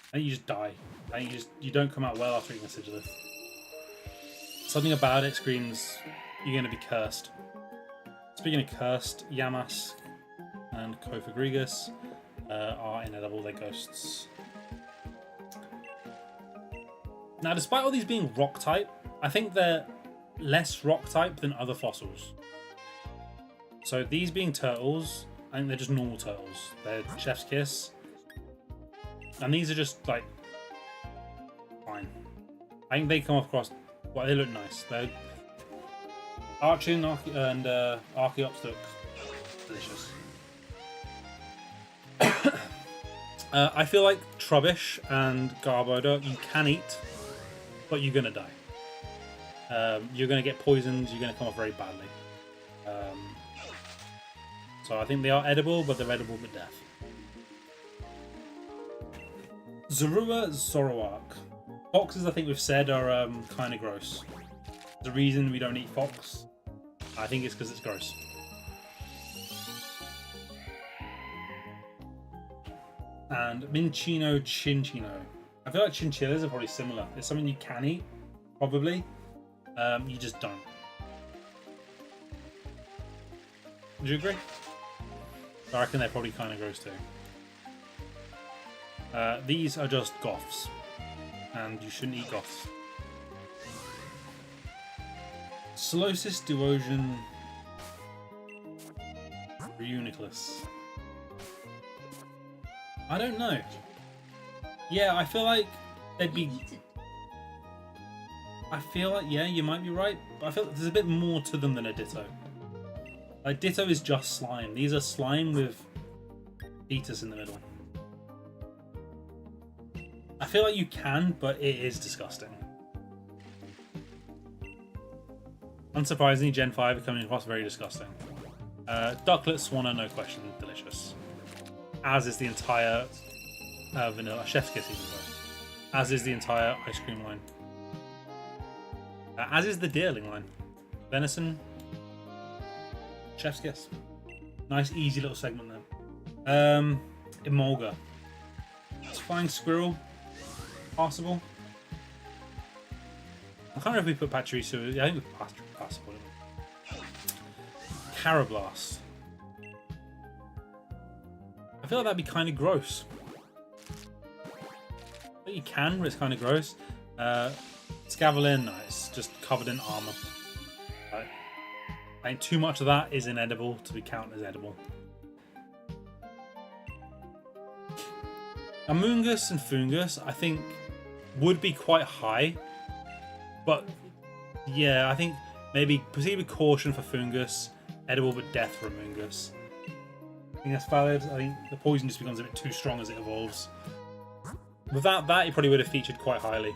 I think you just die. I think you don't come out well after eating a Sigillith. Something about it screams you're going to be cursed. Speaking of cursed, Yamas and Kofagrigus are inedible. They're ghosts. Now, despite all these being rock type, I think they're less rock type than other fossils. So these being turtles, I think they're just normal turtles. They're Chef's Kiss. And these are just, like, fine. I think they come across, well, they look nice. They're Archon and Archeops look delicious. I feel like Trubbish and Garbodor you can eat, but you're going to die. You're going to get poisoned, you're going to come off very badly. So I think they are edible, but they're edible with death. Zorua Zoroark. Foxes, I think we've said, are kind of gross. The reason we don't eat fox, I think it's because it's gross. And Minchino Chinchino. I feel like chinchillas are probably similar. It's something you can eat, probably. You just don't. Would you agree? I reckon they're probably kind of gross too. These are just goths, and you shouldn't eat goths. Solosis Duosion Reuniclus. I don't know. Yeah, I feel like they'd be. I feel like, yeah, you might be right, but I feel like there's a bit more to them than a Ditto. Like, Ditto is just slime. These are slime with fetus in the middle. I feel like you can, but it is disgusting. Unsurprisingly, Gen 5 are coming across very disgusting. Ducklet Swanna, no question, delicious. As is the entire vanilla Chef's Kiss, even though. As is the entire ice cream line. As is the deerling line. Venison, Chef's Kiss. Nice, easy little segment there. Emolga. Flying Squirrel. Passable. I can't remember if we put Pachirisu. I think we put passable. Parablast. I feel like that'd be kind of gross. I think you can, but it's kind of gross. Scavalin, no, it's just covered in armor. Right. I think too much of that is inedible to be counted as edible. Amoonguss and Fungus, I think, would be quite high. But, yeah, I think maybe proceed with caution for Fungus, edible but death for Amoonguss. I think that's valid. I think the poison just becomes a bit too strong as it evolves. Without that, it probably would have featured quite highly.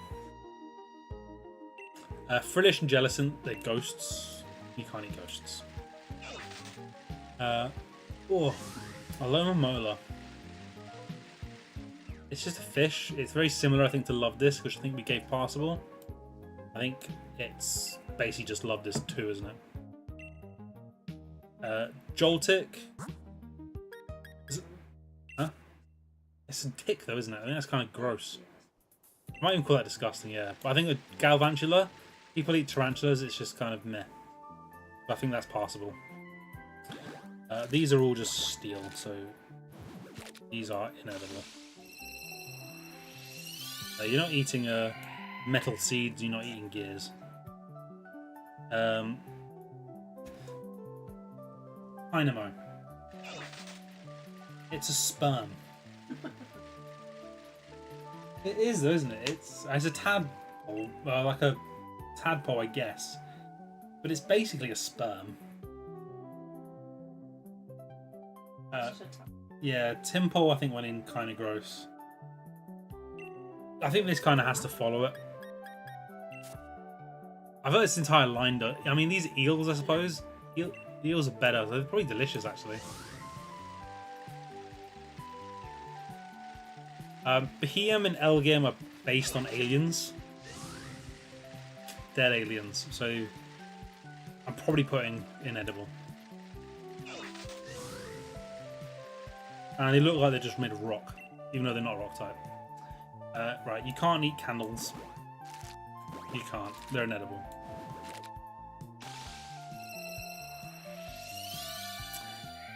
Frillish and Jellicent, they're ghosts. You can't eat ghosts. Alomomola. It's just a fish. It's very similar, I think, to Love Disc, which I think we gave passable. I think it's basically just Love Disc 2, isn't it? Joltik. Huh? It's a tick, though, isn't it? I think that's kind of gross. I might even call that disgusting, yeah. But I think a Galvantula, people eat tarantulas, it's just kind of meh. But I think that's passable. These are all just steel, so these are inedible. You're not eating metal seeds, you're not eating gears. Dynamo. It's a sperm. It is though, isn't it? It's a tadpole, like a tadpole, I guess. But it's basically a sperm. Yeah, Timpole I think went in kind of gross. I think this kind of has to follow it. I thought this entire line does. I mean, these eels, I suppose. Eels are better. They're probably delicious, actually. Behem and Elgim are based on aliens. Dead aliens. So I'm probably putting inedible. And they look like they're just made of rock, even though they're not rock type. Right, you can't eat candles. You can't. They're inedible.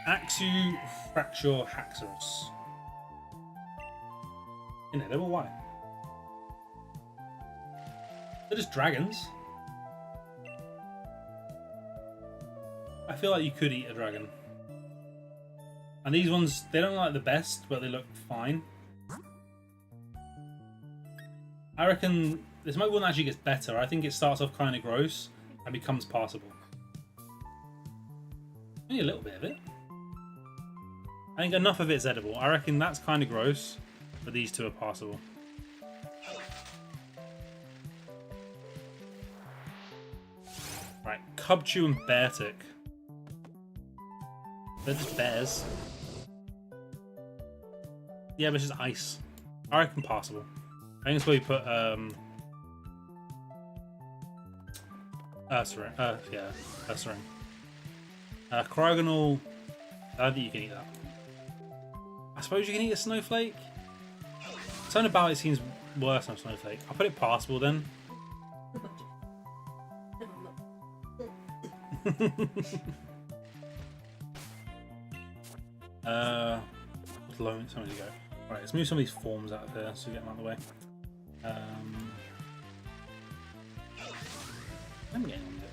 Axu Fracture Haxorus. Inedible? Why? They're just dragons. I feel like you could eat a dragon. And these ones, they don't look like the best, but they look fine. I reckon this one actually gets better. I think it starts off kind of gross and becomes passable. Only a little bit of it. I think enough of it's edible. I reckon that's kind of gross, but these two are passable. Right, Cubchew and Beartic. They're just bears. Yeah, but it's just ice. I reckon passable. I think it's where you put Ursaring. Yeah, Ursaring. Cryogonal. I don't think you can eat that. I suppose you can eat a snowflake. Something about it seems worse than a snowflake. I'll put it passable then. What's low? Somewhere to go. Right, let's move some of these forms out of here so we get them out of the way. I'm getting on with it.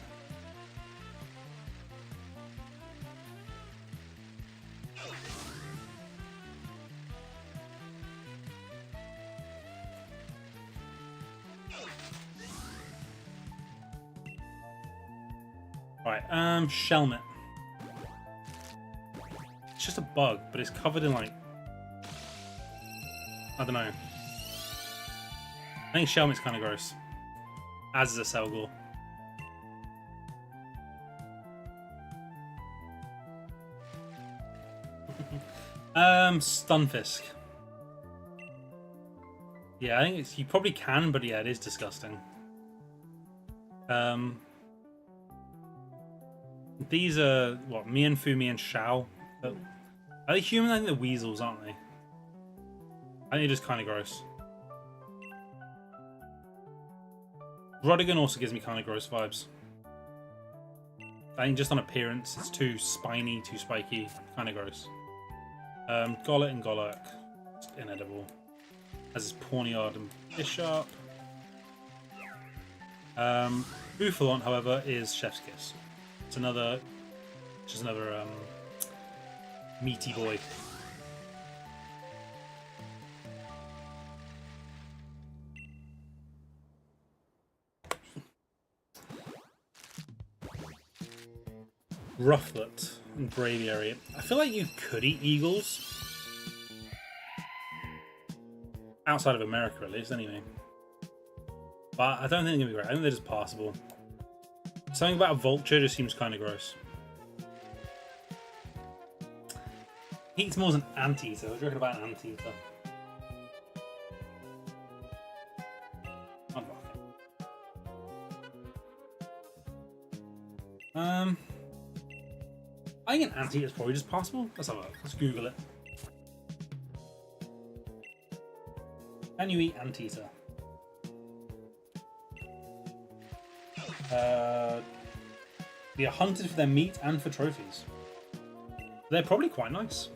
Right, Shelmet. It's just a bug, but it's covered in like, I don't know. I think Shelmet's kind of gross. As is a Selgor. Stunfisk. Yeah, I think you probably can, but yeah, it is disgusting. These are what, Mianfu, and Shao. Are they human? I think they're weasels, aren't they? I think they're just kind of gross. Rodigan also gives me kind of gross vibes. I think just on appearance, it's too spiny, too spiky, kind of gross. Gollet and Golurk, just inedible. As is Pawniard and Bishop. Bouffalont, however, is Chef's Kiss. It's another, just another meaty boy. Rufflet and Braviary. I feel like you could eat eagles. Outside of America, at least, anyway. But I don't think they're going to be great. I think they're just passable. Something about a vulture just seems kind of gross. Heat's more an anteater. I was talking about an anteater. I think an anteater is probably just possible. Let's have a look. Let's Google it. Can you eat anteater? They are hunted for their meat and for trophies. They're probably quite nice.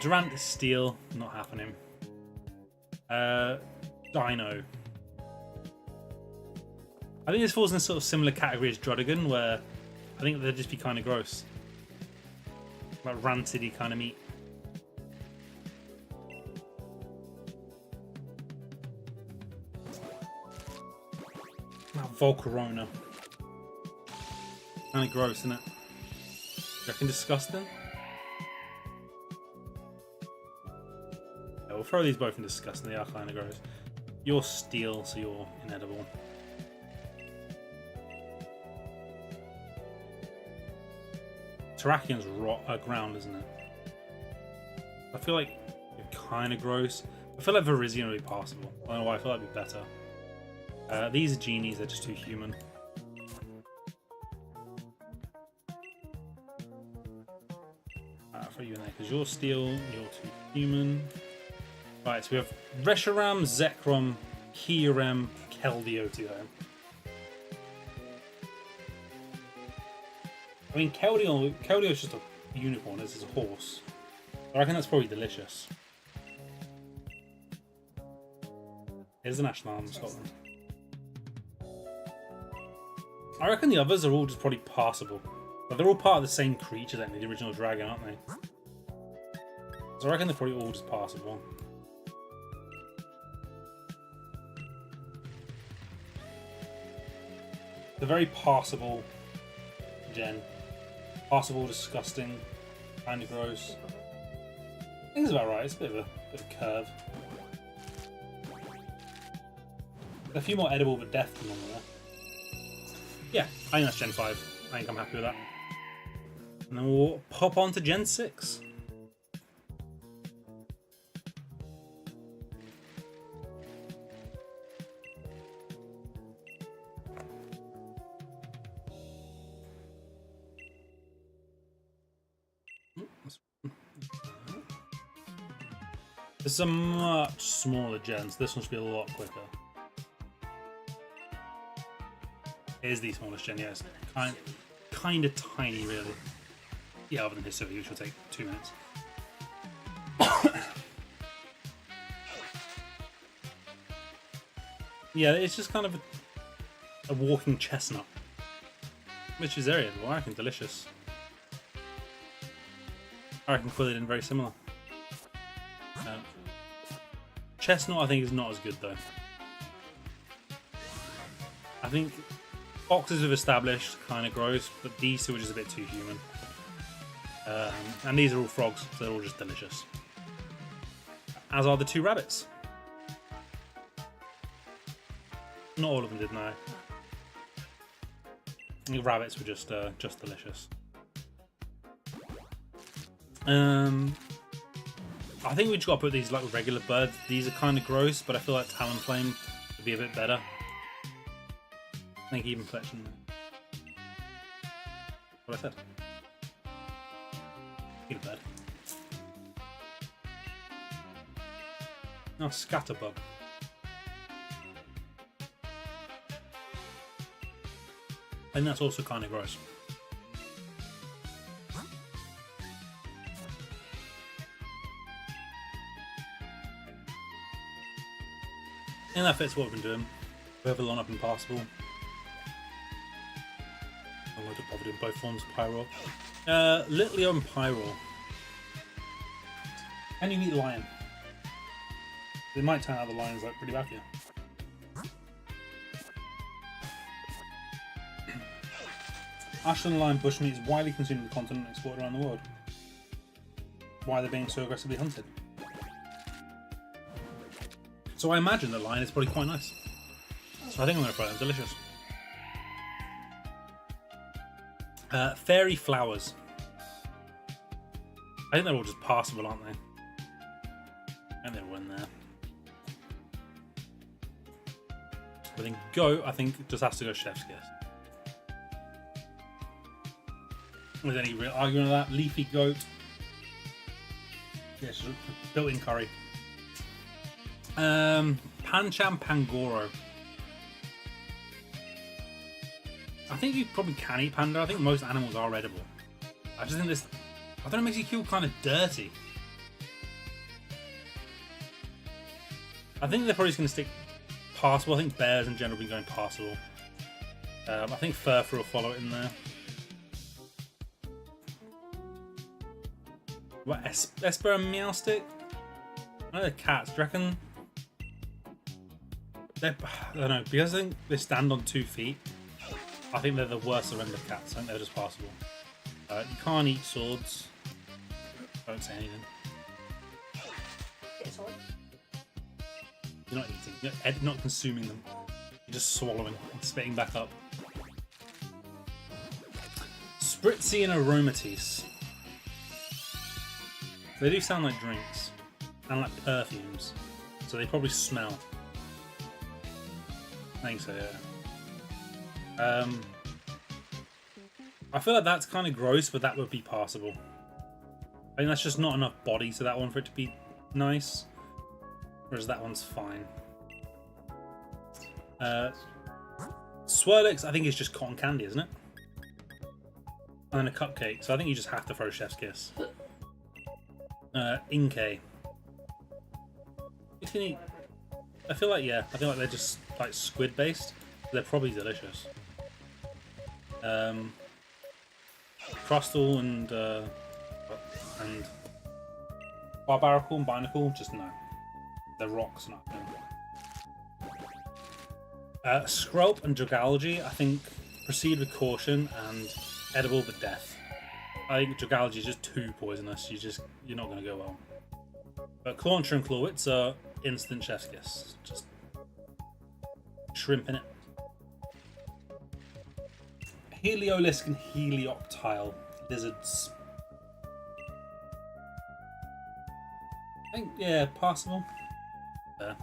Durant is steel, not happening. Dino. I think this falls in a sort of similar category as Druddigan, where I think they'd just be kind of gross. Like rancidy kind of meat. Volcarona. Kind of gross, isn't it? Do you reckon disgusting? Yeah, we'll throw these both in disgusting. They are kind of gross. You're steel, so you're inedible. Terrakian's ground, isn't it? I feel like you're kind of gross. I feel like Virizion would be passable. I don't know why. I feel like it'd be better. These are genies, they're just too human. I'll throw you in there because you're steel, you're too human. Right, so we have Reshiram, Zekrom, Kyurem, Keldeo. I mean, Keldeo is just a unicorn, this is a horse. I reckon that's probably delicious. Here's the national anthem of Scotland. I reckon the others are all just probably passable. But they're all part of the same creature, then, the original dragon, aren't they? So I reckon they're probably all just passable. They're very passable gen. Passable, disgusting, kind of gross. I think it's about right, it's a bit of a curve. A few more edible but death than on there. Yeah, I think that's Gen 5. I think I'm happy with that. And then we'll pop on to Gen 6. This is a much smaller gen, so this one should be a lot quicker. It is the smallest gen, yes. Kind of tiny, really. Yeah, other than his city, which will take 2 minutes. Yeah, it's just kind of a walking chestnut. Which is very edible. I reckon delicious. I reckon Quilladin very similar. Chestnut, I think, is not as good, though. I think foxes have established kind of gross, but these two are just a bit too human. And these are all frogs, so they're all just delicious. As are the 2 rabbits. Not all of them did, no. I think rabbits were just delicious. I think we just got to put these like regular birds. These are kind of gross, but I feel like Talonflame would be a bit better. I think even Fletching. What I said. Eat a bird. Now Scatterbug. And that's also kind of gross. And that fits what we've been doing. We have a long up impossible. I'm going to bother doing both forms of Pyro. Litleo and Pyro. Can you meet Lion? It might turn out the Lion's like pretty bad for you. Ashland lion bushmeat is widely consumed in the continent and exported around the world. Why are they being so aggressively hunted? So I imagine that lion is probably quite nice. So I think I'm going to try them. Delicious. Fairy flowers. I think they're all just passable, aren't they? And they're all in there. But then goat, I think, just has to go chef's kiss. With any real argument of that, leafy goat. Yes, built-in curry. Pancham Pangoro. I think you probably can eat panda. I think most animals are edible. I just think this, I don't know, it makes you feel kind of dirty. I think they're probably just going to stick passable. I think bears in general will be going passable. I think furfur will follow it in there. What, Esper and Meowstick? I know they're cats. Do you reckon? I don't know, because I think they stand on 2 feet. I think they're the worst of of cats. I think they're just passable. You can't eat swords. Don't say anything. You're not eating. You're not consuming them. You're just swallowing and spitting back up. Spritzy and Aromatisse. They do sound like drinks and like perfumes, so they probably smell. I think so, yeah. I feel like that's kind of gross, but that would be passable. I think that's just not enough body to that one for it to be nice, whereas that one's fine. Swirlix, I think, is just cotton candy, isn't it? And then a cupcake, so I think you just have to throw chef's kiss. Inkay. You can eat. I feel like, yeah, I feel like they're just like squid based. They're probably delicious. Crustal and Barbaracle and Binacle, just no. They're rocks, not them. Skrelp and Dragalgy, I think, proceed with caution and edible but death. I think Dragalgy is just too poisonous. You're not going to go well. But Clauncher and Clawitz are instant chef's kiss. Just shrimp in it. Heliolisk and Helioptile lizards. I think, yeah, passable. There.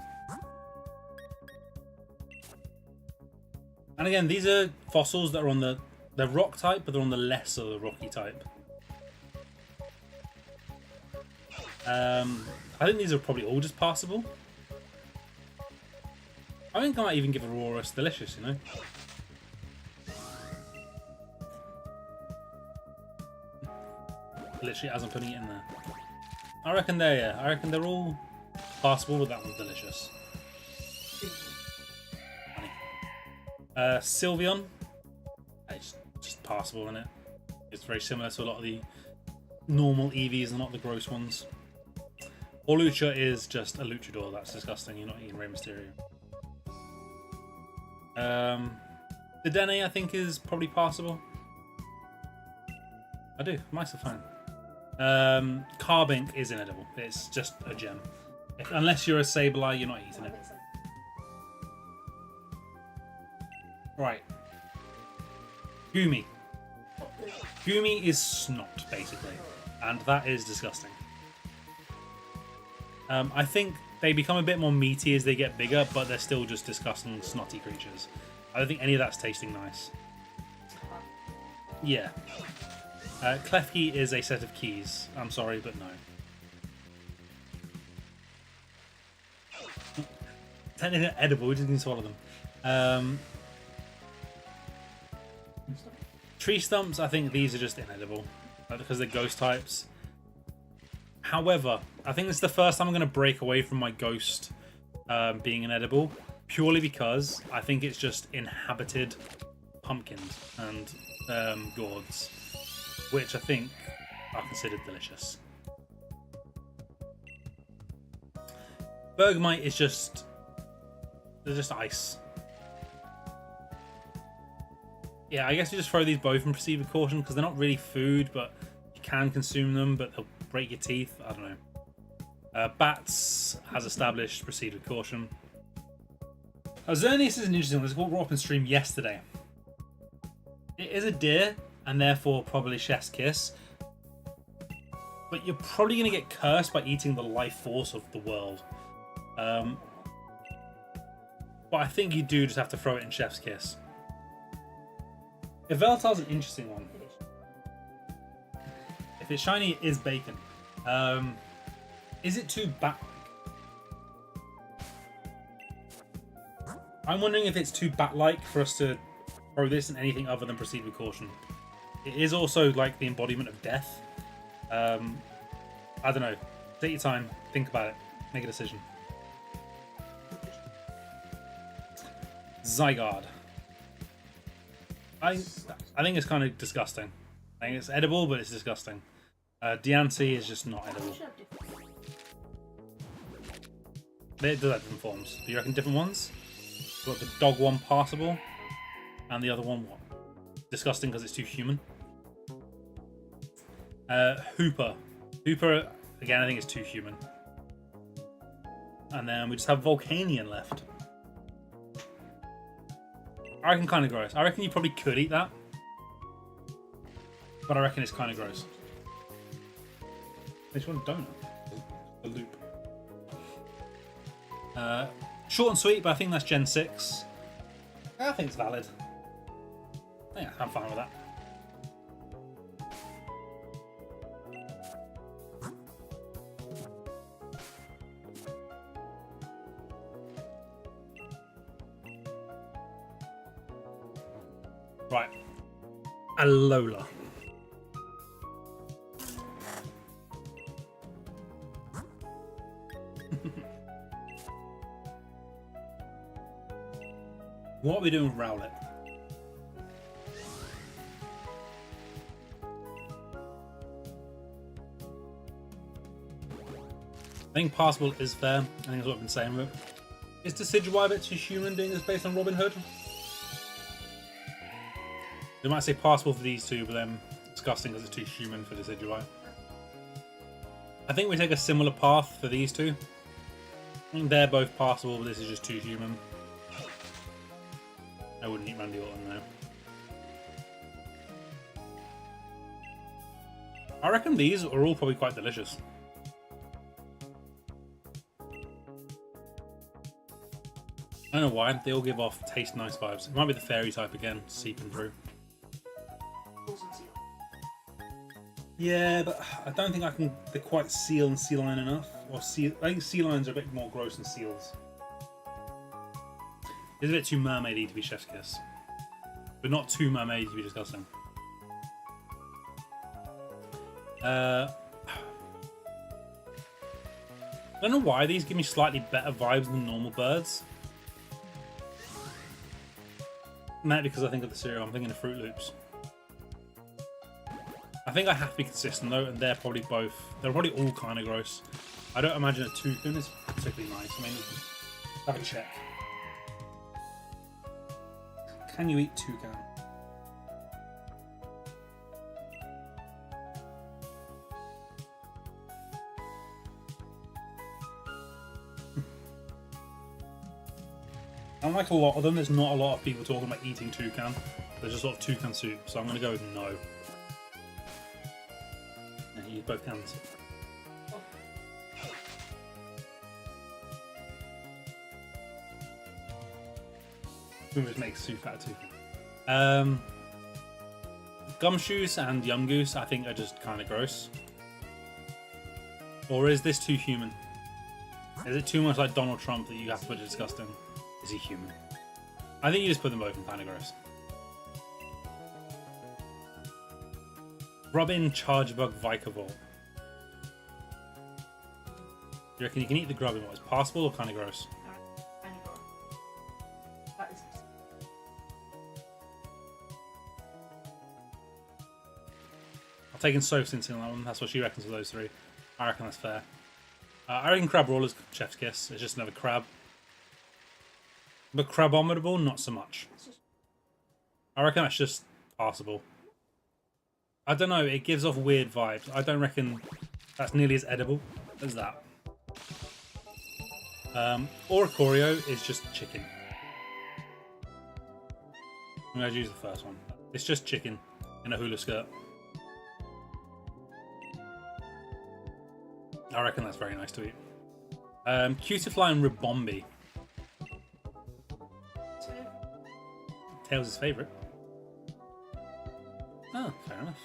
And again, these are fossils that are on they're rock type, but they're on the lesser rocky type. I think these are probably all just passable. I think I might even give Aurorus delicious, you know? Literally as I'm putting it in there. I reckon they're all passable, but that one's delicious. Funny. Sylveon. It's just passable, isn't it? It's very similar to a lot of the normal EVs and not the gross ones. Lucha is just a luchador. That's disgusting. You're not eating Rey Mysterio. The Dene, I think, is probably passable. I do. Mice are fine. Carbink is inedible. It's just a gem. Unless you're a Sableye, you're not eating it. Right. Goomy. Goomy is snot, basically. And that is disgusting. I think they become a bit more meaty as they get bigger, but they're still just disgusting, snotty creatures. I don't think any of that's tasting nice. Yeah. Klefki is a set of keys. I'm sorry, but no. Technically edible, we just need to swallow them. Tree stumps, I think these are just inedible because they're ghost types. However, I think this is the first time I'm going to break away from my ghost being inedible, purely because I think it's just inhabited pumpkins and gourds, which I think are considered delicious. Bergamite is just... they're just ice. Yeah, I guess we just throw these both in proceed with caution because they're not really food, but you can consume them, but they'll break your teeth. I don't know. Bats, as established, proceed with caution. Xerneas is an interesting one. It's brought up in stream yesterday. It is a deer, and therefore probably chef's kiss. But you're probably going to get cursed by eating the life force of the world. But I think you do just have to throw it in chef's kiss. Yveltal's an interesting one. If it's shiny, it is bacon. Is it too bat-like? I'm wondering if it's too bat-like for us to throw this in anything other than proceed with caution. It is also like the embodiment of death. I don't know. Take your time. Think about it. Make a decision. Zygarde. I think it's kind of disgusting. I think it's edible, but it's disgusting. Diancie is just not edible. They do have different forms. Do you reckon different ones? You've got the dog one passable, and the other one what? Disgusting because it's too human. Hooper. Hooper, again, I think it's too human. And then we just have Volcanion left. I reckon kind of gross. I reckon you probably could eat that. But I reckon it's kind of gross. I just want a donut. A loop. Short and sweet, but I think that's Gen 6. I think it's valid. Yeah, I'm fine with that. Right. Alola. What are we doing with Rowlet? I think passable is fair. I think that's what I've been saying with it. Is Decidueye a bit too human doing this based on Robin Hood? They might say passable for these two, but then disgusting because it's too human for Decidueye. I think we take a similar path for these two. I think they're both passable, but this is just too human. I wouldn't eat Randy Orton though. I reckon these are all probably quite delicious. I don't know why, they all give off taste nice vibes. It might be the fairy type again, seeping through. Yeah, but I don't think they're quite seal and sea lion enough. Or seal, I think sea lions are a bit more gross than seals. It's a bit too mermaidy to be chef's kiss. But not too mermaidy to be disgusting. I don't know why these give me slightly better vibes than normal birds. Maybe because I think of the cereal, I'm thinking of Fruit Loops. I think I have to be consistent though, and they're probably all kind of gross. I don't imagine a toucan is particularly nice. I mean, have a check. Can you eat toucan? Unlike a lot of them, there's not a lot of people talking about eating toucan. There's just sort of toucan soup, so I'm going to go with no. Yeah, use both hands. We just make soup out of toucan. Gumshoes and Yumgoose, I think, are just kind of gross. Or is this too human? Is it too much like Donald Trump that you have to put disgusting? Is he human? I think you just put them both in kind of gross. Robin Chargebug Vikavolt. You reckon you can eat the grub in what is passable or kind of gross? Kind of gross. That is. I've taken Soph's instinct on that one. That's what she reckons of those three. I reckon that's fair. I reckon Crab Roller's Chef's Kiss. It's just another crab. But Crabominable, not so much. I reckon that's just passable. I don't know, it gives off weird vibes. I don't reckon that's nearly as edible as that. Oricorio is just chicken. I'm going to use the first one. It's just chicken in a hula skirt. I reckon that's very nice to eat. Cutifly and Ribombi. Tails' favourite. Oh, fair enough.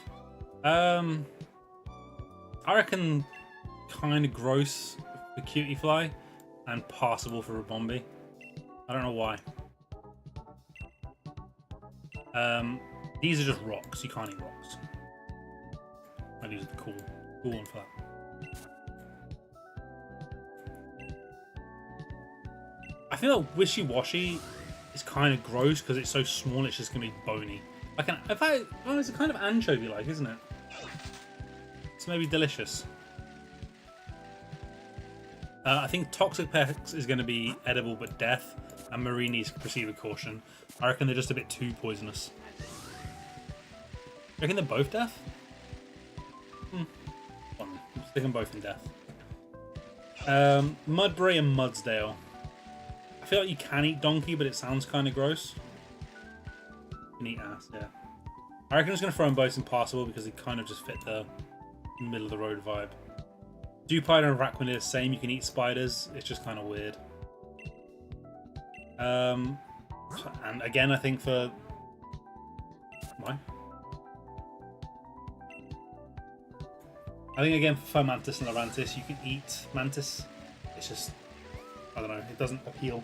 I reckon kind of gross for Cutifly and passable for Ribombi. I don't know why. These are just rocks. You can't eat rocks. I'll use the cool one for that. I feel like Wishy-Washy is kind of gross because it's so small. It's just gonna be bony. Like it's a kind of anchovy-like, isn't it? It's maybe delicious. I think Toxic Pex is going to be edible but death, and Marini's proceed with caution. I reckon they're just a bit too poisonous. You reckon they're both death? Stick them both in death. Mudbray and Mudsdale. I feel like you can eat donkey, but it sounds kind of gross. You can eat ass, yeah. I reckon I'm just going to throw them both in passable because they kind of just fit the middle of the road vibe. Dupide and Arachnid are the same. You can eat spiders. It's just kind of weird. And again, I think for... Why? I think again for Mantis and Lorantis, you can eat Mantis. It's just... I don't know. It doesn't appeal.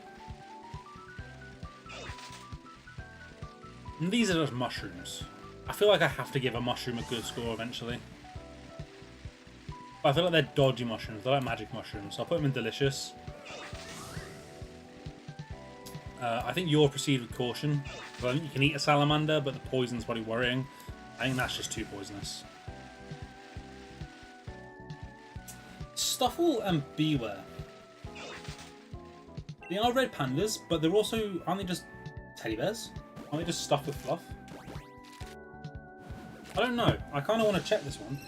And these are just mushrooms. I feel like I have to give a mushroom a good score eventually. But I feel like they're dodgy mushrooms. They're like magic mushrooms. So I'll put them in delicious. I think you'll proceed with caution. I think you can eat a salamander, but the poison's probably worrying. I think that's just too poisonous. Stuffle and Beware. They are red pandas, but they're also... Aren't they just teddy bears? Aren't they just stuffed with fluff? I don't know. I kind of want to check this one.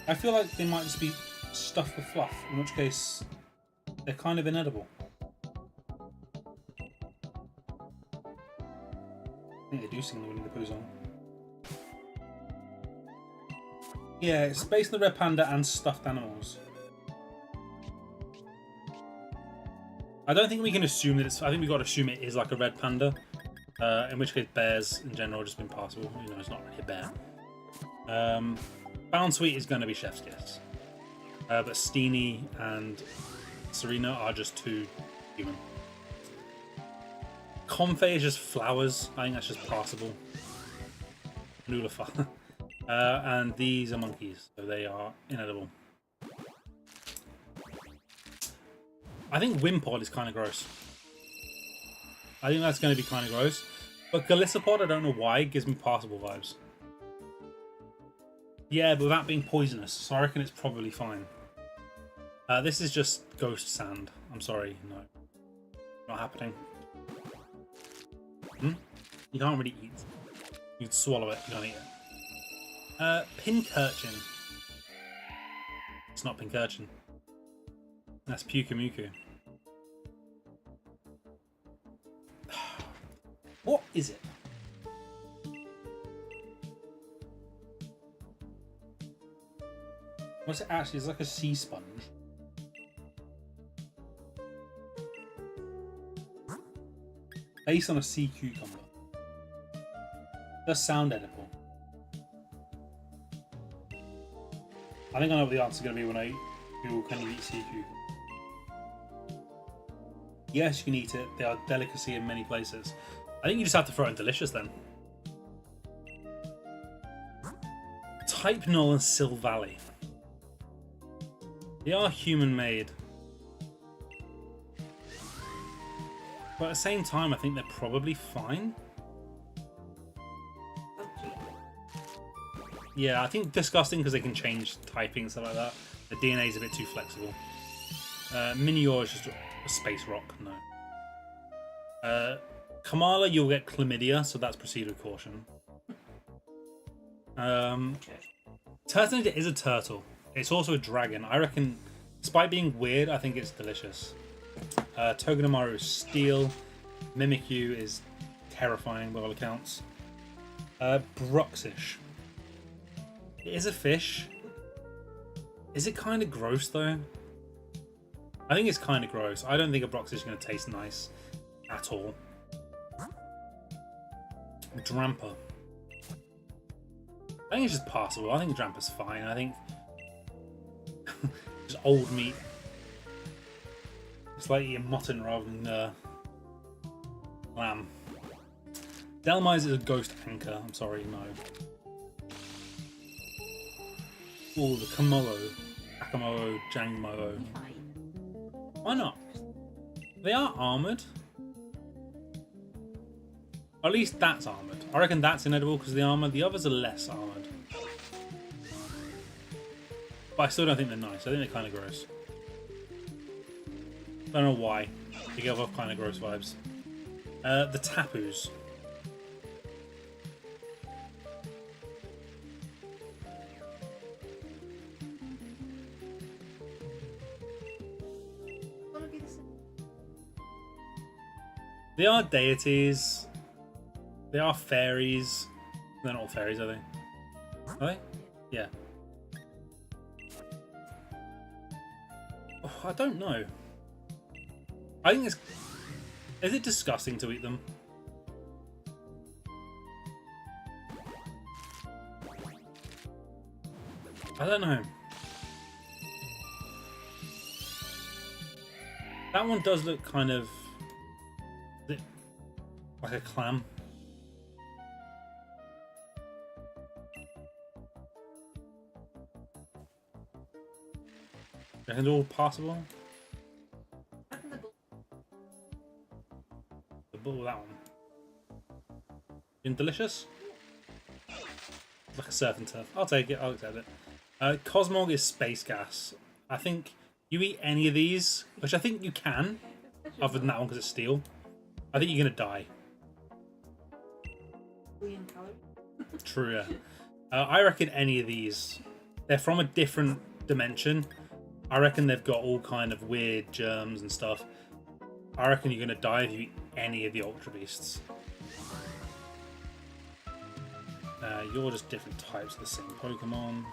I feel like they might just be stuffed with fluff, in which case they're kind of inedible. I think they do sing the Winnie the Pooh song. Yeah, it's based on the red panda and stuffed animals. I don't think we can assume that it's... I think we've got to assume it is like a red panda. In which case bears in general have just been passable. You know, it's not really a bear. Bound Sweet is going to be Chef's Kiss. But Steenie and Serena are just too human. Comfey is just flowers. I think that's just passable. Nulafar. And these are monkeys, so they are inedible. I think Wimpod is kind of gross. I think that's going to be kind of gross. But Galissapod, I don't know why, gives me passable vibes. Yeah, but without being poisonous, so I reckon it's probably fine. This is just ghost sand. I'm sorry, no. Not happening. You can't really eat. You can swallow it, you can't eat it. Pincurchin. It's not Pincurchin. That's Pukamuku. What is it? What's it actually? It's like a sea sponge. Based on a sea cucumber. Does sound edible. I think I know what the answer is going to be when I Google can you eat sea cucumber. Yes, you can eat it. They are delicacy in many places. I think you just have to throw in delicious then. Type Null and Sil Valley. They are human-made. But at the same time, I think they're probably fine. Oh, gee. Yeah, I think disgusting because they can change typing and stuff like that. The DNA is a bit too flexible. Minior is just a space rock, no. Kamala, you'll get chlamydia, so that's proceed with caution. Turtonator is a turtle. It's also a dragon. I reckon, despite being weird, I think it's delicious. Togedemaru is steel. Mimikyu is terrifying by all accounts. Bruxish. It is a fish. Is it kind of gross though? I think it's kind of gross. I don't think a Bruxish is going to taste nice at all. Drampa. I think it's just passable. I think Drampa's fine. I think just old meat. It's like eating mutton rather than lamb. Delmise is a ghost anchor. I'm sorry, no. Oh, the Kamolo, Akamoo, Jangmo. Why not? They are armoured. At least that's armoured. I reckon that's inedible because of the armour. The others are less armoured. But I still don't think they're nice. I think they're kind of gross. Don't know why. They give off kind of gross vibes. The Tapus. Wanna be the same? They are deities. They are fairies. They're not all fairies, are they? Are they? Yeah. Oh, I don't know. I think it's... Is it disgusting to eat them? I don't know. That one does look kind of... like a clam. And all passable? I reckon the bull. The bull, that one. In delicious? It's like a surf and turf. I'll take it, I'll accept it. Cosmog is space gas. I think you eat any of these, which I think you can, other than that one because it's steel. I think you're going to die. Billion calories. True, yeah. I reckon any of these, they're from a different dimension. I reckon they've got all kind of weird germs and stuff. I reckon you're going to die if you eat any of the Ultra Beasts. You're just different types of the same Pokemon.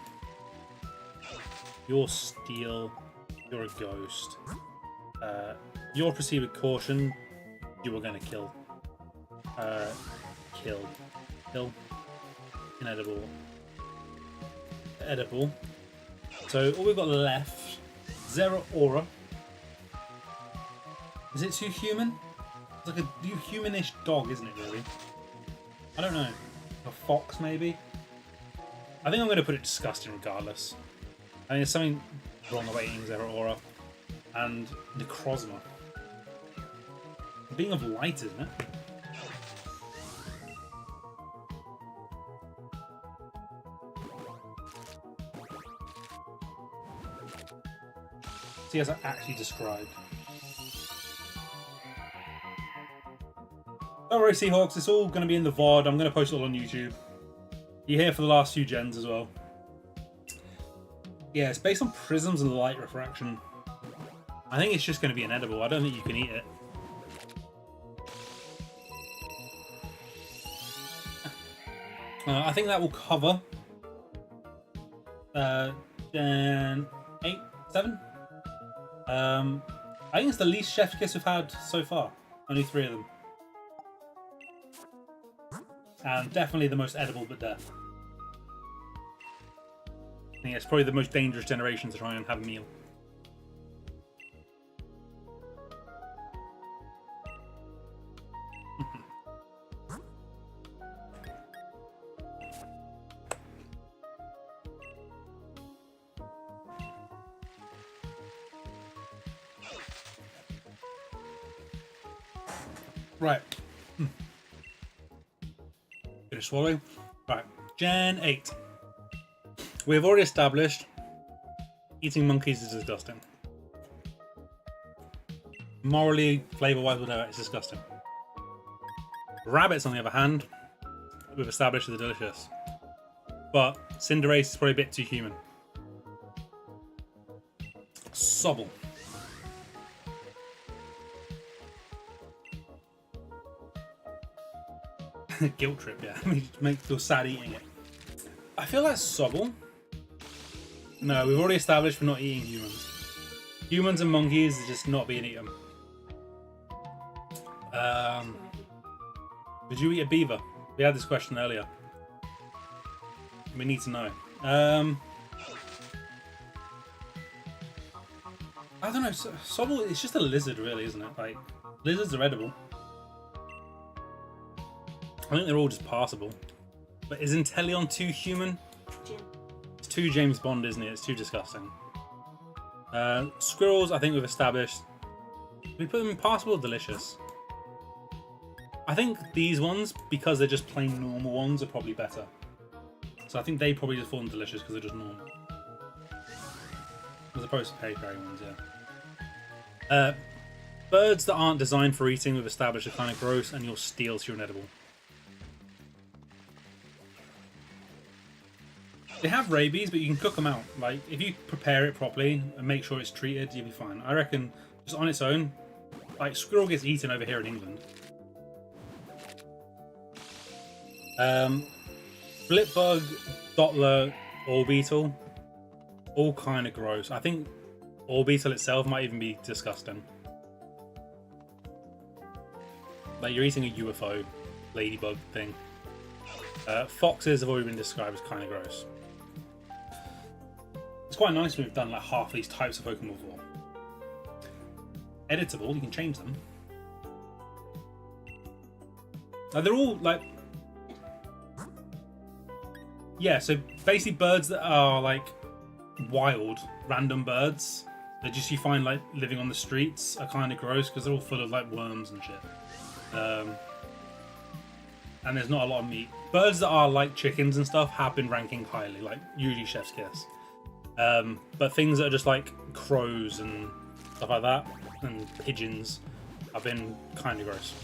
You're Steel. You're a Ghost. You're Proceed with Caution. You were going to kill. Kill. Inedible. Edible. So all we've got left, Zera Aura. Is it too human? It's like a humanish dog, isn't it really? I don't know. A fox maybe? I think I'm going to put it disgusting regardless. I think there's something wrong about eating Zera Aura. And Necrozma. Being of light, isn't it? See, as I actually described. Don't worry, Seahawks, it's all going to be in the VOD. I'm going to post it all on YouTube. You're here for the last few gens as well. Yeah, it's based on prisms and light refraction. I think it's just going to be inedible. I don't think you can eat it. I think that will cover Gen 8, 7. I think it's the least chef's kiss we've had so far. Only 3 of them. And definitely the most edible but death. I think it's probably the most dangerous generation to try and have a meal. Right. Finish swallowing. Right. Gen 8. We have already established eating monkeys is disgusting. Morally, flavor-wise, whatever, it's disgusting. Rabbits, on the other hand, we've established are delicious. But Cinderace is probably a bit too human. Sobble. Guilt trip, yeah. Make you feel sad eating it. I feel like Sobble. No, we've already established we're not eating humans. Humans and monkeys are just not being eaten. Would you eat a beaver? We had this question earlier. We need to know. I don't know. Sobble, it's just a lizard, really, isn't it? Like, lizards are edible. I think they're all just passable. But is Inteleon too human? It's too James Bond, isn't it? It's too disgusting. Squirrels, I think we've established. We put them in passable or delicious? I think these ones, because they're just plain normal ones, are probably better. So I think they probably just fall in delicious because they're just normal. As opposed to peri-peri ones, yeah. Birds that aren't designed for eating, we've established, are kind of gross, and you'll steal to your inedible. They have rabies, but you can cook them out. Like, if you prepare it properly and make sure it's treated, you'll be fine. I reckon, just on its own, like, squirrel gets eaten over here in England. Blipbug, Dottler, Orbeetle, all kind of gross. I think Orbeetle itself might even be disgusting. Like, you're eating a UFO ladybug thing. Foxes have already been described as kind of gross. It's quite nice when we've done like half these types of Pokemon before. Editable, you can change them. They're all like... Yeah, so basically birds that are like wild, random birds that just you find like living on the streets are kind of gross because they're all full of like worms and shit. And there's not a lot of meat. Birds that are like chickens and stuff have been ranking highly, like usually Chef's Kiss. But things that are just like crows and stuff like that, and pigeons, have been kind of gross.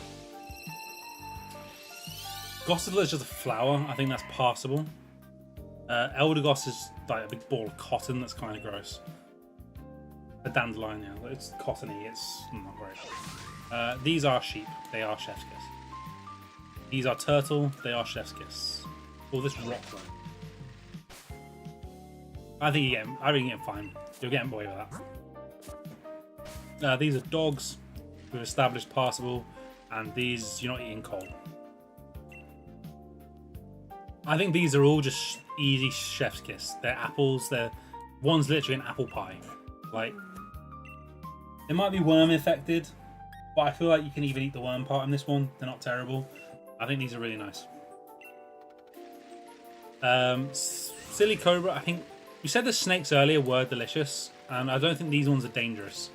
Gossifleur is just a flower. I think that's passable. Eldegoss is like a big ball of cotton that's kind of gross. A dandelion, yeah, it's cottony, it's not great. These are sheep. They are Chef's Kiss. These are turtle. They are Chef's Kiss. Oh, this rock though. I think you get fine. You'll get away with that. These are dogs. We've established passable, and these you're not eating cold. I think these are all just easy Chef's Kiss. They're apples. One's literally an apple pie. Like, it might be worm infected, but I feel like you can even eat the worm part in this one. They're not terrible. I think these are really nice. Silly Cobra, I think you said the snakes earlier were delicious, and I don't think these ones are dangerous.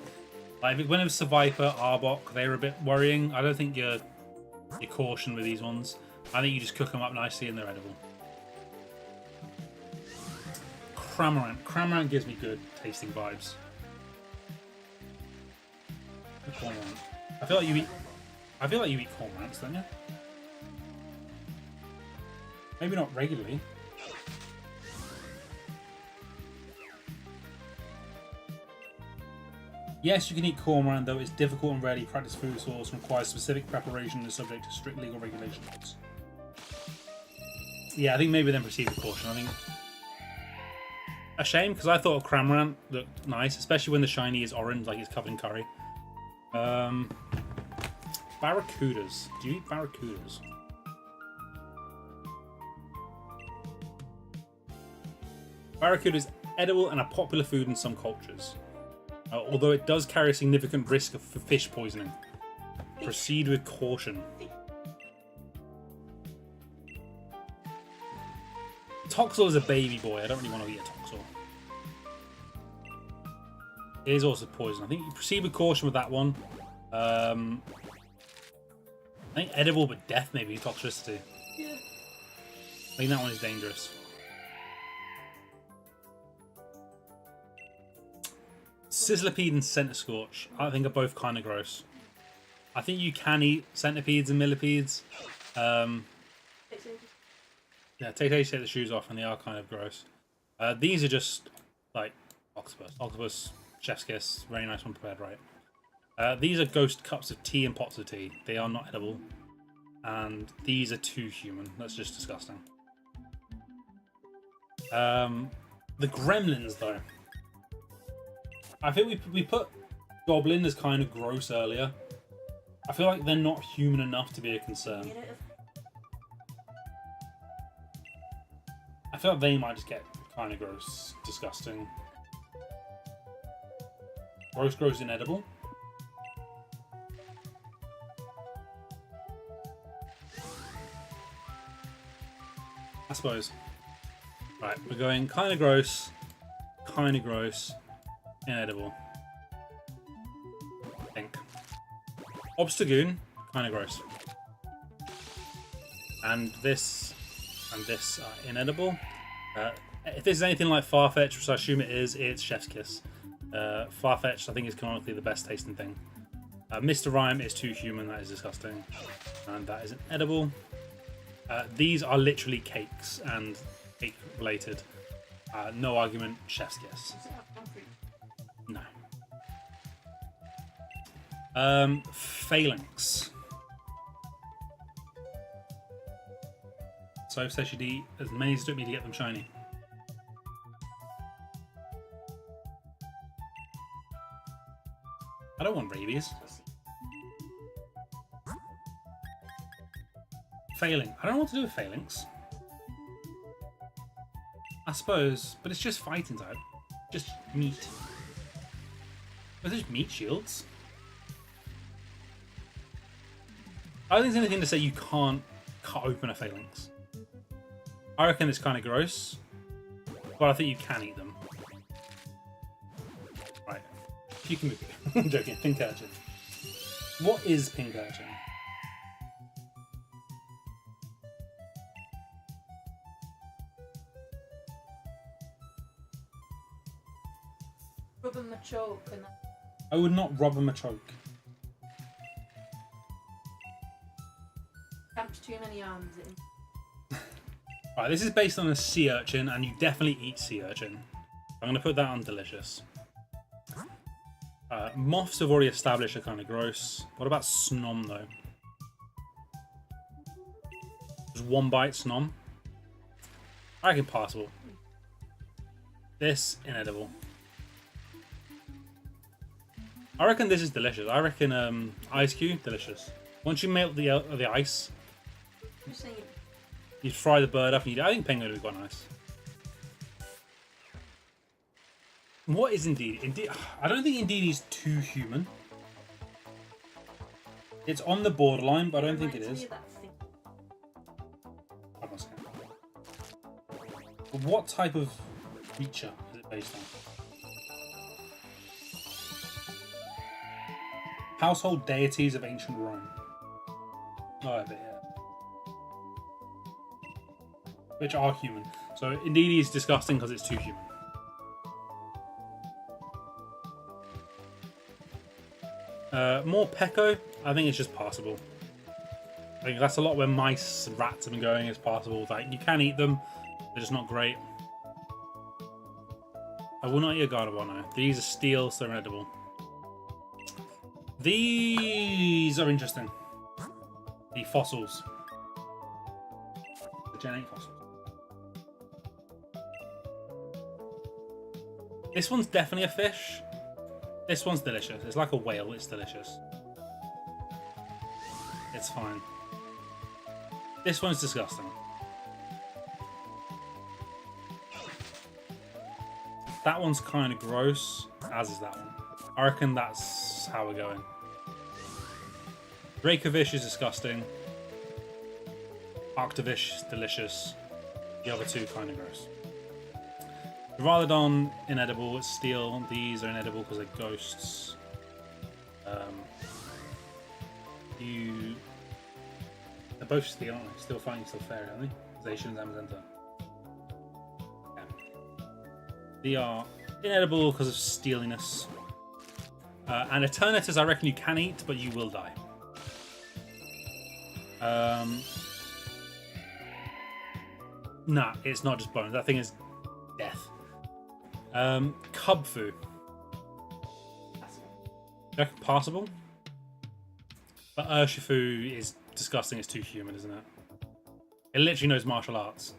Like when it was Viper, Arbok, they were a bit worrying. I don't think you're caution with these ones. I think you just cook them up nicely and they're edible. Cramorant. Cramorant gives me good tasting vibes. Cormorant. I feel like you eat cormorants, don't you? Maybe not regularly. Yes, you can eat cormorant, though it's difficult and rarely practiced food source and requires specific preparation and is subject to strict legal regulations. Yeah, I think maybe then proceed with caution. I think a shame because I thought a Cramorant looked nice, especially when the shiny is orange, like it's covered in curry. Barracudas. Do you eat barracudas? Barracuda is edible and a popular food in some cultures, although it does carry a significant risk of fish poisoning. Proceed with caution. Toxel is a baby boy. I don't really want to eat a Toxel. It is also poison. I think you proceed with caution with that one. I think edible, but death maybe, toxicity. Yeah. I think that one is dangerous. Sizzlipede and Centiscorch, I think, are both kind of gross. I think you can eat centipedes and millipedes. Yeah, take the shoes off, and they are kind of gross. These are just like octopus. Octopus, chef's kiss, very nice one prepared right. These are ghost cups of tea and pots of tea. They are not edible. And these are too human. That's just disgusting. The gremlins, though. I think we put goblin as kind of gross earlier. I feel like they're not human enough to be a concern. I feel like they might just get kind of gross, disgusting. Gross, inedible. I suppose. Right, we're going kind of gross, inedible. I think. Obstagoon, kind of gross. And this are inedible. If this is anything like Farfetch, which I assume it is, it's Chef's Kiss. Farfetch, I think, is canonically the best tasting thing. Mr. Rhyme is too human, that is disgusting. And that isn't edible. These are literally cakes and cake related. No argument, Chef's Kiss. No. Phalanx. So says you'd eat as many as it took me to get them shiny. I don't want rabies. Failing. I don't know what to do with phalanx. I suppose, but it's just fighting type. Just meat. Are those meat shields? I don't think there's anything to say you can't cut open a phalanx. I reckon it's kind of gross, but I think you can eat them. Right. You can move it. I'm joking. Pink urchin. What is pink urchin? Rub them a choke and I would not rob him a choke. Camped too many arms in. Right, this is based on a sea urchin, and you definitely eat sea urchin. I'm going to put that on delicious. Moths have already established are kind of gross. What about snom, though? Just one bite snom. I reckon passable. This, inedible. I reckon this is delicious. I reckon ice cube, delicious. Once you melt the ice, I'm saying you fry the bird up and you. I think penguin would be quite nice. What is Indeed? Indeed, I don't think Indeed is too human. It's on the borderline, but I don't think it is. But what type of creature is it based on? Household deities of ancient Rome. Oh, I bet, yeah. Which are human. So Indeed is disgusting because it's too human. More Pecco, I think it's just passable. I think that's a lot where mice and rats have been going, it's passable. Like, you can eat them, they're just not great. I will not eat a Gardevoir. These are steel, so they're edible. These are interesting. The fossils. The Gen 8 fossils. This one's definitely a fish. This one's delicious. It's like a whale. It's delicious. It's fine. This one's disgusting. That one's kind of gross, as is that one. I reckon that's how we're going. Reykjavik is disgusting. Arctovish, delicious. The other two kind of gross. Duraludon, inedible. It's steel. These are inedible because they're ghosts. They're both steel, aren't they? Still fighting, still fairy, aren't they? Zacian and Zamazenta. Yeah. They are inedible because of steeliness. And Eternatus, I reckon you can eat, but you will die. Nah, it's not just bones. That thing is death. Cubfu. Passable. But Urshifu is disgusting. It's too human, isn't it? It literally knows martial arts.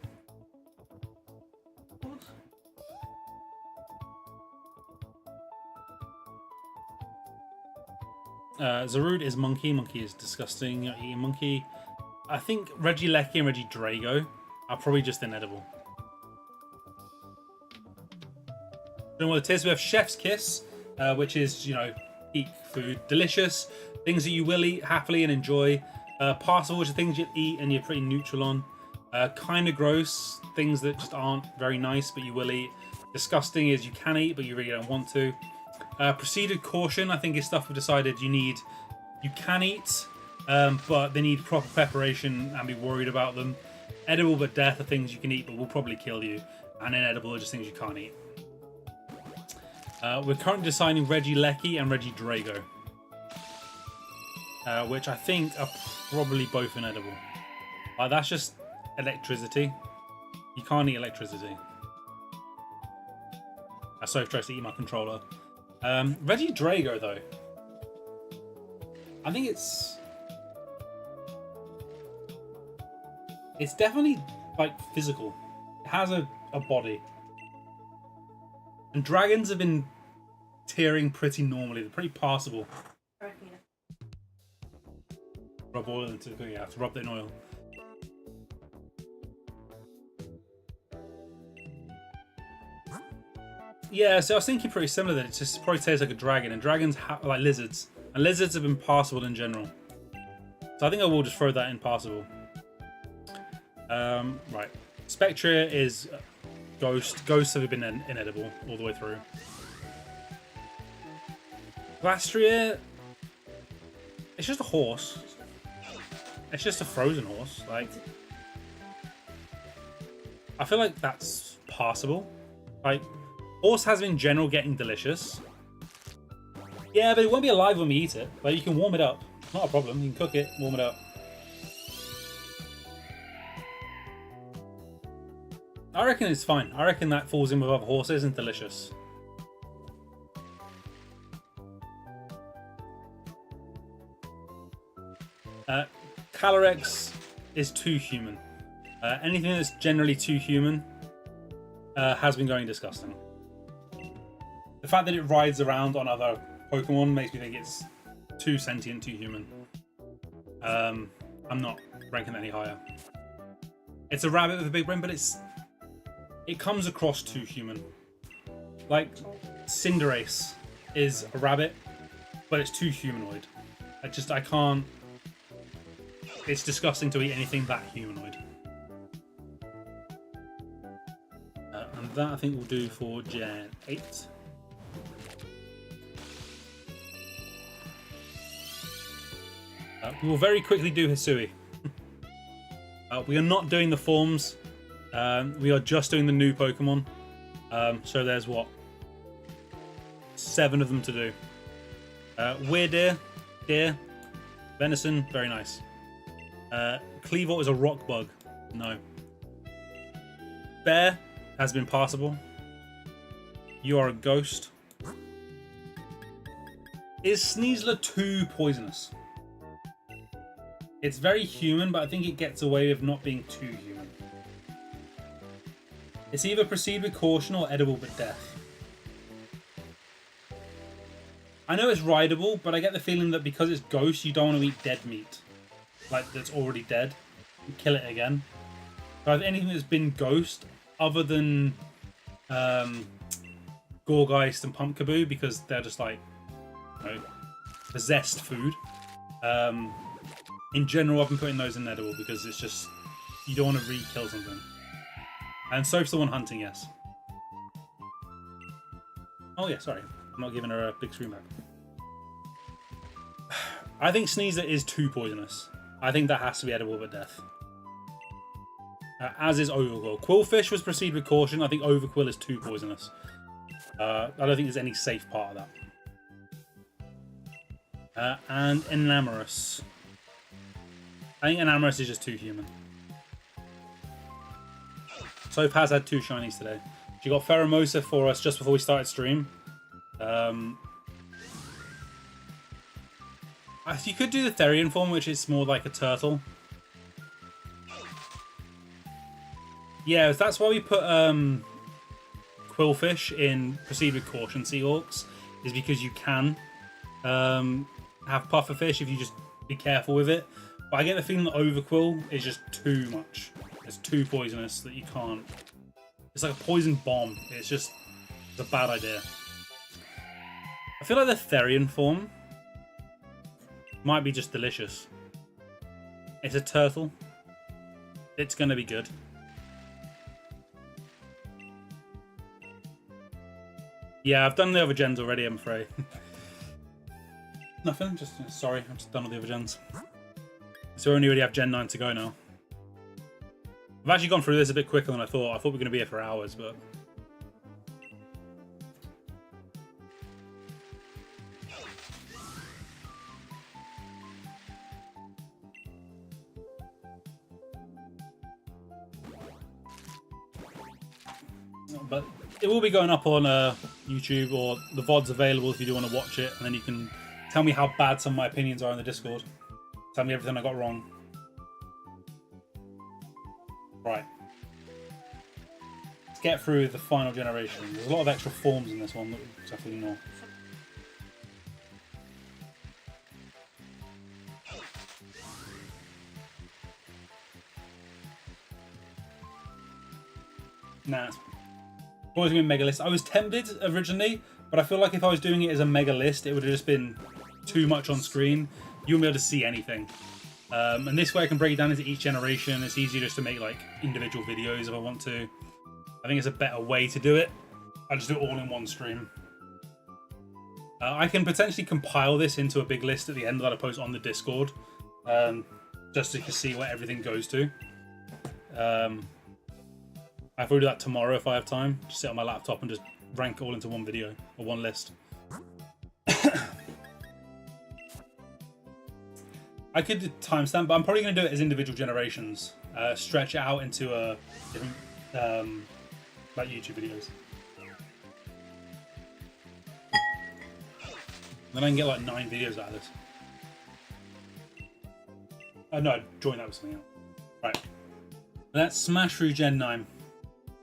Zarude is monkey. Monkey is disgusting. You're eating monkey. I think Regieleki and Regidrago are probably just inedible. Don't know what it is. We have Chef's Kiss, which is, you know, peak food. Delicious. Things that you will eat happily and enjoy. Passable, which are things you'll eat and you're pretty neutral on. Kind of gross. Things that just aren't very nice, but you will eat. Disgusting is you can eat, but you really don't want to. Proceeded caution, I think, is stuff we've decided you can eat, but they need proper preparation and be worried about them. Edible but death are things you can eat but will probably kill you, and inedible are just things you can't eat. We're currently deciding Regieleki and Regidrago, which I think are probably both inedible. That's just electricity. You can't eat electricity. So tries to eat my controller. Regidrago, though, I think it's definitely like physical. It has a body, and dragons have been tearing pretty normally. They're pretty passable. I reckon, yeah. Rub oil into the cooking. You have to rub it in oil. Yeah, so I was thinking pretty similar that it just probably tastes like a dragon, and dragons like lizards, and lizards have been passable in general. So I think I will just throw that in passable. Right, Spectria is ghost. Ghosts have been inedible all the way through. Glastria, it's just a horse. It's just a frozen horse. Like, I feel like that's passable. Like, horse has in general getting delicious. Yeah, but it won't be alive when we eat it. Like, you can warm it up. Not a problem. You can cook it, warm it up. I reckon it's fine. I reckon that falls in with other horses and delicious. Calyrex is too human. Anything that's generally too human has been going disgusting. The fact that it rides around on other Pokemon makes me think it's too sentient, too human. I'm not ranking that any higher. It's a rabbit with a big brain, but it comes across too human. Like, Cinderace is a rabbit, but it's too humanoid. I can't... It's disgusting to eat anything that humanoid. And that I think we'll do for Gen 8. We will very quickly do Hisui. We are not doing the forms. We are just doing the new Pokemon. So there's what? 7 of them to do. Weirdeer, deer, venison, very nice. Cleavor is a rock bug. No. Bear has been passable. You are a ghost. Is Sneasler too poisonous? It's very human, but I think it gets away with not being too human. It's either proceed with caution or edible but death. I know it's rideable, but I get the feeling that because it's ghost, you don't want to eat dead meat. Like, that's already dead. You kill it again. So if anything that's been ghost, other than Gorgeist and Pumpkaboo, because they're just like, you know, possessed food. In general, I've been putting those in edible because it's just, you don't want to re-kill something. And Soph's the one hunting, yes. Oh yeah, sorry. I'm not giving her a big screen back. I think Sneasler is too poisonous. I think that has to be edible but death. As is Overquill. Quillfish was proceed with caution. I think Overquill is too poisonous. I don't think there's any safe part of that. And Enamorous. I think Enamorous is just too human. Soph has had 2 shinies today. She got Pheromosa for us just before we started stream. You could do the Therian form, which is more like a turtle. Yeah, that's why we put Quillfish in Proceed with Caution Seahawks, is because you can have Pufferfish if you just be careful with it. But I get the feeling that Overquill is just too much. It's too poisonous that you can't. It's like a poison bomb. It's a bad idea. I feel like the Therian form might be just delicious. It's a turtle. It's going to be good. Yeah, I've done the other gens already, I'm afraid. Nothing, just sorry, I've just done all the other gens. So we only really have Gen 9 to go now. I've actually gone through this a bit quicker than I thought. I thought we were going to be here for hours, but... But it will be going up on YouTube, or the VOD's available if you do want to watch it, and then you can tell me how bad some of my opinions are in the Discord. Tell me everything I got wrong. Right. Let's get through the final generation. There's a lot of extra forms in this one that we definitely know. Nah, it's always going to be a mega list. I was tempted originally, but I feel like if I was doing it as a mega list, it would have just been too much on screen. You won't be able to see anything. And this way I can break it down into each generation. It's easier just to make like individual videos if I want to. I think it's a better way to do it. I'll just do it all in one stream. I can potentially compile this into a big list at the end that I post on the Discord. Just so you can see where everything goes to. I'll probably do that tomorrow if I have time. Just sit on my laptop and just rank it all into one video or one list. I could do timestamp, but I'm probably going to do it as individual generations. Stretch it out into a different like YouTube videos. Then I can get like 9 videos out of this. Oh no, join that with something else. Right. Let's smash through Gen 9.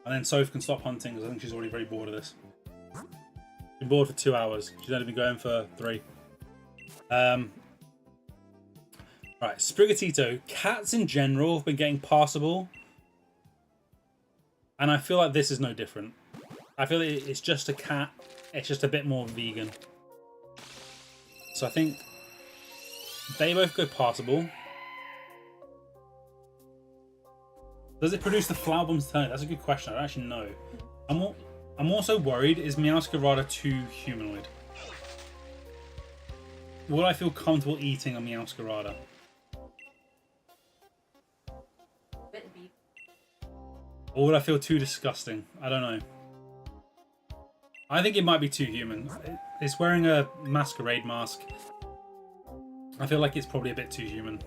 And then Soph can stop hunting because I think she's already very bored of this. Been bored for 2 hours. She's only been going for 3. Right, Sprigatito. Cats in general have been getting passable. And I feel like this is no different. I feel like it's just a cat. It's just a bit more vegan. So I think they both go passable. Does it produce the flower bombs turn? That's a good question. I don't actually know. I'm also worried, is Meowscarada too humanoid? Will I feel comfortable eating a Meowscarada? Or would I feel too disgusting? I don't know. I think it might be too human. It's wearing a masquerade mask. I feel like it's probably a bit too human.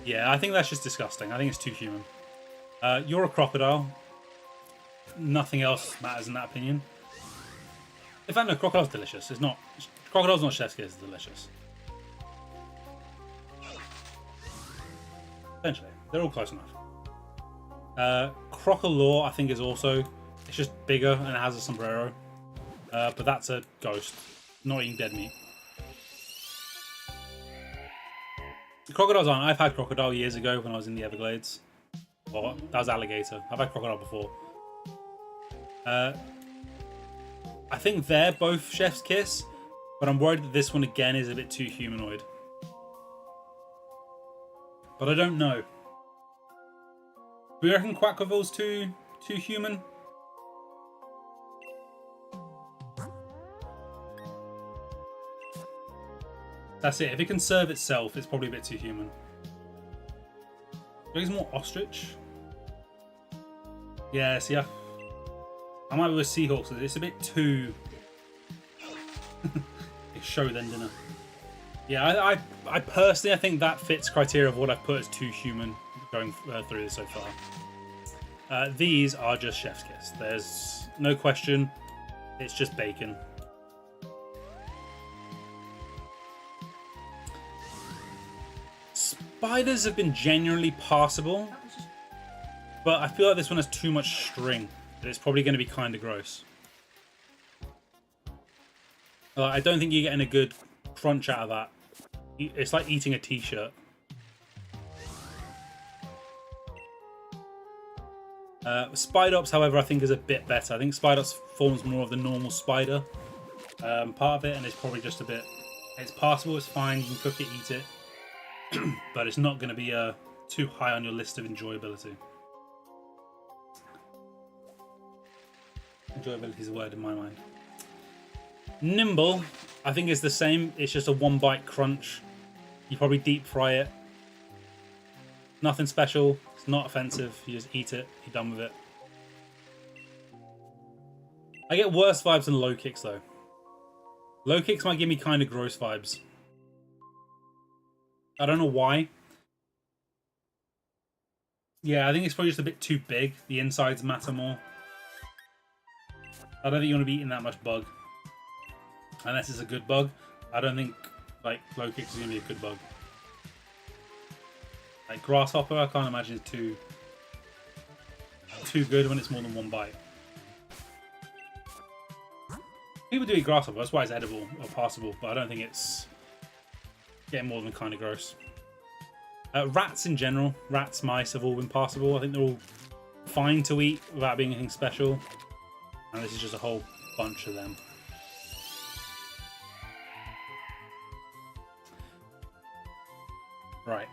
Yeah, I think that's just disgusting. I think it's too human. You're a crocodile. Nothing else matters in that opinion. In fact, no, crocodile's delicious. It's not. Crocodile's not chef's kiss. It's delicious. Essentially, they're all close enough. Crocolaw, I think, is also. It's just bigger and it has a sombrero. But that's a ghost, not eating dead meat. Crocodiles aren't. I've had crocodile years ago when I was in the Everglades. Well, that was alligator. I've had crocodile before. I think they're both chef's kiss, but I'm worried that this one again is a bit too humanoid. But I don't know. Do you reckon Quacklevil's too human? That's it. If it can serve itself, it's probably a bit too human. There's more ostrich. Yeah, see, I might be with seahawks. It's a bit too show then dinner. Yeah, I personally, I think that fits criteria of what I've put as too human going through this so far. These are just chef's kiss. There's no question. It's just bacon. Spiders have been genuinely passable, but I feel like this one has too much string. That it's probably going to be kind of gross. I don't think you're getting a good crunch out of that. It's like eating a t-shirt. Spidops, however, I think is a bit better. I think Spidops forms more of the normal spider part of it, and it's probably just a bit... It's passable, it's fine, you can cook it, eat it. But it's not going to be too high on your list of enjoyability. Enjoyability is a word in my mind. Nimble, I think is the same. It's just a one bite crunch. You probably deep fry it. Nothing special. It's not offensive. You just eat it. You're done with it. I get worse vibes than low kicks though. Low kicks might give me kind of gross vibes. I don't know why. Yeah, I think it's probably just a bit too big. The insides matter more. I don't think you want to be eating that much bug. Unless it's a good bug. I don't think like low kicks is going to be a good bug. Like grasshopper, I can't imagine it's too good when it's more than one bite. People do eat grasshopper, that's why it's edible or passable, but I don't think it's getting more than kind of gross. Rats in general, rats, mice have all been passable. I think they're all fine to eat without being anything special. And this is just a whole bunch of them. Right.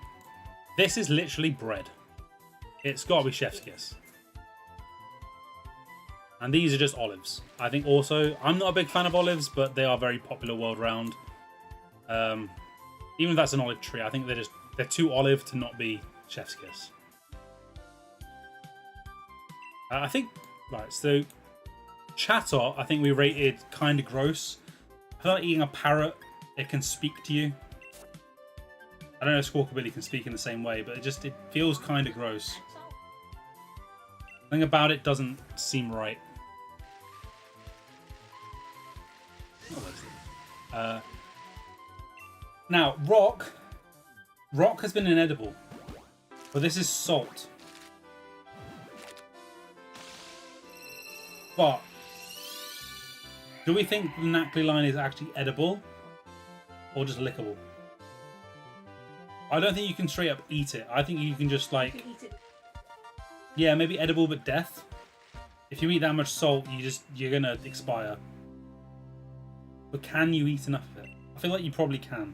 This is literally bread. It's got to be chef's kiss. And these are just olives. I think also, I'm not a big fan of olives, but they are very popular world round. Even if that's an olive tree, I think they're too olive to not be chef's kiss. I think, right, so Chatot, I think we rated kind of gross. I feel like eating a parrot, it can speak to you. I don't know if Squawkabilly can speak in the same way, but it feels kind of gross. Something about it doesn't seem right. Now, rock has been inedible, but this is salt. But do we think the Knackley line is actually edible or just lickable? I don't think you can straight up eat it. I think you can just like... eat it. Yeah, maybe edible but death. If you eat that much salt, you're gonna expire. But can you eat enough of it? I feel like you probably can.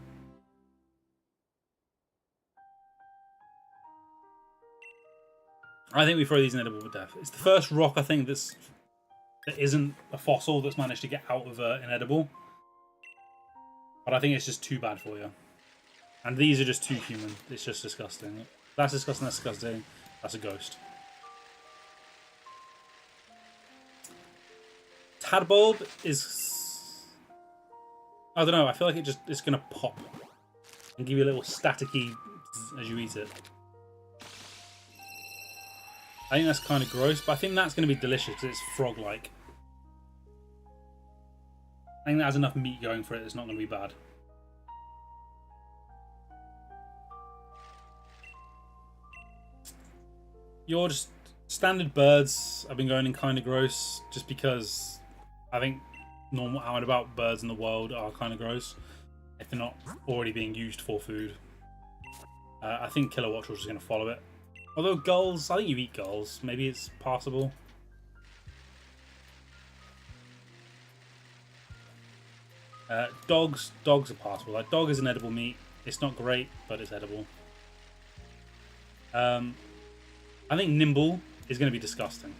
I think we throw these in edible but death. It's the first rock I think that isn't a fossil that's managed to get out of inedible. But I think it's just too bad for you. And these are just too human. It's just disgusting. That's disgusting, that's disgusting. That's a ghost. Tadbulb is... I don't know, I feel like it's going to pop. And give you a little staticky as you eat it. I think that's kind of gross, but I think that's going to be delicious because it's frog-like. I think that has enough meat going for it, it's not going to be bad. Your just standard birds have been going in kind of gross just because I think normal out and about birds in the world are kind of gross if they're not already being used for food. I think Killer Watch was just going to follow it. Although gulls, I think you eat gulls. Maybe it's passable. Dogs are passable. Like dog is an edible meat. It's not great, but it's edible. I think Nimble is going to be disgusting.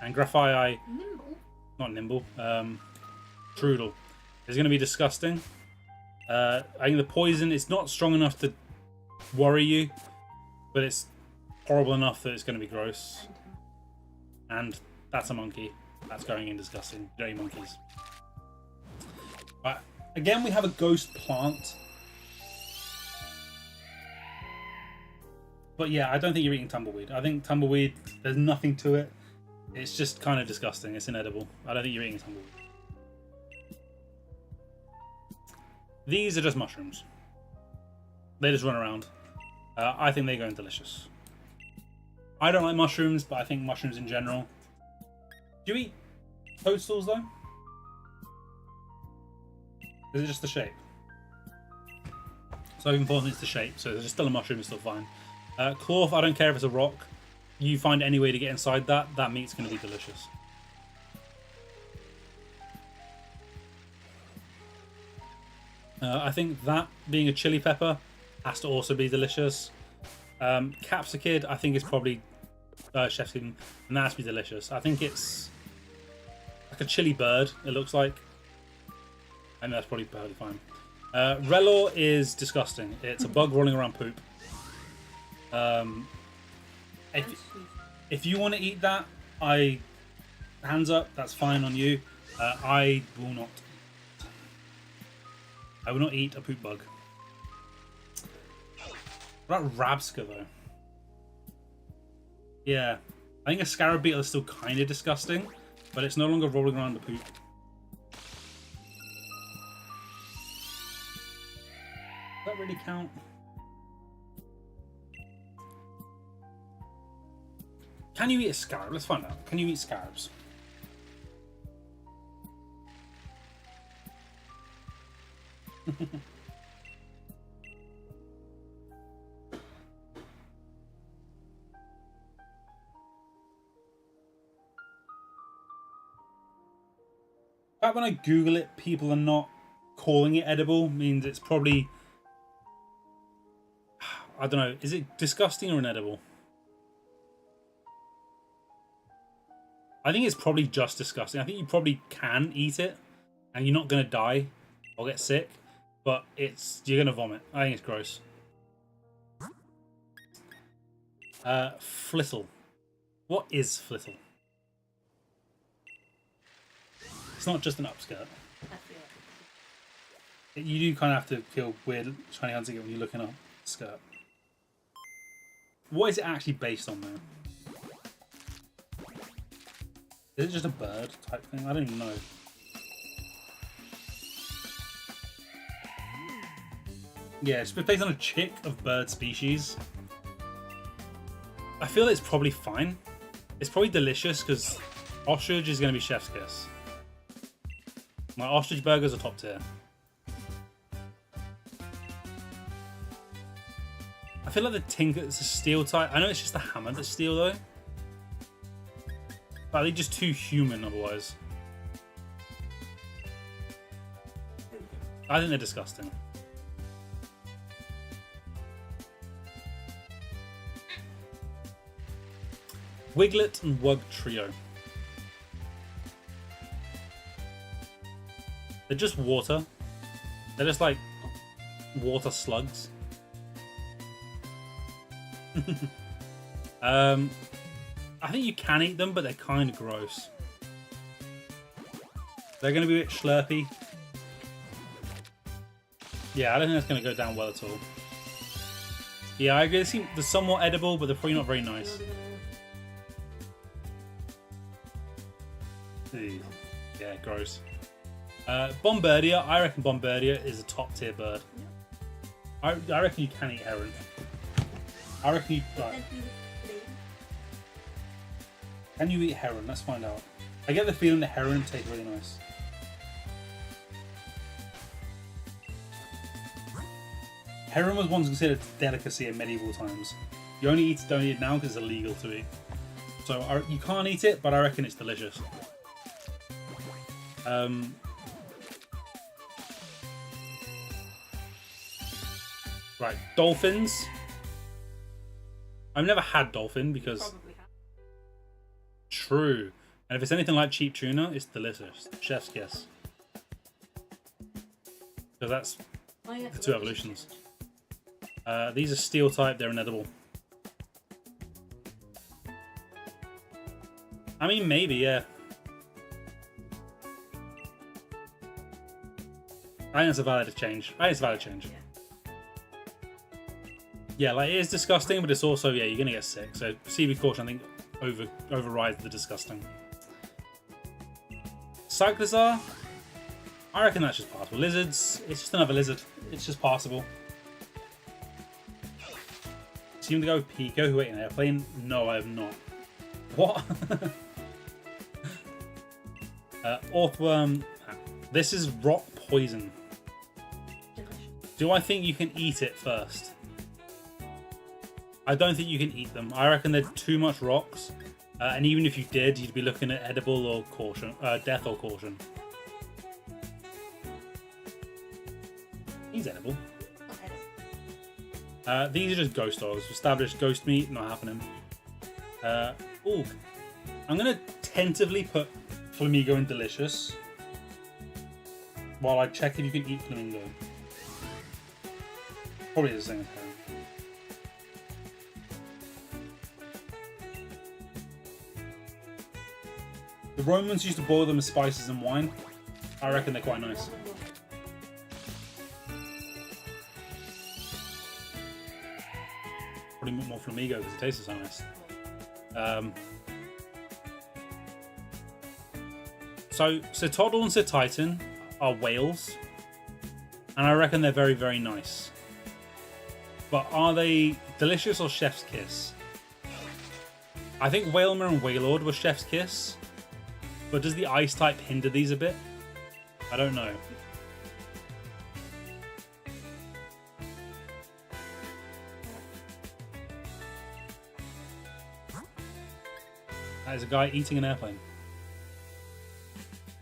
And Graphii... Nimble? Not Nimble. Trudel is going to be disgusting. I think the poison is not strong enough to worry you, but it's horrible enough that it's going to be gross. And that's a monkey. That's going in disgusting. Dirty monkeys. But again, we have a ghost plant. But yeah, I don't think you're eating tumbleweed. I think tumbleweed, there's nothing to it. It's just kind of disgusting. It's inedible. I don't think you're eating tumbleweed. These are just mushrooms. They just run around. I think they go in delicious. I don't like mushrooms, but I think mushrooms in general. Do you eat toadstools though? Is it just the shape? So important it's the shape, so there's still a mushroom, it's still fine. Cloth, I don't care if it's a rock. You find any way to get inside that, that meat's going to be delicious. I think that, being a chili pepper, has to also be delicious. Capsicum, I think is probably chef's kidding, and that has to be delicious. I think it's like a chili bird, it looks like. And that's probably perfectly fine. Relor is disgusting. It's a bug rolling around poop. If you want to eat that, hands up, that's fine on you. I will not. I will not eat a poop bug. What about Rabska though? Yeah, I think a scarab beetle is still kind of disgusting, but it's no longer rolling around the poop. Does that really count? Can you eat a scarab? Let's find out. Can you eat scarabs? The fact when I Google it, people are not calling it edible means it's probably... I don't know. Is it disgusting or inedible? I think it's probably just disgusting. I think you probably can eat it and you're not going to die or get sick, but you're going to vomit. I think it's gross. Flittle. What is flittle? It's not just an upskirt. You do kind of have to feel weird trying to answer it when you're looking up skirt. What is it actually based on though? Is it just a bird type thing? I don't even know. Yeah, it's based on a chick of bird species. I feel it's probably fine. It's probably delicious because ostrich is going to be chef's kiss. My ostrich burgers are top tier. I feel like the tinker, it's a steel type. I know it's just the hammer that's steel though. But are they just too human otherwise? I think they're disgusting. Wiglet and Wug Trio. They're just water. They're just like water slugs. I think you can eat them, but they're kind of gross. They're going to be a bit slurpy. Yeah, I don't think that's going to go down well at all. Yeah, I agree. They're somewhat edible, but they're probably not very nice. Ew. Yeah, gross. Bombardier. I reckon Bombardier is a top tier bird. I reckon you can eat heron. I reckon you... Right. Can you eat heron? Let's find out. I get the feeling the heron tastes really nice. Heron was once considered a delicacy in medieval times. You only don't eat it now because it's illegal to eat. So you can't eat it, but I reckon it's delicious. Right, dolphins. I've never had dolphin because... Probably have. True. And if it's anything like cheap tuna, it's delicious. Chef's kiss. So that's... Oh, yeah, the two evolutions. These are steel type, they're inedible. I mean, maybe, yeah. I think it's a valid change. I think it's a valid change. Yeah, like, it is disgusting, but it's also, yeah, you're going to get sick. So, proceed with caution, I think, overrides the disgusting. Cyclizar, I reckon that's just passable. Lizards, it's just another lizard. It's just passable. Seem to go Pico. Wait, an airplane? No, I have not. What? Orthworm. This is rock poison. Delicious. Do I think you can eat it first? I don't think you can eat them. I reckon they're too much rocks. And even if you did, you'd be looking at edible or caution, death or caution. He's edible. These are just ghost dogs. Established ghost meat, not happening. Ooh. I'm going to tentatively put Flamingo in delicious. While I check if you can eat Flamingo. Probably the same as her. The Romans used to boil them with spices and wine. I reckon they're quite nice. Probably more Flamingo because it tastes so nice. So Toddle and Sir Titan are whales, and I reckon they're very, very nice. But are they delicious or chef's kiss? I think Whalmer and Wailord were chef's kiss, but does the ice type hinder these a bit? I don't know. That is a guy eating an airplane.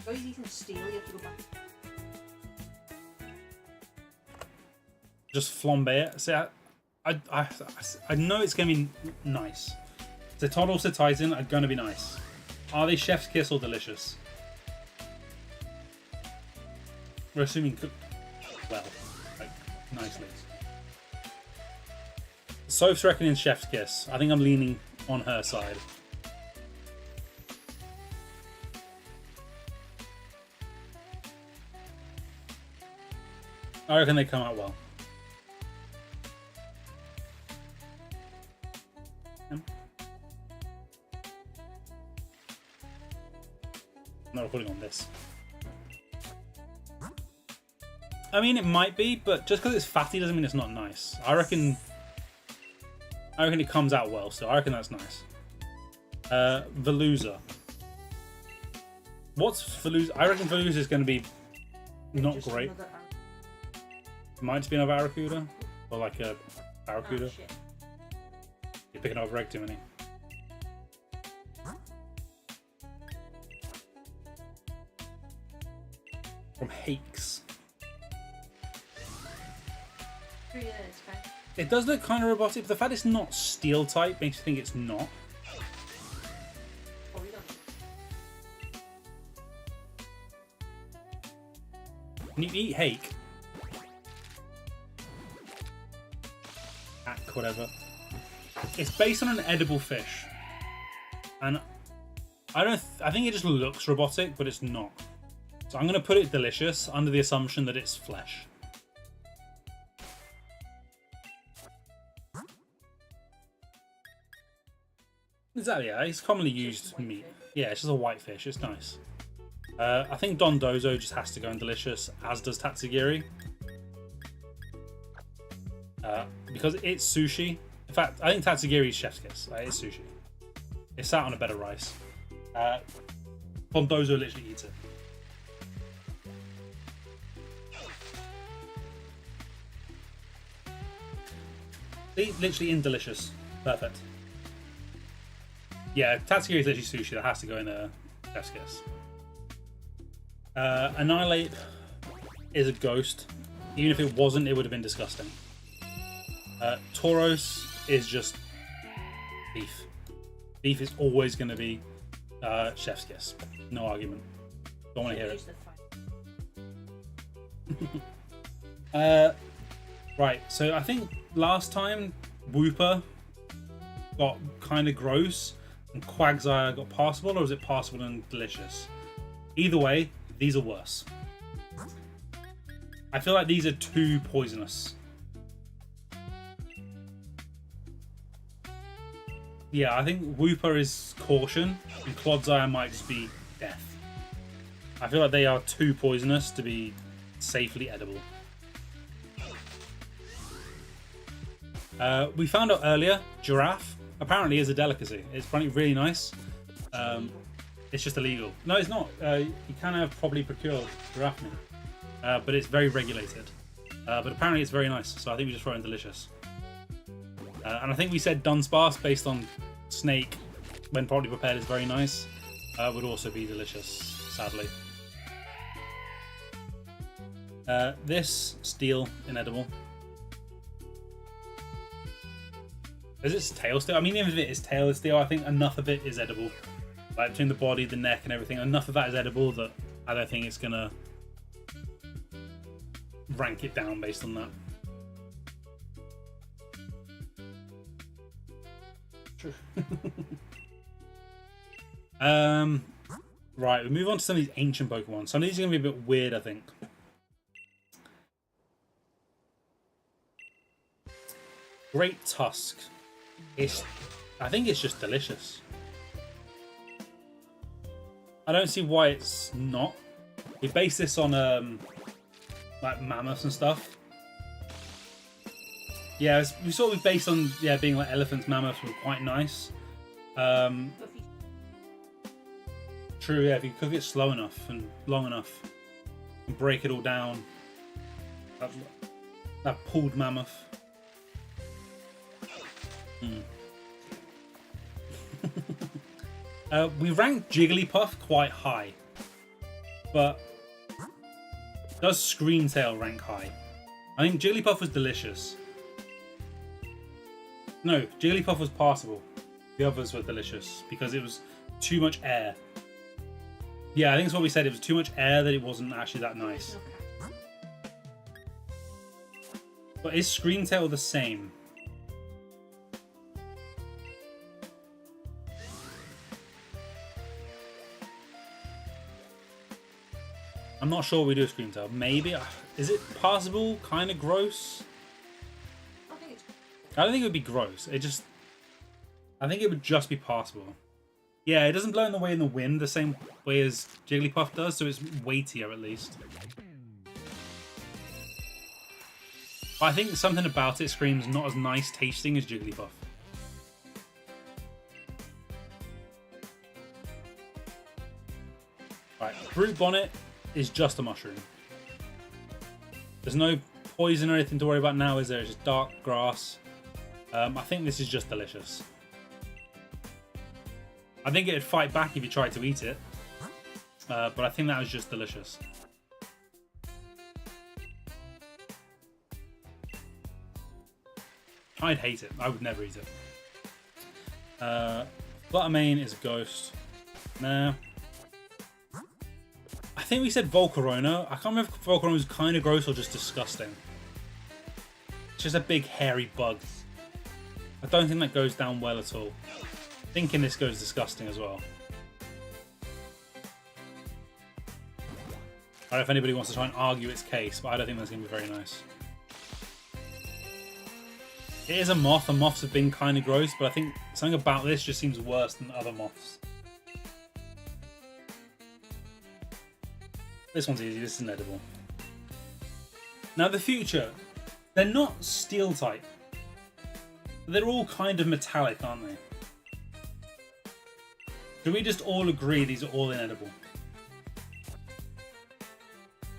Oh, he's eating steel, you have to go back. Just flambe it. See, I know it's going to be nice. The Toddle to Titan are going to be nice. Are they chef's kiss or delicious? We're assuming cooked well, like nicely. Soph's reckoning chef's kiss. I think I'm leaning on her side. I reckon they come out well. I'm not recording on this. I mean, it might be, but just because it's fatty doesn't mean it's not nice. I reckon it comes out well, so I reckon that's nice. Veluza. What's Veluza? I reckon Veluza is going to be not great. It might just be another Barracuda, or like a Barracuda. Oh, shit. You're picking over egg too many. From Hakes. 3 years, okay. It does look kind of robotic, but the fact it's not steel type makes you think it's not. Oh, we don't. Can you eat hake? Hack, whatever. It's based on an edible fish, and I think it just looks robotic, but it's not. So I'm going to put it delicious under the assumption that it's flesh. Exactly, yeah. It's commonly used meat. Yeah, it's just a white fish. It's nice. I think Dondozo just has to go in delicious, as does Tatsugiri. Because it's sushi. In fact, I think Tatsugiri is chef's kiss. It's sushi. It's sat on a bed of rice. Dondozo literally eats it. See, literally in delicious. Perfect. Yeah, Tatsugiri is literally sushi. That has to go in a chef's kiss. Annihilate is a ghost. Even if it wasn't, it would have been disgusting. Tauros is just beef. Beef is always going to be chef's kiss. No argument. Don't want to hear it. Right, so I think last time Wooper got kind of gross and Quagsire got passable, or was it passable and delicious? Either way, these are worse. I feel like these are too poisonous. Yeah, I think Wooper is caution and Clodsire might just be death. I feel like they are too poisonous to be safely edible. We found out earlier, giraffe apparently is a delicacy. It's apparently really nice. It's just illegal. No, it's not. You can have properly procured giraffe meat, but it's very regulated. But apparently it's very nice, so I think we just throw in delicious. And I think we said Dunsparce, based on snake, when properly prepared, is very nice. Would also be delicious, sadly. This steel inedible. Is its tail steel? I mean, even if it is tail steel, I think enough of it is edible. Like between the body, the neck, and everything, enough of that is edible that I don't think it's gonna rank it down based on that. True. Right, we move on to some of these ancient Pokemon. Some of these are gonna be a bit weird, I think. Great Tusk. I think it's just delicious. I don't see why it's not. We base this on like mammoths and stuff. Yeah, we sort of based on being like elephants, mammoths were quite nice. True, yeah. If you cook it slow enough and long enough, and break it all down. That pulled mammoth. We ranked Jigglypuff quite high, but does Screamtail rank high? I think Jigglypuff was delicious. No, Jigglypuff was passable. The others were delicious because it was too much air. Yeah, I think it's what we said. It was too much air that it wasn't actually that nice. Okay. But is Screamtail the same? I'm not sure what we do with Screamtail. Maybe. Is it passable? Kind of gross? I don't think it would be gross. I think it would just be passable. Yeah, it doesn't blow in the wind the same way as Jigglypuff does, so it's weightier at least. But I think something about it screams not as nice tasting as Jigglypuff. Right, Brute Bonnet is just a mushroom. There's no poison or anything to worry about now, is there? It's just dark grass. I think this is just delicious. I think it'd fight back if you tried to eat it. But I think that was just delicious. I'd hate it. I would never eat it. Buttermane is a ghost. Nah. I think we said Volcarona. I can't remember if Volcarona was kind of gross or just disgusting. It's just a big hairy bug. I don't think that goes down well at all. Thinking this goes disgusting as well. I don't know if anybody wants to try and argue its case, but I don't think that's going to be very nice. It is a moth, and moths have been kind of gross, but I think something about this just seems worse than other moths. This one's easy, this is inedible. Now the future, they're not steel type. They're all kind of metallic, aren't they? Do we just all agree these are all inedible?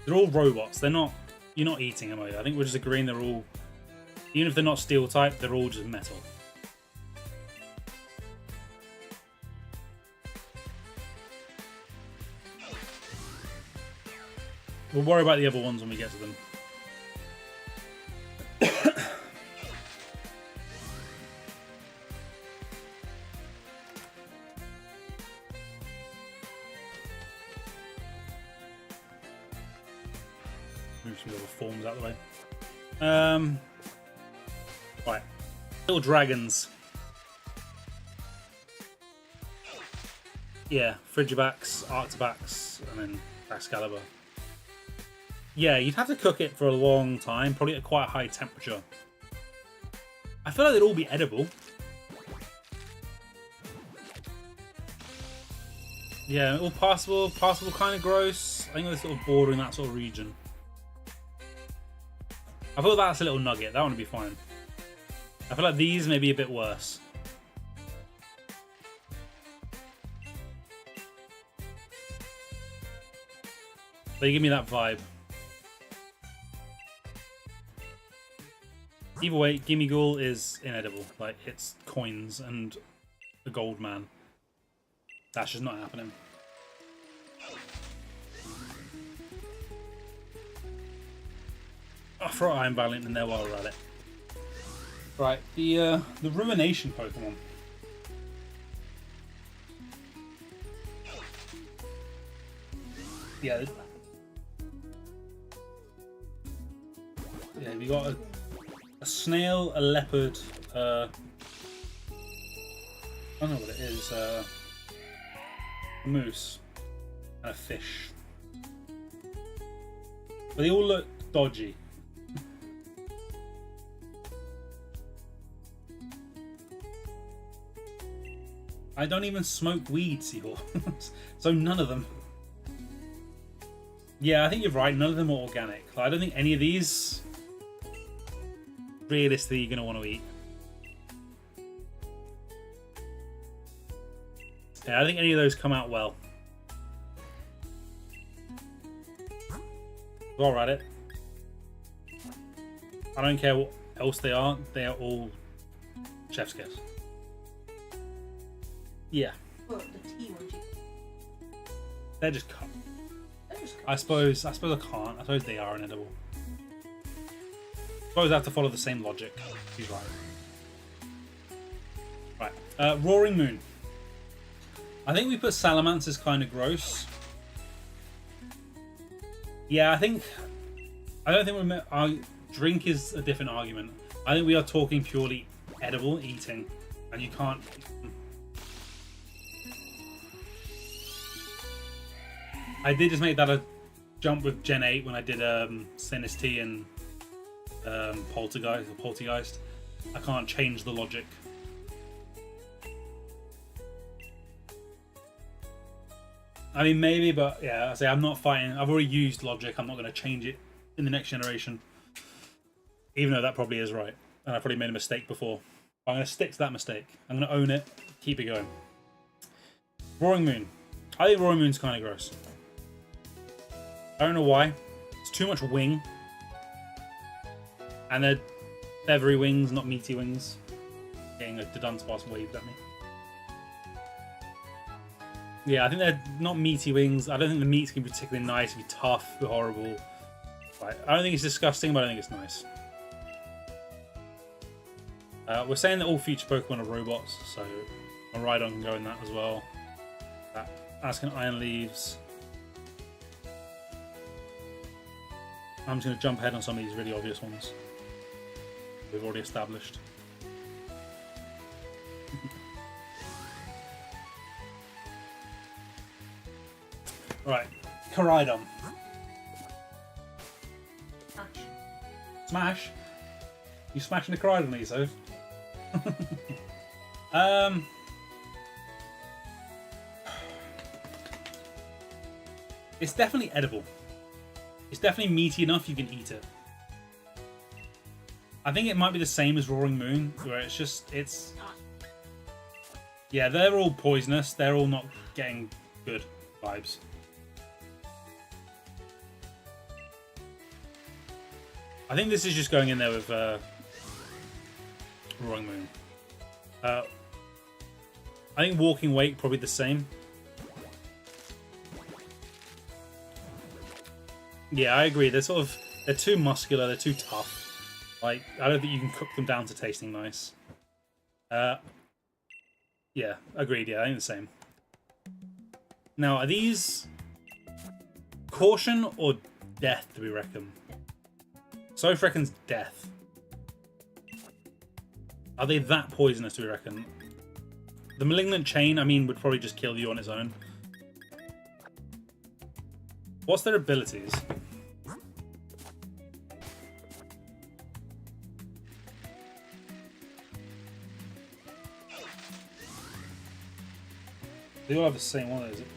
They're all robots. They're not. You're not eating them, are you? I think we're just agreeing they're all. Even if they're not steel type, they're all just metal. We'll worry about the other ones when we get to them. Move some other forms out of the way. Right. Little dragons. Yeah, Frigibax, Arctibax, and then Excalibur. Yeah, you'd have to cook it for a long time, probably at quite a high temperature. I feel like they'd all be edible. Yeah, all passable, kind of gross. I think they're sort of bordering that sort of region. I feel that's a little nugget. That one would be fine. I feel like these may be a bit worse. They give me that vibe. Either way, Gimme Ghoul is inedible. Like, it's coins and a gold man. That's just not happening. I'll throw Iron Valiant in there while we're at it. Right, the Ruination Pokemon. Yeah. Yeah, we got a snail, a leopard, I don't know what it is, a moose, and a fish. But they all look dodgy. I don't even smoke weed, Seahawks. So none of them. Yeah, I think you're right. None of them are organic. I don't think any of these realistically you're going to want to eat. Yeah, I don't think any of those come out well. While we're at it, I don't care what else they are all chef's kiss. Yeah. But the tea ones, They're just cut. they're just I suppose I can't. I suppose they are inedible. I suppose I have to follow the same logic. He's right. Right. Roaring Moon. I think we put Salamence as kind of gross. Yeah, I don't think our drink is a different argument. I think we are talking purely edible eating, and you can't. I did just make that a jump with Gen 8 when I did Sinistee and Poltergeist. I can't change the logic. I mean, maybe, but yeah, I say I'm not fighting. I've already used logic. I'm not going to change it in the next generation. Even though that probably is right. And I probably made a mistake before. I'm going to stick to that mistake. I'm going to own it. Keep it going. Roaring Moon. I think Roaring Moon's kind of gross. I don't know why. It's too much wing. And they're feathery wings, not meaty wings. Getting a Dunsparce waved at me. Yeah, I think they're not meaty wings. I don't think the meat's going to be particularly nice. It'll be tough, it'll be horrible. Right. I don't think it's disgusting, but I don't think it's nice. We're saying that all future Pokemon are robots, so a Rhydon can go in that as well. Asking Iron Leaves. I'm just going to jump ahead on some of these really obvious ones we've already established. Right, Koraidon. Smash? You smashing the Koraidon these days? It's definitely edible. It's definitely meaty enough you can eat it. I think it might be the same as Roaring Moon, where it's... Yeah, they're all poisonous. They're all not getting good vibes. I think this is just going in there with Roaring Moon. I think Walking Wake probably the same. Yeah, I agree. They're too muscular. They're too tough. Like, I don't think you can cook them down to tasting nice. Yeah, agreed. Yeah, I think the same. Now, are these caution or death? Do we reckon? Soph reckons death. Are they that poisonous, do we reckon? The malignant chain, I mean, would probably just kill you on its own. What's their abilities? They all have the same one, is it?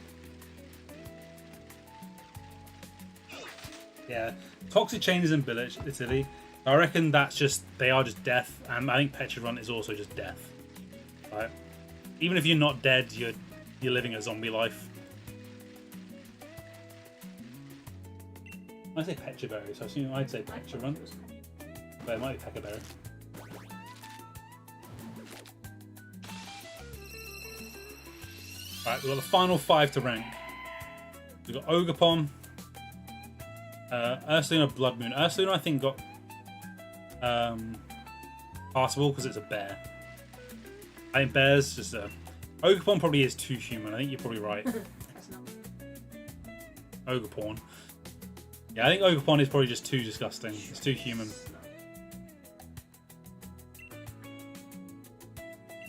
Yeah. Toxic chain is in ability. I reckon that's just, they are just death, and I think Petriron is also just death. Right? Even if you're not dead, you're living a zombie life. I say Petriberry, so I assume I'd say Petriron. But it might be Peckerberry. Right, we've got the final 5 to rank. We've got Ogerpon, Ursaluna, Blood Moon. Ursaluna, I think, got passable because it's a bear. I think bears just a. Ogerpon probably is too human. I think you're probably right. That's not. Ogerpon. Yeah, I think Ogerpon is probably just too disgusting. It's too human.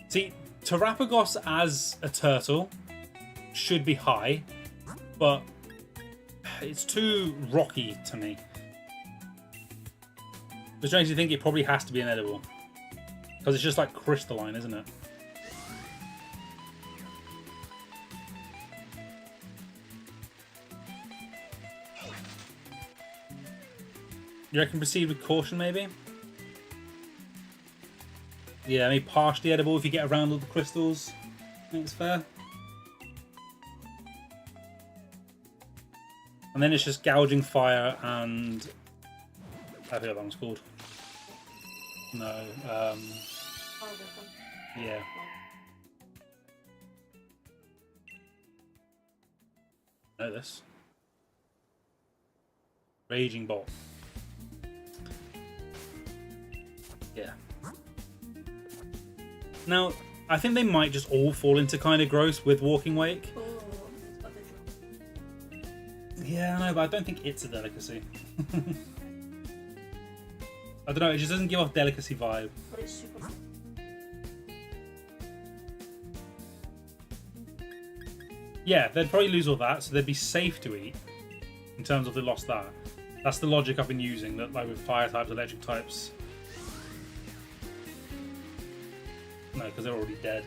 See, Terapagos as a turtle should be high, but it's too rocky to me. Which makes you think it probably has to be an edible. Because it's just like crystalline, isn't it? You reckon proceed with caution, maybe? Yeah, maybe partially edible if you get around all the crystals. I think it's fair. And then it's just gouging fire and... I forget what that one's called. No, yeah. I know this. Raging Bolt. Yeah. Now, I think they might just all fall into kind of gross with Walking Wake. Oh, it's got the drum. Yeah, I know, but I don't think it's a delicacy. I don't know, it just doesn't give off delicacy vibe. But it's super cool. Yeah, they'd probably lose all that, so they'd be safe to eat in terms of they lost that. That's the logic I've been using, that like with fire types, electric types. No, because they're already dead.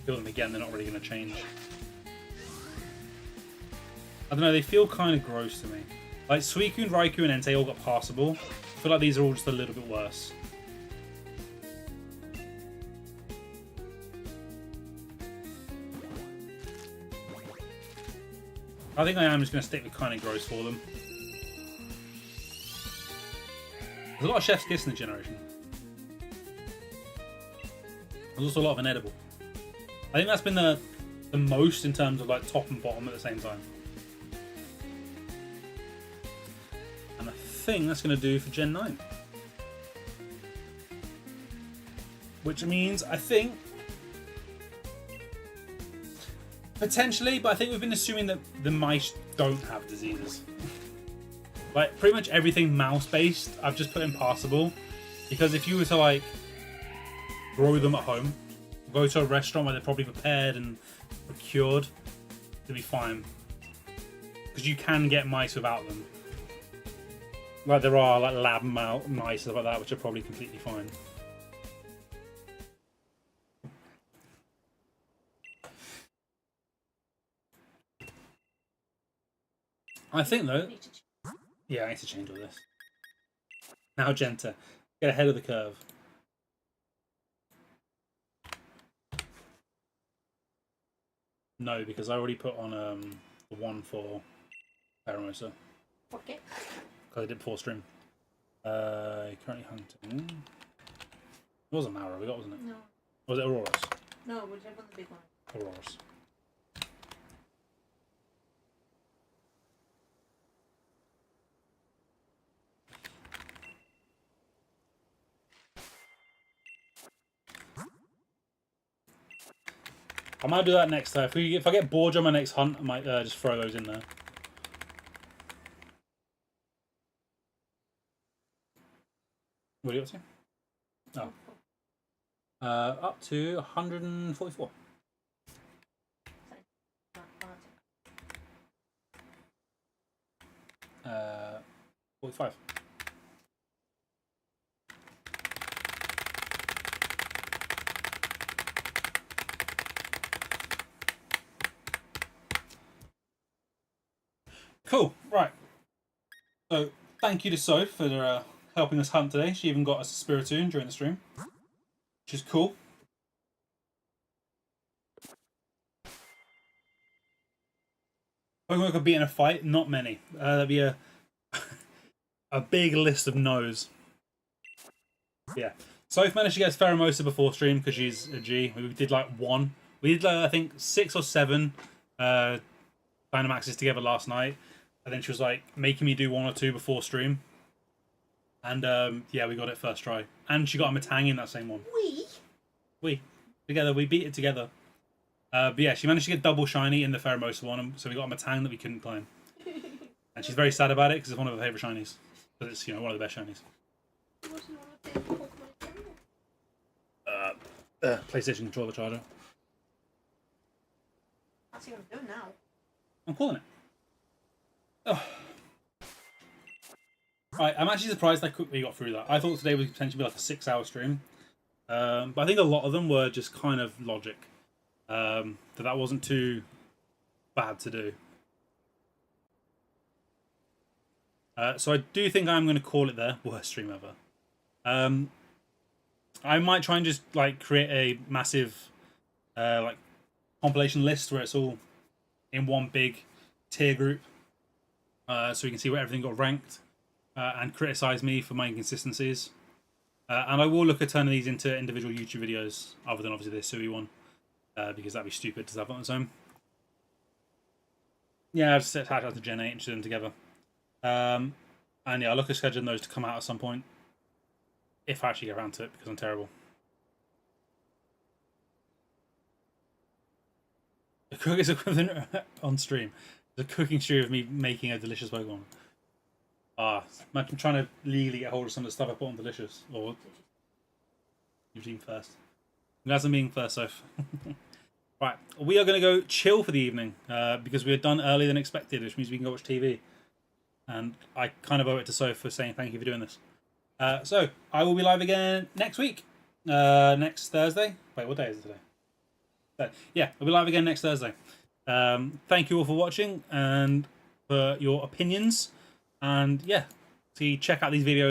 Kill them again, they're not really going to change. I don't know, they feel kind of gross to me. Like Suicune, Raikou, and Entei all got passable. I feel like these are all just a little bit worse. I think I am just going to stick with kind of gross for them. There's a lot of Chef's Kiss in the generation. There's also a lot of inedible. I think that's been the most in terms of like top and bottom at the same time. And I think that's going to do for Gen 9. Which means, I think... Potentially, but I think we've been assuming that the mice don't have diseases. Like, pretty much everything mouse-based, I've just put in passable. Because if you were to, like, grow them at home, go to a restaurant where they're probably prepared and procured, they'll be fine. Because you can get mice without them. Like, there are, like, lab mice and stuff like that, which are probably completely fine. I think, though... Yeah, I need to change all this. Now, Genta. Get ahead of the curve. No, because I already put on the one for Paramosa. Okay. Because I did 4 stream. Currently hunting. It was a Mauro we got, wasn't it? No. Or was it Auroras? No, whichever the big one. Auroras. I might do that next time. If I get bored on my next hunt, I might just throw those in there. What are you up to? Oh. Up to 144. 45. Cool, right. So, thank you to Soph for helping us hunt today. She even got us a Spiritoon during the stream, which is cool. Pokemon could beat in a fight? Not many. That'd be a big list of no's. Yeah. Soph managed to get us Pheromosa before stream because she's a G. We did like one. We did like, I think 6 or 7 Dynamaxes together last night. And then she was like making me do 1 or 2 before stream. And yeah, we got it first try. And she got a Matang in that same one. We. Together, we beat it together. But yeah, she managed to get double shiny in the Pheromosa one, so we got a Matang that we couldn't claim. And she's very sad about it because it's one of her favourite shinies. But it's, you know, one of the best shinies. PlayStation controller charger. What's he gonna do now? I'm calling it. Oh. Right, I'm actually surprised how quickly we got through that. I thought today would potentially be like a 6-hour stream. But I think a lot of them were just kind of logic. That wasn't too bad to do. So I do think I'm going to call it there. Worst stream ever. I might try and just like create a massive like compilation list where it's all in one big tier group, so you can see where everything got ranked, and criticize me for my inconsistencies. And I will look at turning these into individual YouTube videos, other than obviously the Sui one, because that'd be stupid to have on its own. Yeah, I'll just attach that to Gen 8 and shoot them together. And yeah, I'll look at scheduling those to come out at some point, if I actually get around to it, because I'm terrible. The cook is equivalent on stream. The cooking stream of me making a delicious Pokemon. Imagine trying to legally get hold of some of the stuff I put on Delicious. Or you've seen first. That's me being first, Soph. Right, we are going to go chill for the evening because we are done earlier than expected, which means we can go watch TV. And I kind of owe it to Soph for saying thank you for doing this. So, I will be live again next week. Next Thursday. Wait, what day is it today? So, yeah, I'll be live again next Thursday. Thank you all for watching and for your opinions. And yeah, check out these videos.